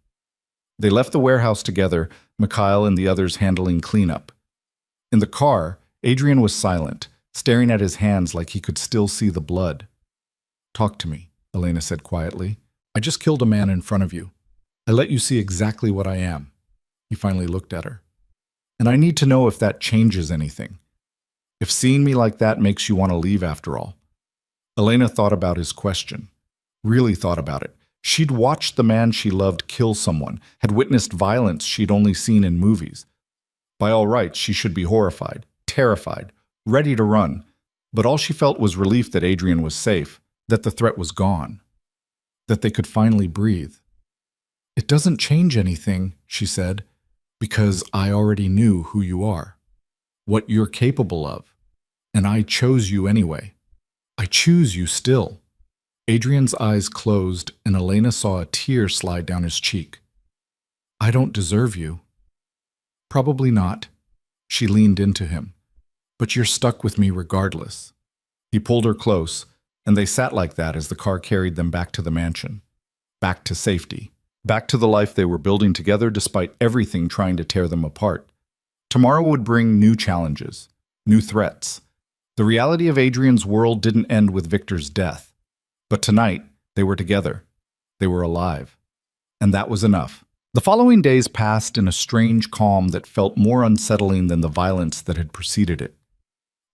Speaker 1: They left the warehouse together, Mikhail and the others handling cleanup. In the car, Adrian was silent, staring at his hands like he could still see the blood. Talk to me, Elena said quietly. I just killed a man in front of you. I let you see exactly what I am. He finally looked at her. And I need to know if that changes anything. If seeing me like that makes you want to leave after all. Elena thought about his question. Really thought about it. She'd watched the man she loved kill someone, had witnessed violence she'd only seen in movies. By all rights, she should be horrified, terrified, ready to run. But all she felt was relief that Adrian was safe, that the threat was gone, that they could finally breathe. It doesn't change anything, she said, because I already knew who you are, what you're capable of, and I chose you anyway. I choose you still. Adrian's eyes closed, and Elena saw a tear slide down his cheek. I don't deserve you. Probably not. She leaned into him. But you're stuck with me regardless. He pulled her close, and they sat like that as the car carried them back to the mansion. Back to safety. Back to the life they were building together despite everything trying to tear them apart. Tomorrow would bring new challenges, new threats. The reality of Adrian's world didn't end with Victor's death. But tonight, they were together. They were alive. And that was enough. The following days passed in a strange calm that felt more unsettling than the violence that had preceded it.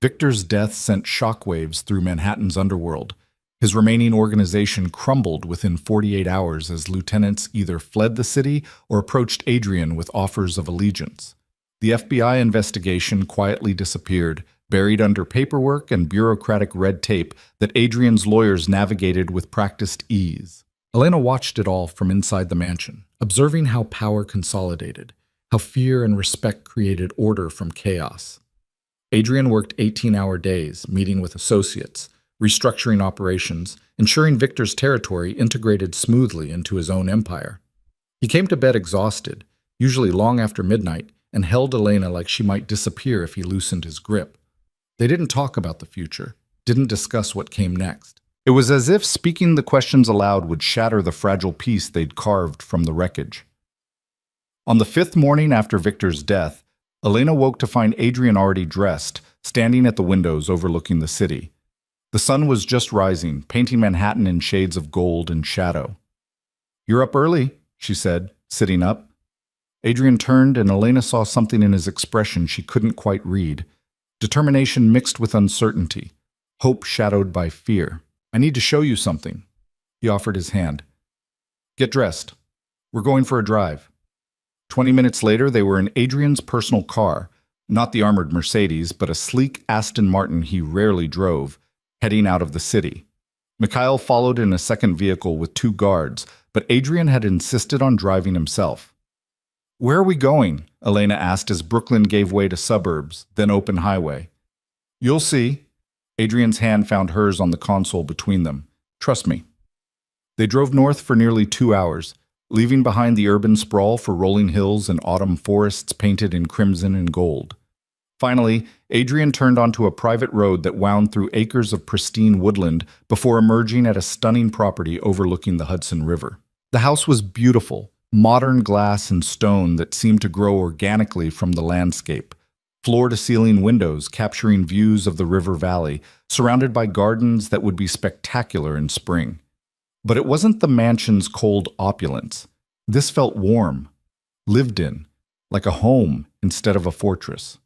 Speaker 1: Victor's death sent shockwaves through Manhattan's underworld. His remaining organization crumbled within 48 hours as lieutenants either fled the city or approached Adrian with offers of allegiance. The FBI investigation quietly disappeared, buried under paperwork and bureaucratic red tape that Adrian's lawyers navigated with practiced ease. Elena watched it all from inside the mansion, observing how power consolidated, how fear and respect created order from chaos. Adrian worked 18-hour days, meeting with associates, restructuring operations, ensuring Victor's territory integrated smoothly into his own empire. He came to bed exhausted, usually long after midnight, and held Elena like she might disappear if he loosened his grip. They didn't talk about the future, didn't discuss what came next. It was as if speaking the questions aloud would shatter the fragile peace they'd carved from the wreckage. On the 5th morning after Victor's death, Elena woke to find Adrian already dressed, standing at the windows overlooking the city. The sun was just rising, painting Manhattan in shades of gold and shadow. "You're up early," she said, sitting up. Adrian turned, and Elena saw something in his expression she couldn't quite read. Determination mixed with uncertainty, hope shadowed by fear. "I need to show you something." He offered his hand. "Get dressed. We're going for a drive." 20 minutes later, they were in Adrian's personal car, not the armored Mercedes, but a sleek Aston Martin he rarely drove, heading out of the city. Mikhail followed in a second vehicle with 2 guards, but Adrian had insisted on driving himself. "Where are we going?" Elena asked as Brooklyn gave way to suburbs, then open highway. "You'll see." Adrian's hand found hers on the console between them. "Trust me." They drove north for nearly 2 hours, leaving behind the urban sprawl for rolling hills and autumn forests painted in crimson and gold. Finally, Adrian turned onto a private road that wound through acres of pristine woodland before emerging at a stunning property overlooking the Hudson River. The house was beautiful, modern glass and stone that seemed to grow organically from the landscape. Floor-to-ceiling windows capturing views of the river valley, surrounded by gardens that would be spectacular in spring. But it wasn't the mansion's cold opulence. This felt warm, lived in, like a home instead of a fortress.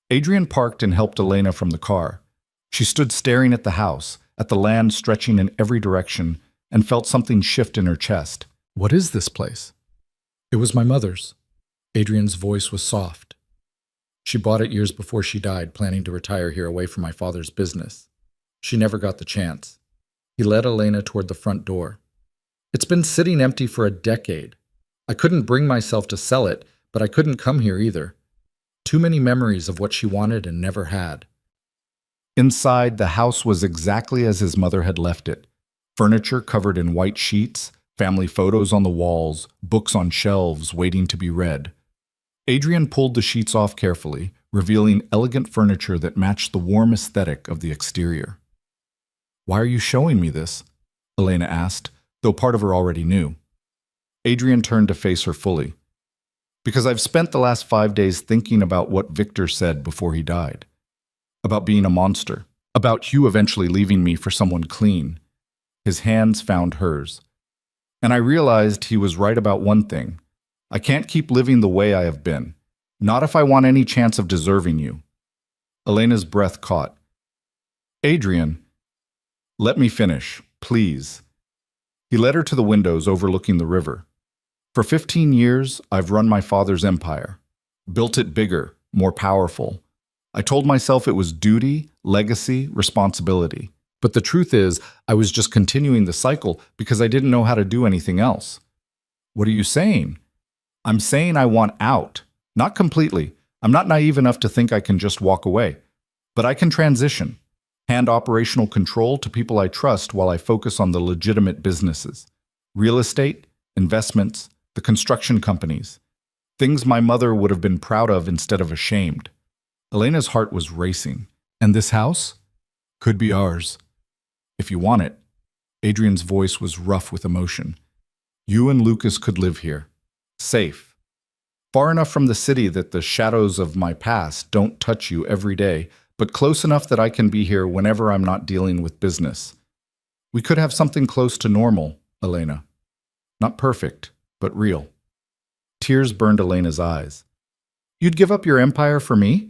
Speaker 1: Adrian parked and helped Elena from the car. She stood staring at the house, at the land stretching in every direction, and felt something shift in her chest. "What is this place?" "It was my mother's." Adrian's voice was soft. "She bought it years before she died, planning to retire here away from my father's business. She never got the chance." He led Elena toward the front door. "It's been sitting empty for a decade. I couldn't bring myself to sell it, but I couldn't come here either. Too many memories of what she wanted and never had." Inside, the house was exactly as his mother had left it. Furniture covered in white sheets, family photos on the walls, books on shelves waiting to be read. Adrian pulled the sheets off carefully, revealing elegant furniture that matched the warm aesthetic of the exterior. "Why are you showing me this?" Elena asked, though part of her already knew. Adrian turned to face her fully. Because I've spent the last 5 days thinking about what Victor said before he died. About being a monster. About Hugh eventually leaving me for someone clean. His hands found hers. And I realized he was right about one thing. I can't keep living the way I have been. Not if I want any chance of deserving you. Elena's breath caught. Adrian, let me finish, please. He led her to the windows overlooking the river. For 15 years, I've run my father's empire. Built it bigger, more powerful. I told myself it was duty, legacy, responsibility. But the truth is, I was just continuing the cycle because I didn't know how to do anything else. What are you saying? I'm saying I want out. Not completely. I'm not naive enough to think I can just walk away. But I can transition. Hand operational control to people I trust while I focus on the legitimate businesses. Real estate, investments, the construction companies. Things my mother would have been proud of instead of ashamed. Elena's heart was racing. And this house? Could be ours. If you want it. Adrian's voice was rough with emotion. You and Lucas could live here. Safe. Far enough from the city that the shadows of my past don't touch you every day, but close enough that I can be here whenever I'm not dealing with business. We could have something close to normal, Elena. Not perfect, but real. Tears burned Elena's eyes. You'd give up your empire for me?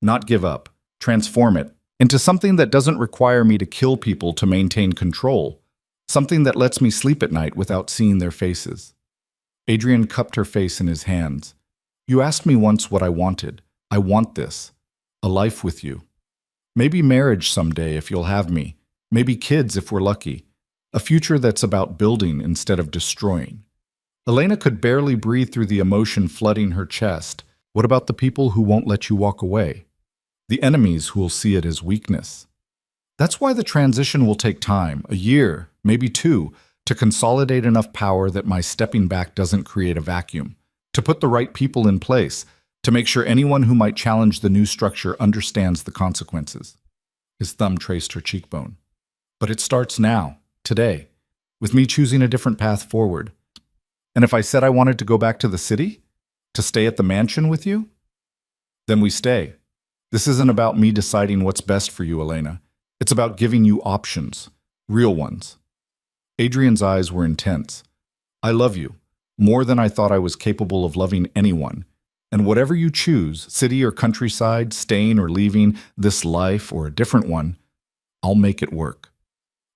Speaker 1: Not give up. Transform it into something that doesn't require me to kill people to maintain control. Something that lets me sleep at night without seeing their faces. Adrian cupped her face in his hands. You asked me once what I wanted. I want this. A life with you. Maybe marriage someday if you'll have me. Maybe kids if we're lucky. A future that's about building instead of destroying. Elena could barely breathe through the emotion flooding her chest. What about the people who won't let you walk away? The enemies who will see it as weakness. That's why the transition will take time, a year, maybe 2, to consolidate enough power that my stepping back doesn't create a vacuum, to put the right people in place, to make sure anyone who might challenge the new structure understands the consequences. His thumb traced her cheekbone. But it starts now, today, with me choosing a different path forward. And if I said I wanted to go back to the city? To stay at the mansion with you? Then we stay. This isn't about me deciding what's best for you, Elena. It's about giving you options, real ones. Adrian's eyes were intense. I love you, more than I thought I was capable of loving anyone. And whatever you choose, city or countryside, staying or leaving, this life or a different one, I'll make it work.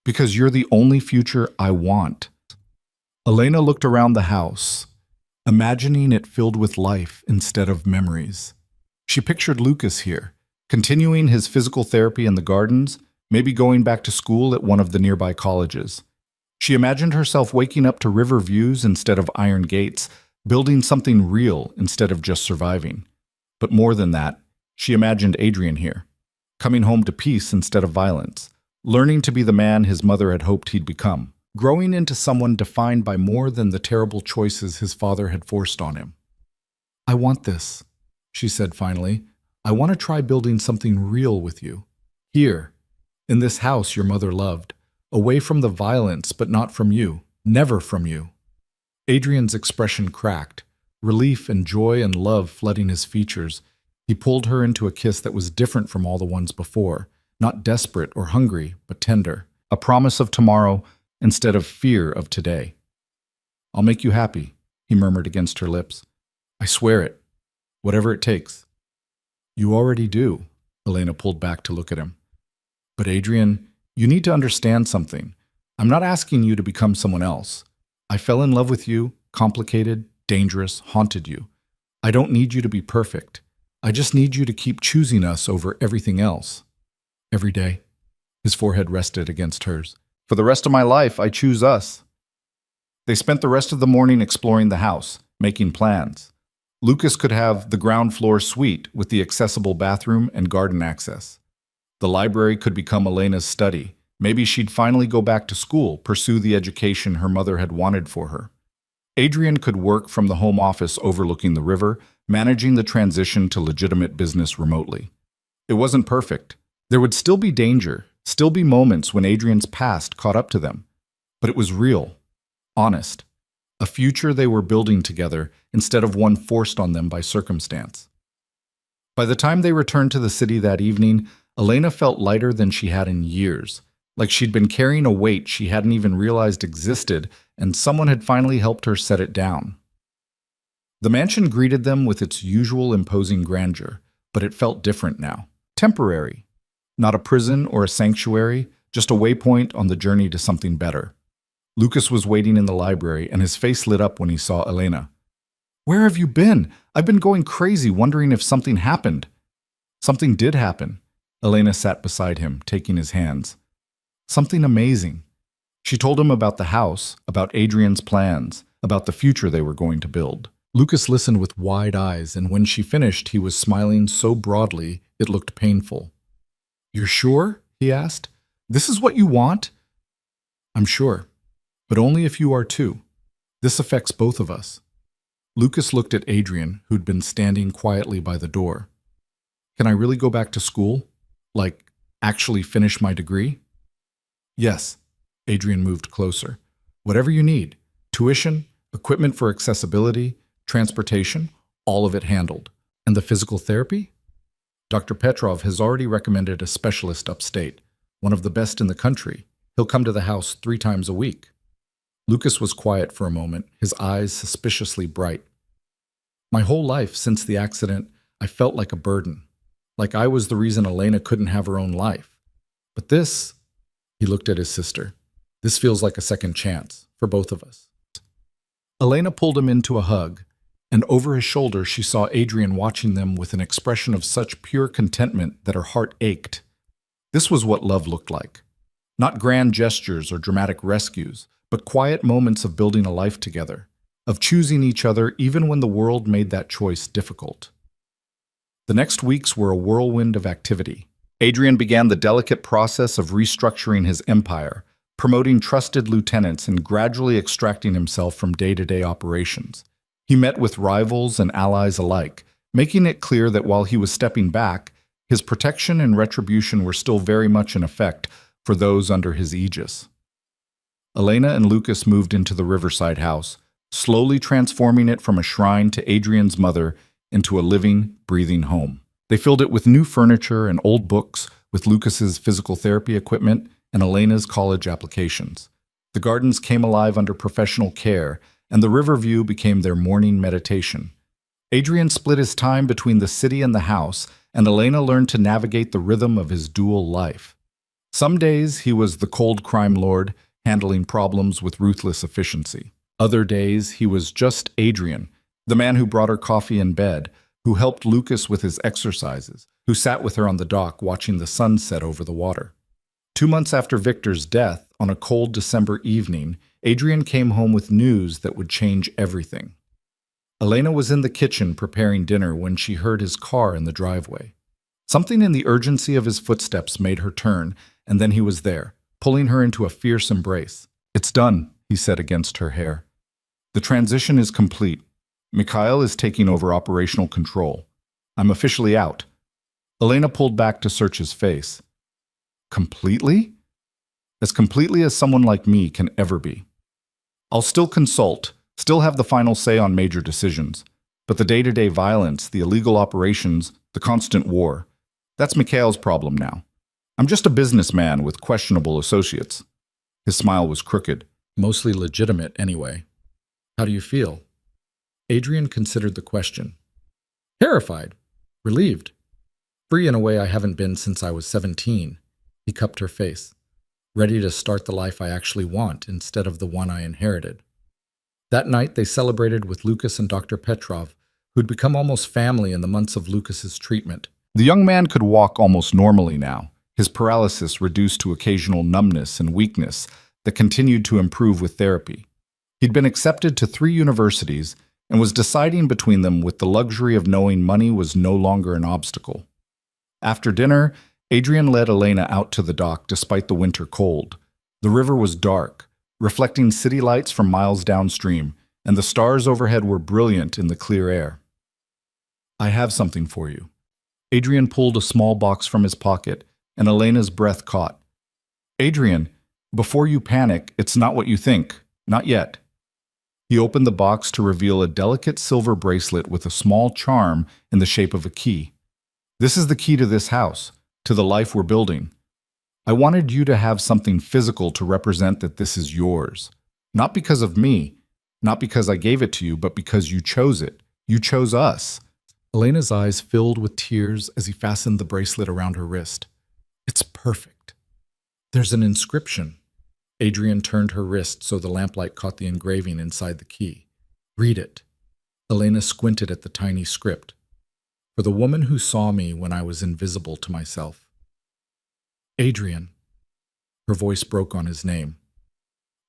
Speaker 1: Because you're the only future I want. Elena looked around the house, imagining it filled with life instead of memories. She pictured Lucas here, continuing his physical therapy in the gardens, maybe going back to school at one of the nearby colleges. She imagined herself waking up to river views instead of iron gates, building something real instead of just surviving. But more than that, she imagined Adrian here, coming home to peace instead of violence, learning to be the man his mother had hoped he'd become, growing into someone defined by more than the terrible choices his father had forced on him. I want this, she said finally. I want to try building something real with you. Here, in this house your mother loved, away from the violence but not from you, never from you. Adrian's expression cracked, relief and joy and love flooding his features. He pulled her into a kiss that was different from all the ones before, not desperate or hungry, but tender, a promise of tomorrow instead of fear of today. I'll make you happy, he murmured against her lips. I swear it, whatever it takes. You already do, Elena pulled back to look at him. But Adrian, you need to understand something. I'm not asking you to become someone else. I fell in love with you, complicated, dangerous, haunted you. I don't need you to be perfect. I just need you to keep choosing us over everything else. Every day. His forehead rested against hers. For the rest of my life, I choose us. They spent the rest of the morning exploring the house, making plans. Lucas could have the ground floor suite with the accessible bathroom and garden access. The library could become Elena's study. Maybe she'd finally go back to school, pursue the education her mother had wanted for her. Adrian could work from the home office overlooking the river, managing the transition to legitimate business remotely. It wasn't perfect. There would still be danger, still be moments when Adrian's past caught up to them. But it was real, honest, a future they were building together instead of one forced on them by circumstance. By the time they returned to the city that evening, Elena felt lighter than she had in years, like she'd been carrying a weight she hadn't even realized existed, and someone had finally helped her set it down. The mansion greeted them with its usual imposing grandeur, but it felt different now. Temporary. Not a prison or a sanctuary, just a waypoint on the journey to something better. Lucas was waiting in the library, and his face lit up when he saw Elena. "Where have you been? I've been going crazy, wondering if something happened." Something did happen. Elena sat beside him, taking his hands. Something amazing. She told him about the house, about Adrian's plans, about the future they were going to build. Lucas listened with wide eyes, and when she finished, he was smiling so broadly it looked painful. "You're sure?" he asked. "This is what you want?" "I'm sure, but only if you are too. This affects both of us." Lucas looked at Adrian, who'd been standing quietly by the door. "Can I really go back to school? Like, actually finish my degree?" "Yes." Adrian moved closer. "Whatever you need. Tuition, equipment for accessibility, transportation, all of it handled. And the physical therapy? Dr. Petrov has already recommended a specialist upstate, one of the best in the country. He'll come to the house 3 times a week." Lucas was quiet for a moment, his eyes suspiciously bright. "My whole life since the accident, I felt like a burden. Like I was the reason Elena couldn't have her own life. But this," he looked at his sister, "this feels like a second chance for both of us." Elena pulled him into a hug, and over his shoulder she saw Adrian watching them with an expression of such pure contentment that her heart ached. This was what love looked like. Not grand gestures or dramatic rescues, but quiet moments of building a life together, of choosing each other even when the world made that choice difficult. The next weeks were a whirlwind of activity. Adrian began the delicate process of restructuring his empire, promoting trusted lieutenants and gradually extracting himself from day-to-day operations. He met with rivals and allies alike, making it clear that while he was stepping back, his protection and retribution were still very much in effect for those under his aegis. Elena and Lucas moved into the riverside house, slowly transforming it from a shrine to Adrian's mother into a living, breathing home. They filled it with new furniture and old books, with Lucas's physical therapy equipment and Elena's college applications. The gardens came alive under professional care, and the river view became their morning meditation. Adrian split his time between the city and the house, and Elena learned to navigate the rhythm of his dual life. Some days he was the cold crime lord, handling problems with ruthless efficiency. Other days he was just Adrian, the man who brought her coffee in bed, who helped Lucas with his exercises, who sat with her on the dock watching the sun set over the water. 2 months after Victor's death, on a cold December evening, Adrian came home with news that would change everything. Elena was in the kitchen preparing dinner when she heard his car in the driveway. Something in the urgency of his footsteps made her turn, and then he was there, pulling her into a fierce embrace. "It's done," he said against her hair. "The transition is complete. Mikhail is taking over operational control. I'm officially out." Elena pulled back to search his face. "Completely?" "As completely as someone like me can ever be. I'll still consult, still have the final say on major decisions, but the day-to-day violence, the illegal operations, the constant war, that's Mikhail's problem now. I'm just a businessman with questionable associates." His smile was crooked, mostly legitimate anyway. "How do you feel?" Adrian considered the question. "Terrified. Relieved. Free in a way I haven't been since I was 17. He cupped her face. "Ready to start the life I actually want instead of the one I inherited." That night they celebrated with Lucas and Dr. Petrov, who'd become almost family in the months of Lucas's treatment. The young man could walk almost normally now, his paralysis reduced to occasional numbness and weakness that continued to improve with therapy. He'd been accepted to 3 universities and was deciding between them with the luxury of knowing money was no longer an obstacle. After dinner, Adrian led Elena out to the dock despite the winter cold. The river was dark, reflecting city lights from miles downstream, and the stars overhead were brilliant in the clear air. "I have something for you." Adrian pulled a small box from his pocket, and Elena's breath caught. Adrian, before you panic, it's not what you think. Not yet. He opened the box to reveal a delicate silver bracelet with a small charm in the shape of a key. This is the key to this house, to the life we're building. I wanted you to have something physical to represent that this is yours. Not because of me, not because I gave it to you, but because you chose it. You chose us. Elena's eyes filled with tears as he fastened the bracelet around her wrist. It's perfect. There's an inscription. Adrian turned her wrist so the lamplight caught the engraving inside the key. Read it. Elena squinted at the tiny script. For the woman who saw me when I was invisible to myself. Adrian. Her voice broke on his name.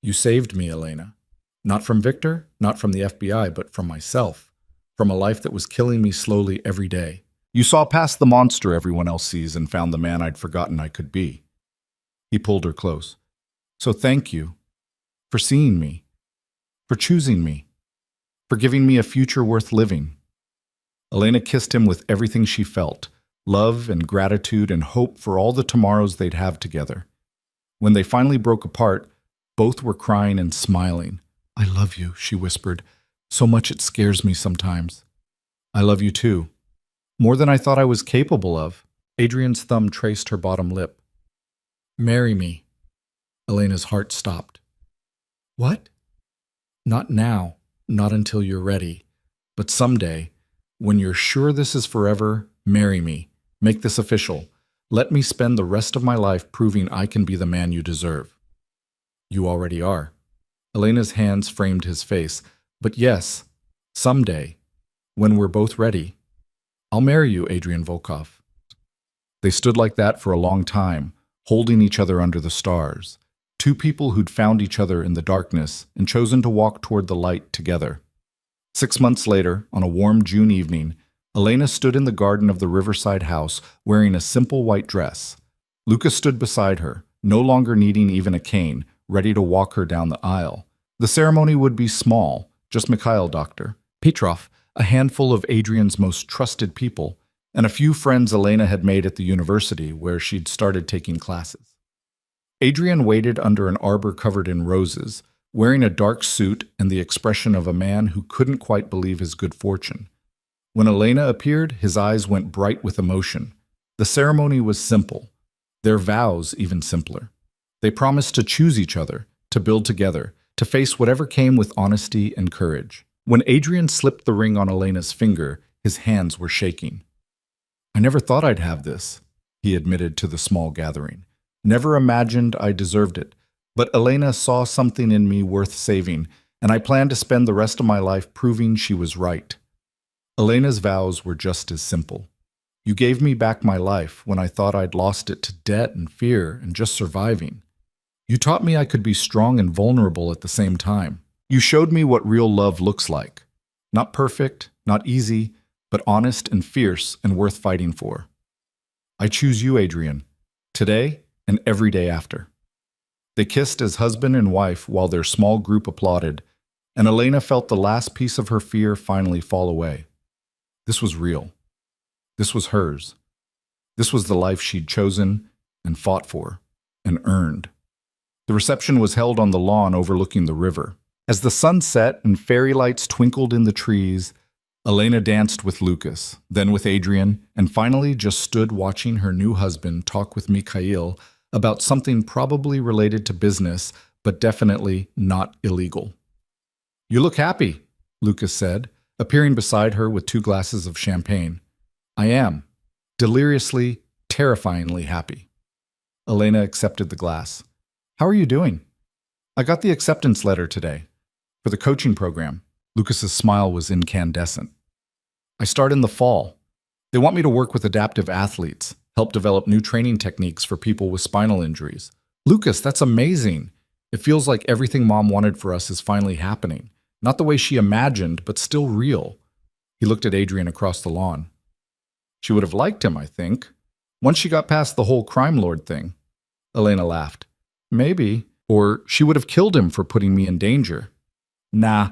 Speaker 1: You saved me, Elena. Not from Victor, not from the FBI, but from myself. From a life that was killing me slowly every day. You saw past the monster everyone else sees and found the man I'd forgotten I could be. He pulled her close. So thank you for seeing me, for choosing me, for giving me a future worth living. Elena kissed him with everything she felt, love and gratitude and hope for all the tomorrows they'd have together. When they finally broke apart, both were crying and smiling. I love you, she whispered. So much it scares me sometimes. I love you too. More than I thought I was capable of. Adrian's thumb traced her bottom lip. Marry me. Elena's heart stopped. What? Not now, not until you're ready. But someday, when you're sure this is forever, marry me. Make this official. Let me spend the rest of my life proving I can be the man you deserve. You already are. Elena's hands framed his face. But yes, someday, when we're both ready, I'll marry you, Adrian Volkov. They stood like that for a long time, holding each other under the stars. Two people who'd found each other in the darkness and chosen to walk toward the light together. 6 months later, on a warm June evening, Elena stood in the garden of the riverside house wearing a simple white dress. Lucas stood beside her, no longer needing even a cane, ready to walk her down the aisle. The ceremony would be small, just Mikhail Doctor, Petrov, a handful of Adrian's most trusted people, and a few friends Elena had made at the university where she'd started taking classes. Adrian waited under an arbor covered in roses, wearing a dark suit and the expression of a man who couldn't quite believe his good fortune. When Elena appeared, his eyes went bright with emotion. The ceremony was simple, their vows even simpler. They promised to choose each other, to build together, to face whatever came with honesty and courage. When Adrian slipped the ring on Elena's finger, his hands were shaking. I never thought I'd have this, he admitted to the small gathering. Never imagined I deserved it, but Elena saw something in me worth saving, and I planned to spend the rest of my life proving she was right. Elena's vows were just as simple. You gave me back my life when I thought I'd lost it to debt and fear and just surviving. You taught me I could be strong and vulnerable at the same time. You showed me what real love looks like. Not perfect, not easy, but honest and fierce and worth fighting for. I choose you, Adrian, today and every day after. They kissed as husband and wife while their small group applauded, and Elena felt the last piece of her fear finally fall away. This was real. This was hers. This was the life she'd chosen and fought for and earned. The reception was held on the lawn overlooking the river. As the sun set and fairy lights twinkled in the trees, Elena danced with Lucas, then with Adrian, and finally just stood watching her new husband talk with Mikhail about something probably related to business, but definitely not illegal. You look happy, Lucas said, appearing beside her with 2 glasses of champagne. I am. Deliriously, terrifyingly happy. Elena accepted the glass. How are you doing? I got the acceptance letter today. For the coaching program. Lucas's smile was incandescent. I start in the fall. They want me to work with adaptive athletes, help develop new training techniques for people with spinal injuries. Lucas, that's amazing. It feels like everything Mom wanted for us is finally happening. Not the way she imagined, but still real. He looked at Adrian across the lawn. She would have liked him, I think. Once she got past the whole crime lord thing. Elena laughed. Maybe. Or she would have killed him for putting me in danger. Nah.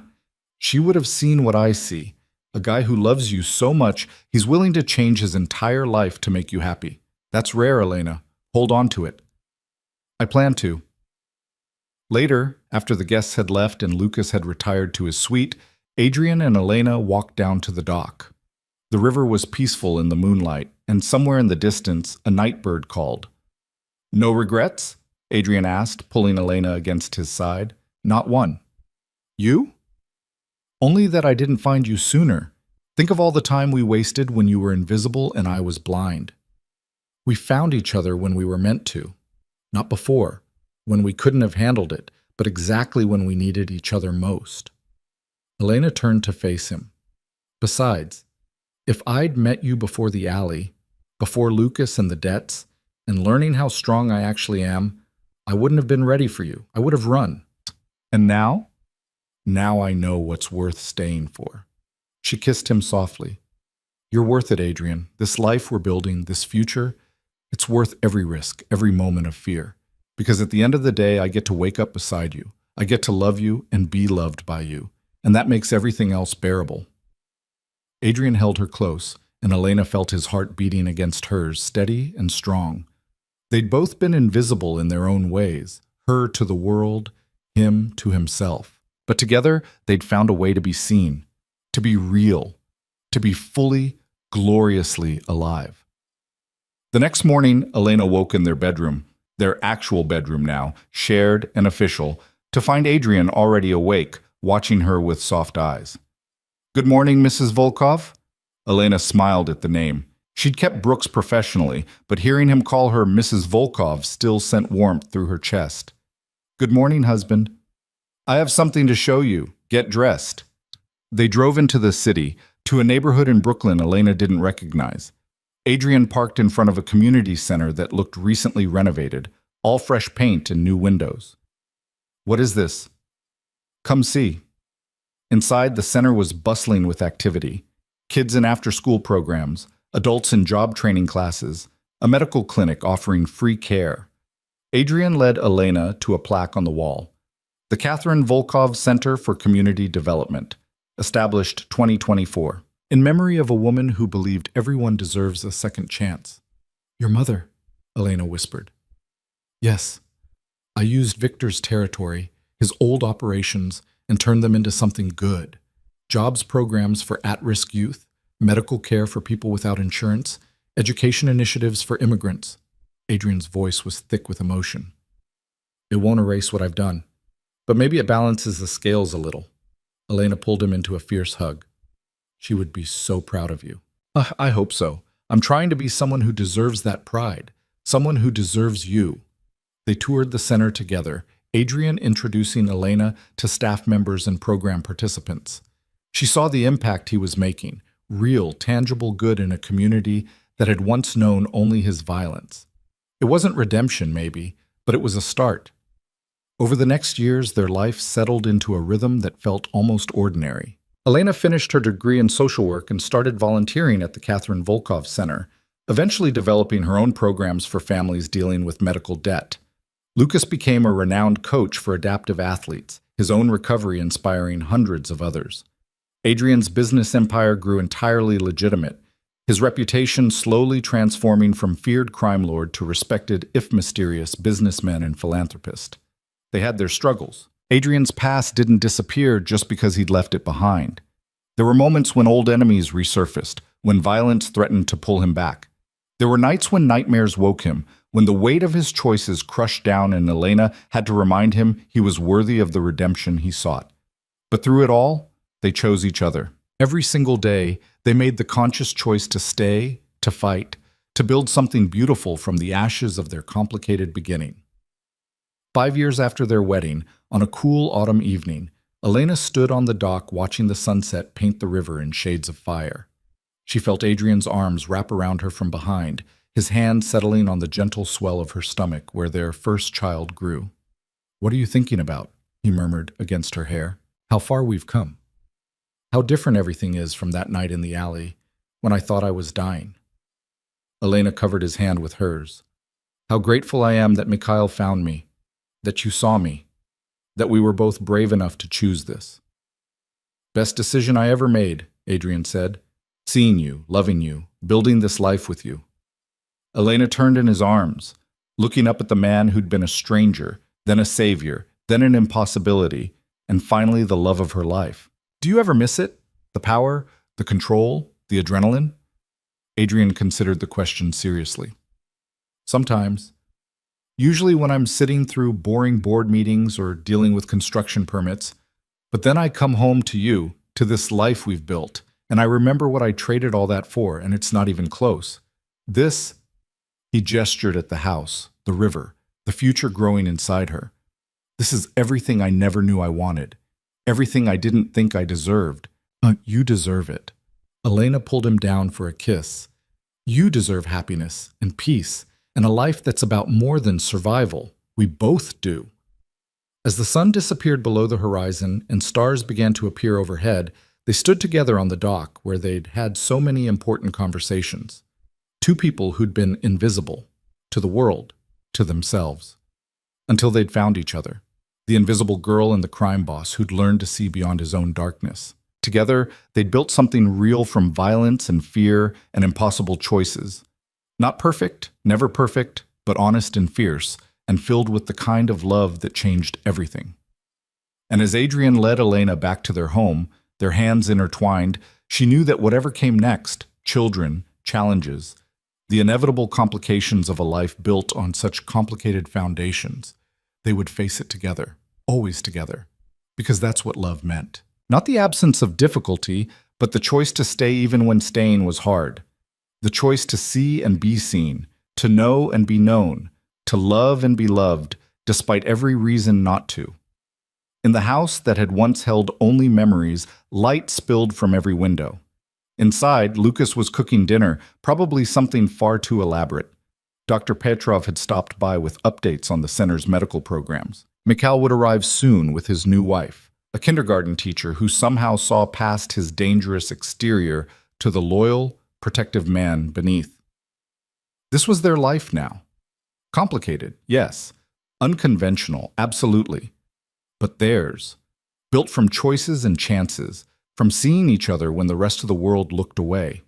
Speaker 1: She would have seen what I see. A guy who loves you so much, he's willing to change his entire life to make you happy. That's rare, Elena. Hold on to it. I plan to. Later, after the guests had left and Lucas had retired to his suite, Adrian and Elena walked down to the dock. The river was peaceful in the moonlight, and somewhere in the distance, a night bird called. No regrets? Adrian asked, pulling Elena against his side. Not one. You? Only that I didn't find you sooner. Think of all the time we wasted when you were invisible and I was blind. We found each other when we were meant to. Not before, when we couldn't have handled it, but exactly when we needed each other most. Elena turned to face him. Besides, if I'd met you before the alley, before Lucas and the debts, and learning how strong I actually am, I wouldn't have been ready for you. I would have run. And now? Now I know what's worth staying for. She kissed him softly. You're worth it, Adrian. This life we're building, this future, it's worth every risk, every moment of fear. Because at the end of the day, I get to wake up beside you. I get to love you and be loved by you. And that makes everything else bearable. Adrian held her close, and Elena felt his heart beating against hers, steady and strong. They'd both been invisible in their own ways, her to the world, him to himself. But together, they'd found a way to be seen, to be real, to be fully, gloriously alive. The next morning, Elena woke in their bedroom, their actual bedroom now, shared and official, to find Adrian already awake, watching her with soft eyes. Good morning, Mrs. Volkov? Elena smiled at the name. She'd kept Brooks professionally, but hearing him call her Mrs. Volkov still sent warmth through her chest. Good morning, husband. I have something to show you. Get dressed. They drove into the city, to a neighborhood in Brooklyn Elena didn't recognize. Adrian parked in front of a community center that looked recently renovated, all fresh paint and new windows. What is this? Come see. Inside, the center was bustling with activity. Kids in after-school programs, adults in job training classes, a medical clinic offering free care. Adrian led Elena to a plaque on the wall. The Adrian Volkov Center for Community Development, established 2024, in memory of a woman who believed everyone deserves a second chance. Your mother, Elena whispered. Yes, I used Victor's territory, his old operations, and turned them into something good. Jobs programs for at-risk youth, medical care for people without insurance, education initiatives for immigrants. Adrian's voice was thick with emotion. It won't erase what I've done, but maybe it balances the scales a little. Elena pulled him into a fierce hug. She would be so proud of you. I hope so. I'm trying to be someone who deserves that pride, someone who deserves you. They toured the center together, Adrian introducing Elena to staff members and program participants. She saw the impact he was making, real, tangible good in a community that had once known only his violence. It wasn't redemption, maybe, but it was a start. Over the next years, their life settled into a rhythm that felt almost ordinary. Elena finished her degree in social work and started volunteering at the Adrian Volkov Center, eventually developing her own programs for families dealing with medical debt. Lucas became a renowned coach for adaptive athletes, his own recovery inspiring hundreds of others. Adrian's business empire grew entirely legitimate, his reputation slowly transforming from feared crime lord to respected, if mysterious, businessman and philanthropist. They had their struggles. Adrian's past didn't disappear just because he'd left it behind. There were moments when old enemies resurfaced, when violence threatened to pull him back. There were nights when nightmares woke him, when the weight of his choices crushed down and Elena had to remind him he was worthy of the redemption he sought. But through it all, they chose each other. Every single day, they made the conscious choice to stay, to fight, to build something beautiful from the ashes of their complicated beginning. 5 years after their wedding, on a cool autumn evening, Elena stood on the dock watching the sunset paint the river in shades of fire. She felt Adrian's arms wrap around her from behind, his hand settling on the gentle swell of her stomach where their first child grew. What are you thinking about? He murmured against her hair. How far we've come. How different everything is from that night in the alley, when I thought I was dying. Elena covered his hand with hers. How grateful I am that Mikhail found me, that you saw me, that we were both brave enough to choose this. Best decision I ever made, Adrian said. Seeing you, loving you, building this life with you. Elena turned in his arms. looking up at the man who'd been a stranger, then a savior, then an impossibility, and finally the love of her life. Do you ever miss it? The power, the control, the adrenaline? Adrian considered the question seriously. Sometimes. Usually when I'm sitting through boring board meetings or dealing with construction permits. But then I come home to you, to this life we've built, and I remember what I traded all that for, and it's not even close. This, he gestured at the house, the river, the future growing inside her. This is everything I never knew I wanted, everything I didn't think I deserved. You deserve it. Elena pulled him down for a kiss. You deserve happiness and peace and a life that's about more than survival. We both do. As the sun disappeared below the horizon and stars began to appear overhead, they stood together on the dock where they'd had so many important conversations. Two people who'd been invisible to the world, to themselves, until they'd found each other. The invisible girl and the crime boss who'd learned to see beyond his own darkness. Together, they'd built something real from violence and fear and impossible choices. Not perfect, never perfect, but honest and fierce, and filled with the kind of love that changed everything. And as Adrian led Elena back to their home, their hands intertwined, she knew that whatever came next, children, challenges, the inevitable complications of a life built on such complicated foundations, they would face it together, always together, because that's what love meant. Not the absence of difficulty, but the choice to stay even when staying was hard. The choice to see and be seen, to know and be known, to love and be loved, despite every reason not to. In the house that had once held only memories, light spilled from every window. Inside, Lucas was cooking dinner, probably something far too elaborate. Dr. Petrov had stopped by with updates on the center's medical programs. Mikhail would arrive soon with his new wife, a kindergarten teacher who somehow saw past his dangerous exterior to the loyal, protective man beneath. This was their life now. Complicated, yes. Unconventional, absolutely. But theirs, built from choices and chances, from seeing each other when the rest of the world looked away.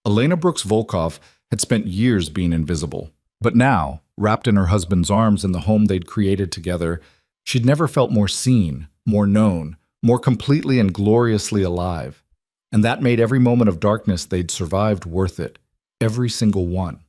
Speaker 1: Elena Brooks Volkov had spent years being invisible, but now, wrapped in her husband's arms in the home they'd created together, she'd never felt more seen, more known, more completely and gloriously alive. And that made every moment of darkness they'd survived worth it, every single one.